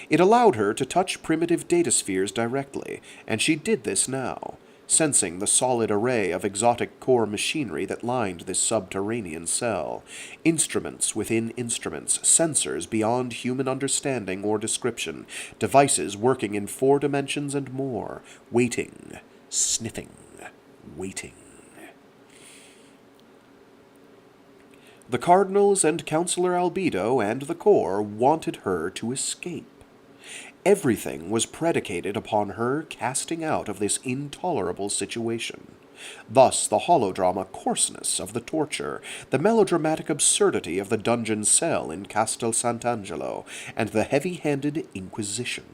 It allowed her to touch primitive dataspheres directly, and she did this now, sensing the solid array of exotic core machinery that lined this subterranean cell, instruments within instruments, sensors beyond human understanding or description, devices working in 4 dimensions and more, waiting, sniffing, waiting. The Cardinals and Counselor Albedo and the Core wanted her to escape. Everything was predicated upon her casting out of this intolerable situation. Thus the holodrama coarseness of the torture, the melodramatic absurdity of the dungeon cell in Castel Sant'Angelo, and the heavy-handed Inquisition.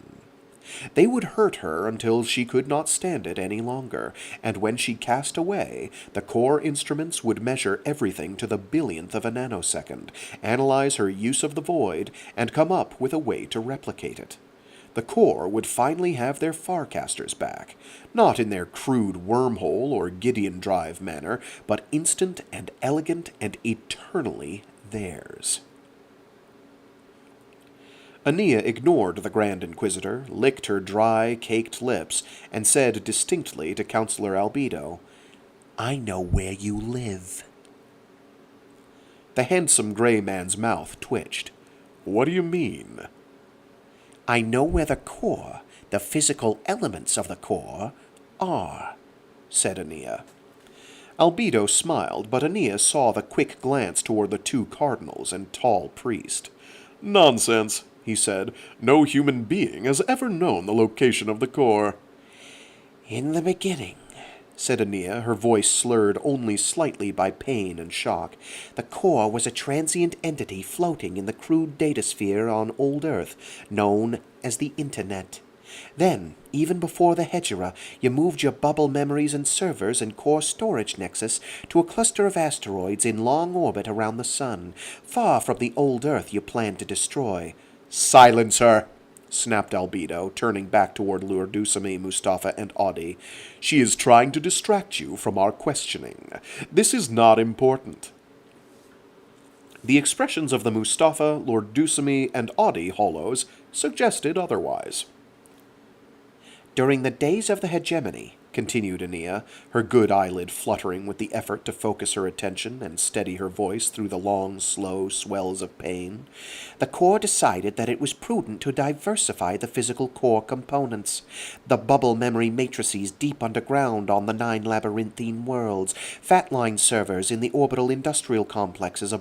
They would hurt her until she could not stand it any longer, and when she cast away, the core instruments would measure everything to the billionth of a nanosecond, analyze her use of the void, and come up with a way to replicate it. The core would finally have their Farcasters back, not in their crude wormhole or Gideon Drive manner, but instant and elegant and eternally theirs. Aenea ignored the Grand Inquisitor, licked her dry, caked lips, and said distinctly to Counselor Albedo, "I know where you live." The handsome gray man's mouth twitched. "What do you mean?" "I know where the core, the physical elements of the core, are," said Aenea. Albedo smiled, but Aenea saw the quick glance toward the two cardinals and tall priest. "Nonsense," he said. "No human being has ever known the location of the core." "In the beginning," said Aenea, her voice slurred only slightly by pain and shock, "the core was a transient entity floating in the crude datasphere on old Earth, known as the Internet. Then, even before the Hegira, you moved your bubble memories and servers and core storage nexus to a cluster of asteroids in long orbit around the Sun, far from the old Earth you planned to destroy." "Silence her!" snapped Albedo, turning back toward Lord Dusamy, Mustafa, and Audi. "She is trying to distract you from our questioning. This is not important." The expressions of the Mustafa, Lord Dusamy, and Audi hollows suggested otherwise. "During the days of the hegemony," continued Aenea, her good eyelid fluttering with the effort to focus her attention and steady her voice through the long, slow swells of pain, "the core decided that it was prudent to diversify the physical core components. The bubble memory matrices deep underground on the 9 labyrinthine worlds, fatline servers in the orbital industrial complexes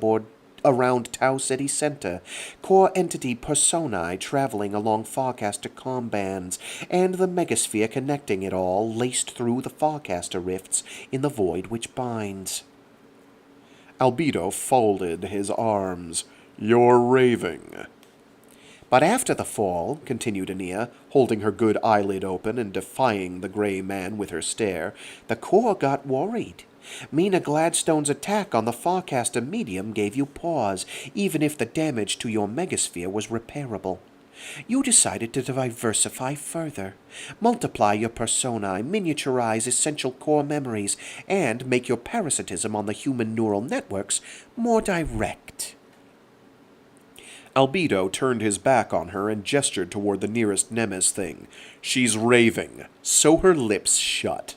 around Tau City Center, core entity personae traveling along Farcaster comm bands, and the megasphere connecting it all, laced through the Farcaster rifts in the void which binds." Albedo folded his arms. "You're raving." "But after the fall," continued Aenea, holding her good eyelid open and defying the gray man with her stare, "the core got worried. Mina Gladstone's attack on the Farcaster medium gave you pause, even if the damage to your megasphere was repairable. You decided to diversify further, multiply your personae, miniaturize essential core memories, and make your parasitism on the human neural networks more direct." Albedo turned his back on her and gestured toward the nearest Nemes thing. "She's raving. Sew her lips shut."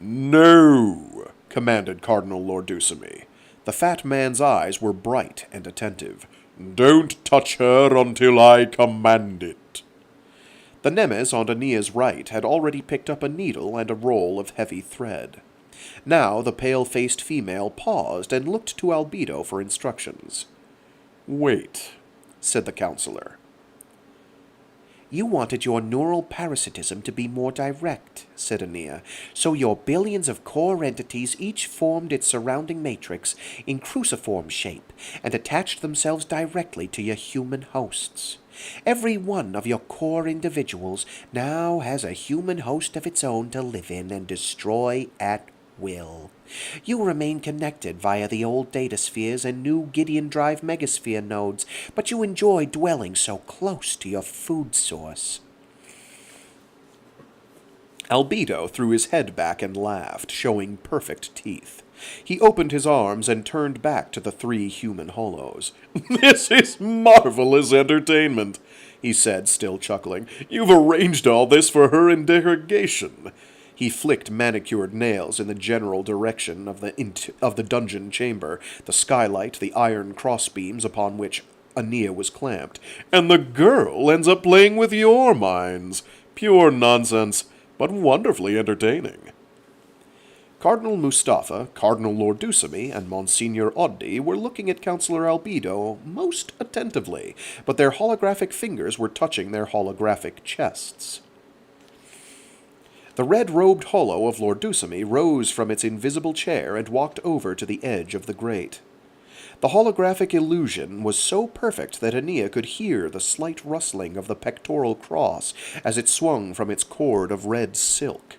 "No!" commanded Cardinal Lord Dusamy. The fat man's eyes were bright and attentive. "Don't touch her until I command it." The Nemes on Aenea's right had already picked up a needle and a roll of heavy thread. Now the pale-faced female paused and looked to Albedo for instructions. "Wait," said the counselor. "You wanted your neural parasitism to be more direct," said Aenea, "so your billions of core entities each formed its surrounding matrix in cruciform shape and attached themselves directly to your human hosts. Every one of your core individuals now has a human host of its own to live in and destroy at will. You remain connected via the old data spheres and new Gideon Drive megasphere nodes, but you enjoy dwelling so close to your food source." Albedo threw his head back and laughed, showing perfect teeth. He opened his arms and turned back to the 3 human hollows. "This is marvelous entertainment," he said, still chuckling. "You've arranged all this for her interrogation." He flicked manicured nails in the general direction of the dungeon chamber, the skylight, the iron crossbeams upon which Aenea was clamped. "And the girl ends up playing with your minds. Pure nonsense, but wonderfully entertaining." Cardinal Mustafa, Cardinal Lord Dusamy, and Monsignor Oddi were looking at Councillor Albedo most attentively, but their holographic fingers were touching their holographic chests. The red-robed hollow of Lord Dusamy rose from its invisible chair and walked over to the edge of the grate. The holographic illusion was so perfect that Aenea could hear the slight rustling of the pectoral cross as it swung from its cord of red silk.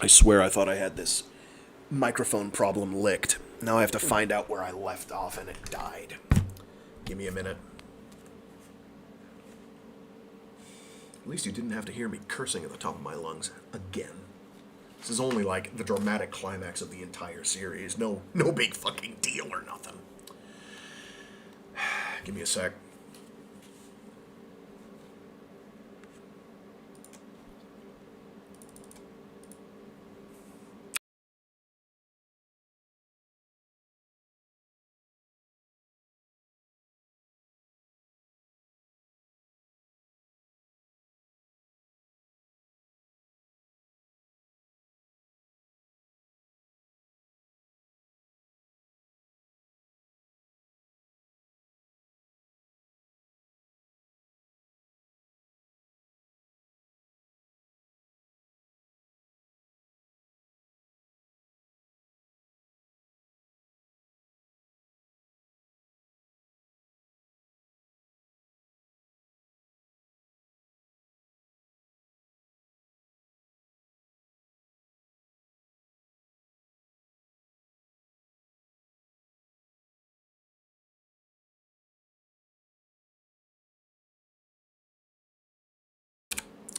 I swear I thought I had this microphone problem licked. Now I have to find out where I left off and it died. Give me a minute. At least you didn't have to hear me cursing at the top of my lungs again. This is only like the dramatic climax of the entire series. No big fucking deal or nothing. Give me a sec.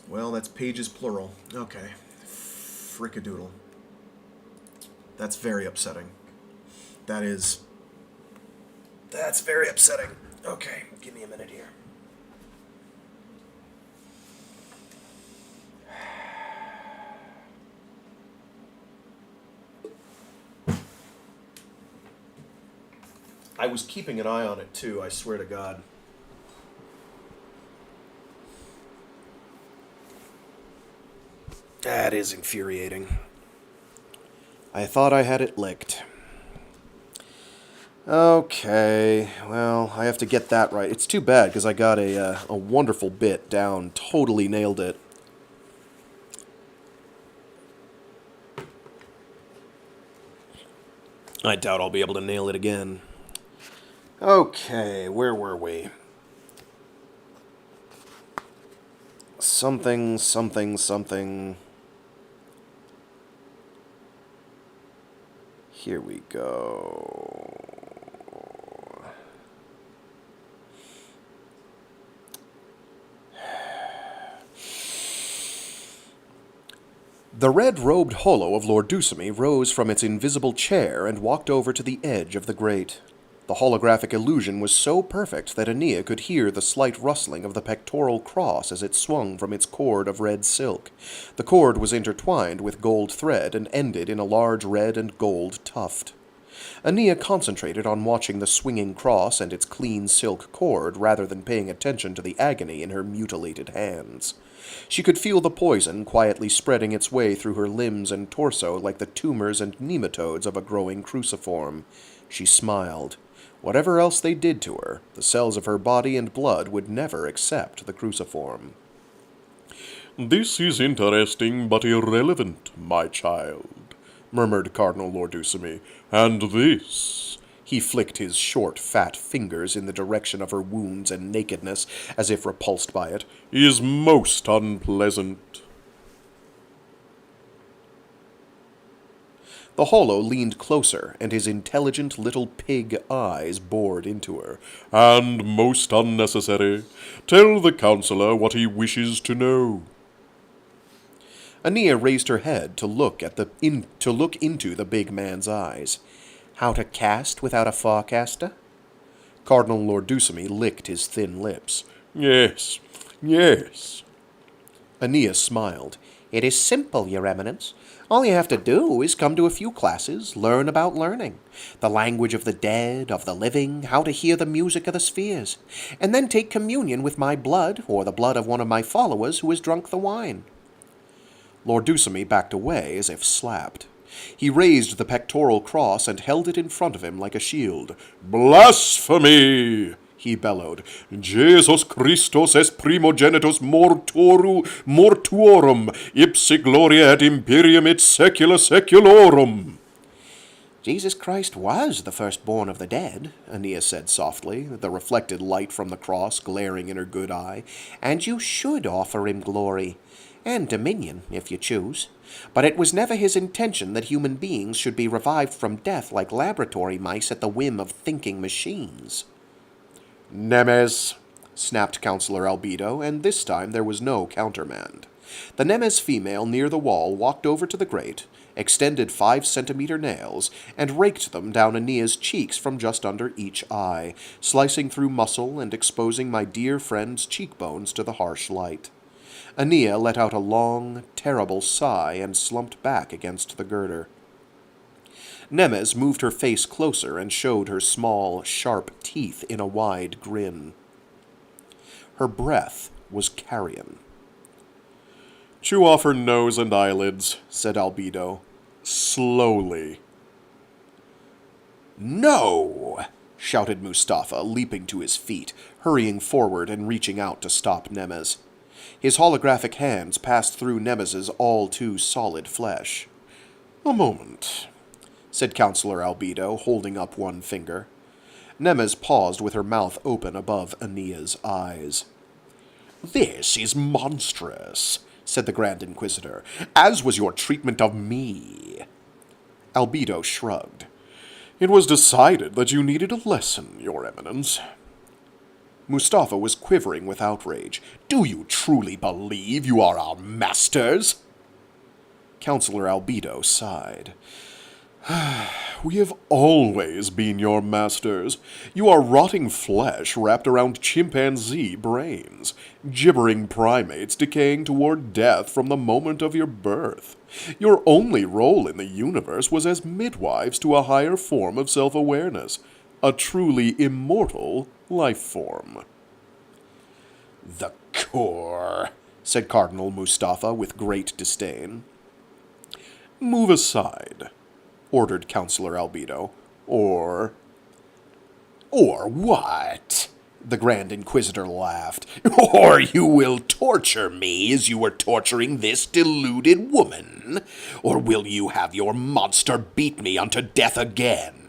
Well, that's pages plural. Okay. Frickadoodle. That's very upsetting. That's very upsetting. Okay, give me a minute here. I was keeping an eye on it too, I swear to God. That is infuriating. I thought I had it licked. Okay, well, I have to get that right. It's too bad, because I got a wonderful bit down. Totally nailed it. I doubt I'll be able to nail it again. Okay, where were we? Something, something, something. Here we go. The red-robed hollow of Lord Dusamy rose from its invisible chair and walked over to the edge of the grate. The holographic illusion was so perfect that Aenea could hear the slight rustling of the pectoral cross as it swung from its cord of red silk. The cord was intertwined with gold thread and ended in a large red and gold tuft. Aenea concentrated on watching the swinging cross and its clean silk cord rather than paying attention to the agony in her mutilated hands. She could feel the poison quietly spreading its way through her limbs and torso like the tumors and nematodes of a growing cruciform. She smiled. Whatever else they did to her, the cells of her body and blood would never accept the cruciform. "This is interesting but irrelevant, my child," murmured Cardinal Lord Dusamy. "And this," he flicked his short, fat fingers in the direction of her wounds and nakedness, as if repulsed by it, "is most unpleasant." The hollow leaned closer, and his intelligent little pig eyes bored into her. "And most unnecessary. Tell the counselor what he wishes to know." Aenea raised her head to look into the big man's eyes. "How to cast without a forecaster?" Cardinal Lord Dusamy licked his thin lips. "Yes, yes." Aenea smiled. "It is simple, Your Eminence. All you have to do is come to a few classes, learn about learning, the language of the dead, of the living, how to hear the music of the spheres, and then take communion with my blood, or the blood of one of my followers who has drunk the wine." Lord Dusamy backed away as if slapped. He raised the pectoral cross and held it in front of him like a shield. "Blasphemy!" he bellowed. "Jesus Christus est primogenitus mortuorum, ipsi gloria et imperium et secula seculorum." "Jesus Christ was the firstborn of the dead," Aenea said softly, the reflected light from the cross glaring in her good eye, "and you should offer him glory. And dominion, if you choose. But it was never his intention that human beings should be revived from death like laboratory mice at the whim of thinking machines. Nemes, snapped Counselor Albedo, and this time there was no countermand. The Nemes female near the wall walked over to the grate, extended 5-centimeter nails, and raked them down Aenea's cheeks from just under each eye, slicing through muscle and exposing my dear friend's cheekbones to the harsh light. Aenea let out a long, terrible sigh and slumped back against the girder. Nemes moved her face closer and showed her small, sharp teeth in a wide grin. Her breath was carrion. "Chew off her nose and eyelids," said Albedo. "Slowly." "No!" shouted Mustafa, leaping to his feet, hurrying forward and reaching out to stop Nemes. His holographic hands passed through Nemes's all-too-solid flesh. "A moment," said Counselor Albedo, holding up one finger. Nemes paused with her mouth open above Aenea's eyes. "This is monstrous," said the Grand Inquisitor, "as was your treatment of me." Albedo shrugged. "It was decided that you needed a lesson, Your Eminence." Mustafa was quivering with outrage. "Do you truly believe you are our masters?" Counselor Albedo sighed. "We have always been your masters. You are rotting flesh wrapped around chimpanzee brains, gibbering primates decaying toward death from the moment of your birth. Your only role in the universe was as midwives to a higher form of self-awareness, a truly immortal life form." "The core," said Cardinal Mustafa with great disdain. "Move aside," ordered Counselor Albedo. Or what?" The Grand Inquisitor laughed. "Or you will torture me as you were torturing this deluded woman? Or will you have your monster beat me unto death again?"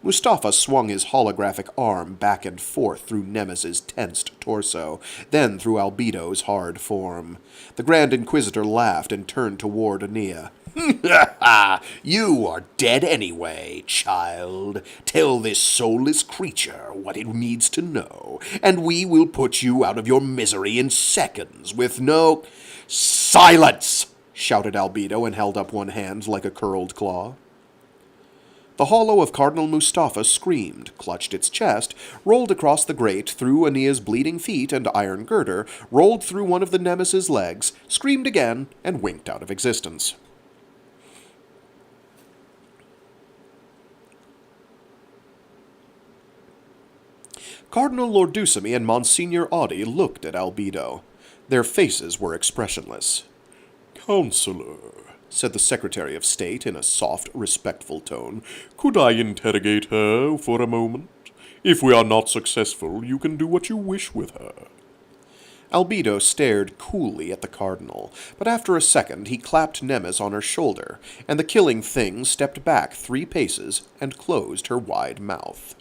Mustafa swung his holographic arm back and forth through Nemes's tensed torso, then through Albedo's hard form. The Grand Inquisitor laughed and turned toward Aenea. "You are dead anyway, child. Tell this soulless creature what it needs to know, and we will put you out of your misery in seconds with no—" "Silence!" shouted Albedo and held up one hand like a curled claw. The hollow of Cardinal Mustafa screamed, clutched its chest, rolled across the grate through Aenea's bleeding feet and iron girder, rolled through one of the Nemes's legs, screamed again, and winked out of existence. Cardinal Lordusimi and Monsignor Audi looked at Albedo. Their faces were expressionless. "Counselor," said the Secretary of State in a soft, respectful tone, "could I interrogate her for a moment? If we are not successful, you can do what you wish with her." Albedo stared coolly at the Cardinal, but after a second he clapped Nemes on her shoulder, and the killing thing stepped back 3 paces and closed her wide mouth.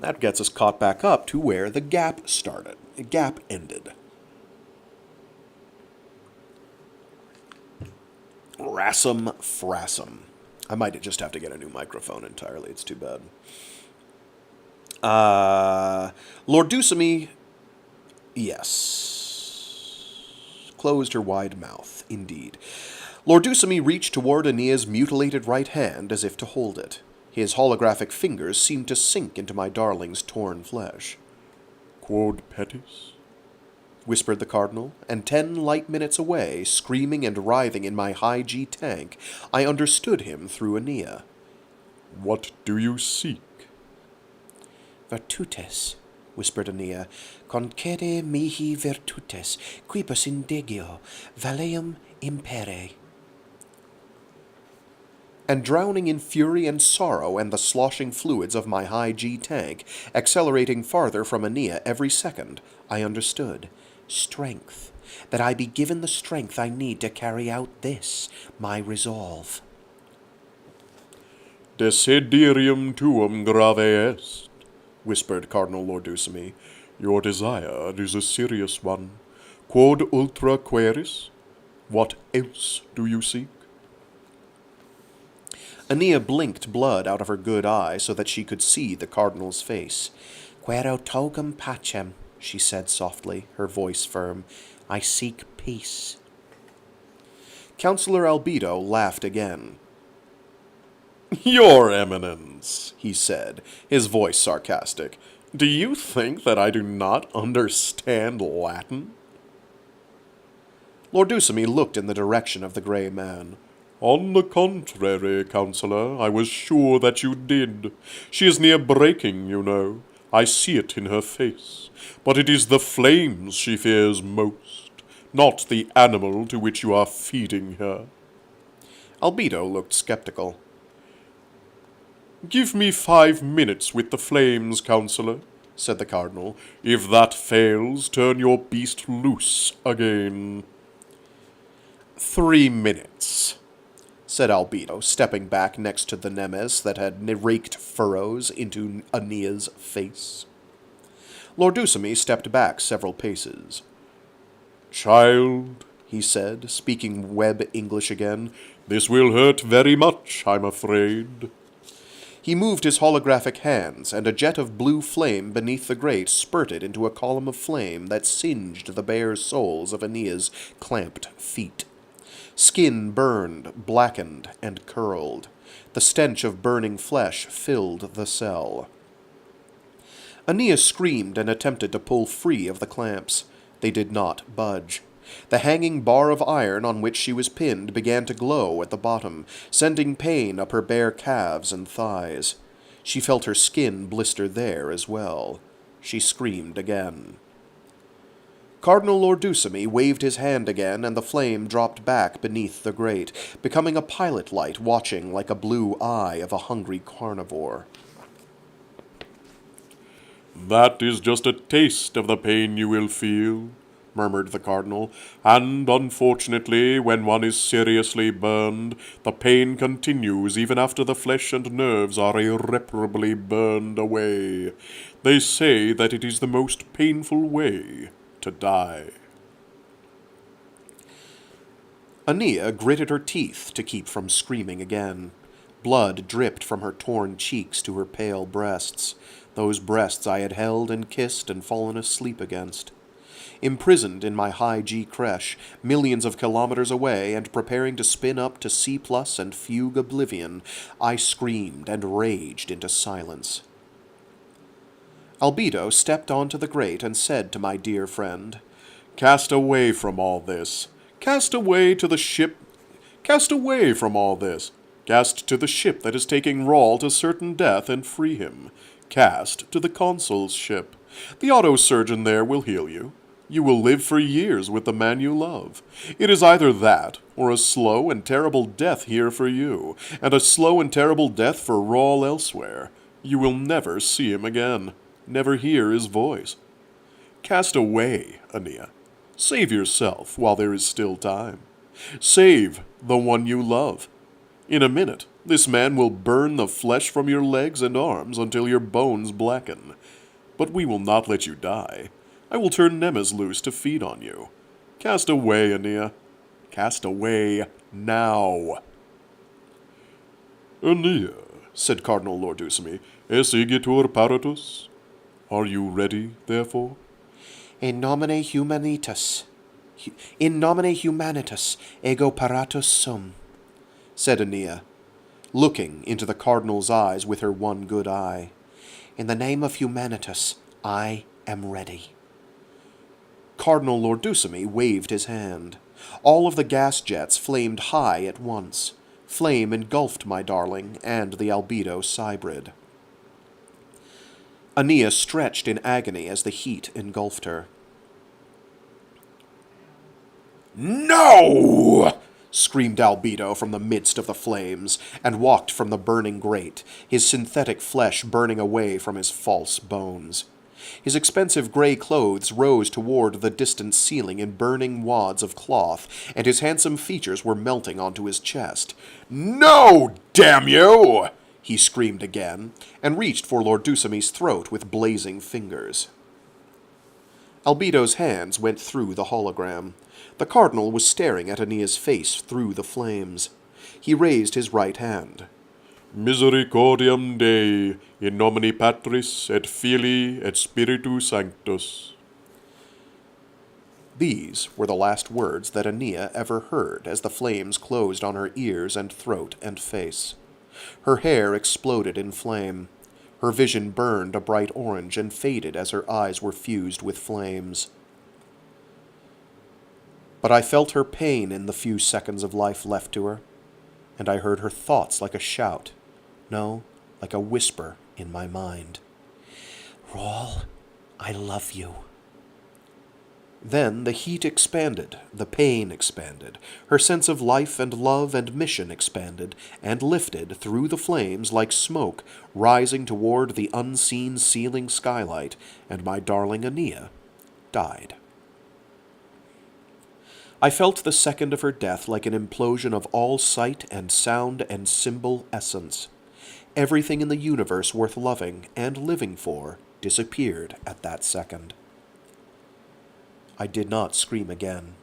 That gets us caught back up to where the gap started. The gap ended. Rassum frassum. I might just have to get a new microphone entirely. It's too bad. Lordusimi, yes. Closed her wide mouth, indeed. Lordusimi reached toward Aenea's mutilated right hand as if to hold it. His holographic fingers seemed to sink into my darling's torn flesh. "Quod petis?" whispered the Cardinal, and 10 light minutes away, screaming and writhing in my high-G tank, I understood him through Aenea. "What do you seek?" "Virtutes," whispered Aenea, "concede mihi virtutes, quibus indigio, valeum impere." And drowning in fury and sorrow and the sloshing fluids of my high-G tank, accelerating farther from Aenea every second, I understood. Strength. That I be given the strength I need to carry out this, my resolve. "Desiderium tuum grave est," whispered Cardinal Lordusimi. Your desire is a serious one. Quod ultra queris? What else do you seek? Aenea blinked blood out of her good eye so that she could see the cardinal's face. Quero togam pacem, she said softly, her voice firm. I seek peace. Councillor Albedo laughed again. Your Eminence, he said, his voice sarcastic, do you think that I do not understand Latin? Lord Dusamy looked in the direction of the grey man. On the contrary, Councillor, I was sure that you did. She is near breaking, you know. I see it in her face. But it is the flames she fears most, not the animal to which you are feeding her. Albedo looked skeptical. Give me 5 minutes with the flames, Councillor, said the Cardinal. If that fails, turn your beast loose again. 3 minutes, said Albedo, stepping back next to the Nemes that had raked furrows into Aenea's face. Lord Dusamy stepped back several paces. Child, he said, speaking web English again, this will hurt very much, I'm afraid. He moved his holographic hands, and a jet of blue flame beneath the grate spurted into a column of flame that singed the bare soles of Aenea's clamped feet. Skin burned, blackened, and curled. The stench of burning flesh filled the cell. Aenea screamed and attempted to pull free of the clamps. They did not budge. The hanging bar of iron on which she was pinned began to glow at the bottom, sending pain up her bare calves and thighs. She felt her skin blister there as well. She screamed again. Cardinal Lord Dusamy waved his hand again, and the flame dropped back beneath the grate, becoming a pilot light watching like a blue eye of a hungry carnivore. That is just a taste of the pain you will feel, murmured the Cardinal, and unfortunately, when one is seriously burned, the pain continues even after the flesh and nerves are irreparably burned away. They say that it is the most painful way to die. Aenea gritted her teeth to keep from screaming again. Blood dripped from her torn cheeks to her pale breasts, those breasts I had held and kissed and fallen asleep against. Imprisoned in my high G creche, millions of kilometers away and preparing to spin up to C+ and fugue oblivion, I screamed and raged into silence. Albedo stepped onto the grate and said to my dear friend, Cast away from all this. Cast away to the ship. Cast away from all this. Cast to the ship that is taking Rawl to certain death and free him. Cast to the consul's ship. The auto-surgeon there will heal you. You will live for years with the man you love. It is either that, or a slow and terrible death here for you, and a slow and terrible death for Rawl elsewhere. You will never see him again, never hear his voice. Cast away, Aenea. Save yourself while there is still time. Save the one you love. In a minute, this man will burn the flesh from your legs and arms until your bones blacken. But we will not let you die. I will turn Nemes loose to feed on you. Cast away, Aenea. Cast away now. Aenea, said Cardinal Lord Dusamy, esigitur paratus? Are you ready, therefore? In nomine humanitas, ego paratus sum, said Aenea, looking into the Cardinal's eyes with her one good eye. In the name of humanitas, I am ready. Cardinal Lord Dusamy waved his hand. All of the gas jets flamed high at once. Flame engulfed my darling and the Albedo cybrid. Aenea stretched in agony as the heat engulfed her. No! Screamed Albedo from the midst of the flames, and walked from the burning grate, his synthetic flesh burning away from his false bones. His expensive grey clothes rose toward the distant ceiling in burning wads of cloth, and his handsome features were melting onto his chest. No, damn you! He screamed again, and reached for Lord Dusamy's throat with blazing fingers. Albedo's hands went through the hologram. The cardinal was staring at Aenea's face through the flames. He raised his right hand. Misericordiam Dei, in nomine Patris et Filii et Spiritus Sanctus. These were the last words that Aenea ever heard as the flames closed on her ears and throat and face. Her hair exploded in flame. Her vision burned a bright orange and faded as her eyes were fused with flames. But I felt her pain in the few seconds of life left to her, and I heard her thoughts like a shout, no, like a whisper in my mind. Rawl, I love you. Then the heat expanded, the pain expanded, her sense of life and love and mission expanded, and lifted through the flames like smoke, rising toward the unseen ceiling skylight, and my darling Aenea died. I felt the second of her death like an implosion of all sight and sound and symbol essence. Everything in the universe worth loving and living for disappeared at that second. I did not scream again.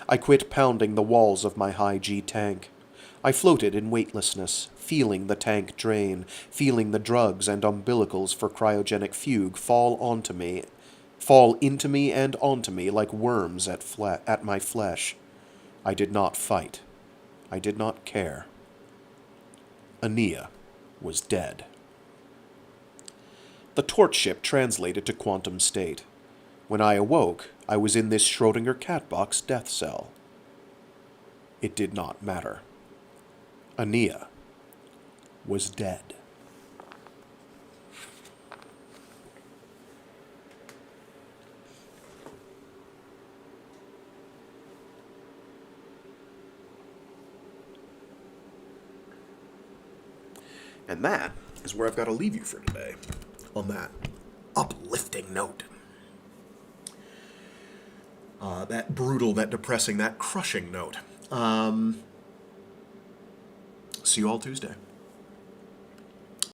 I quit pounding the walls of my high-G tank. I floated in weightlessness, feeling the tank drain, feeling the drugs and umbilicals for cryogenic fugue fall into me and onto me like worms at my flesh. I did not fight. I did not care. Aenea was dead. The torch ship translated to quantum state. When I awoke, I was in this Schrödinger cat box death cell. It did not matter. Aenea was dead. And that is where I've got to leave you for today, on that uplifting note. That brutal, that depressing, that crushing note. See you all Tuesday.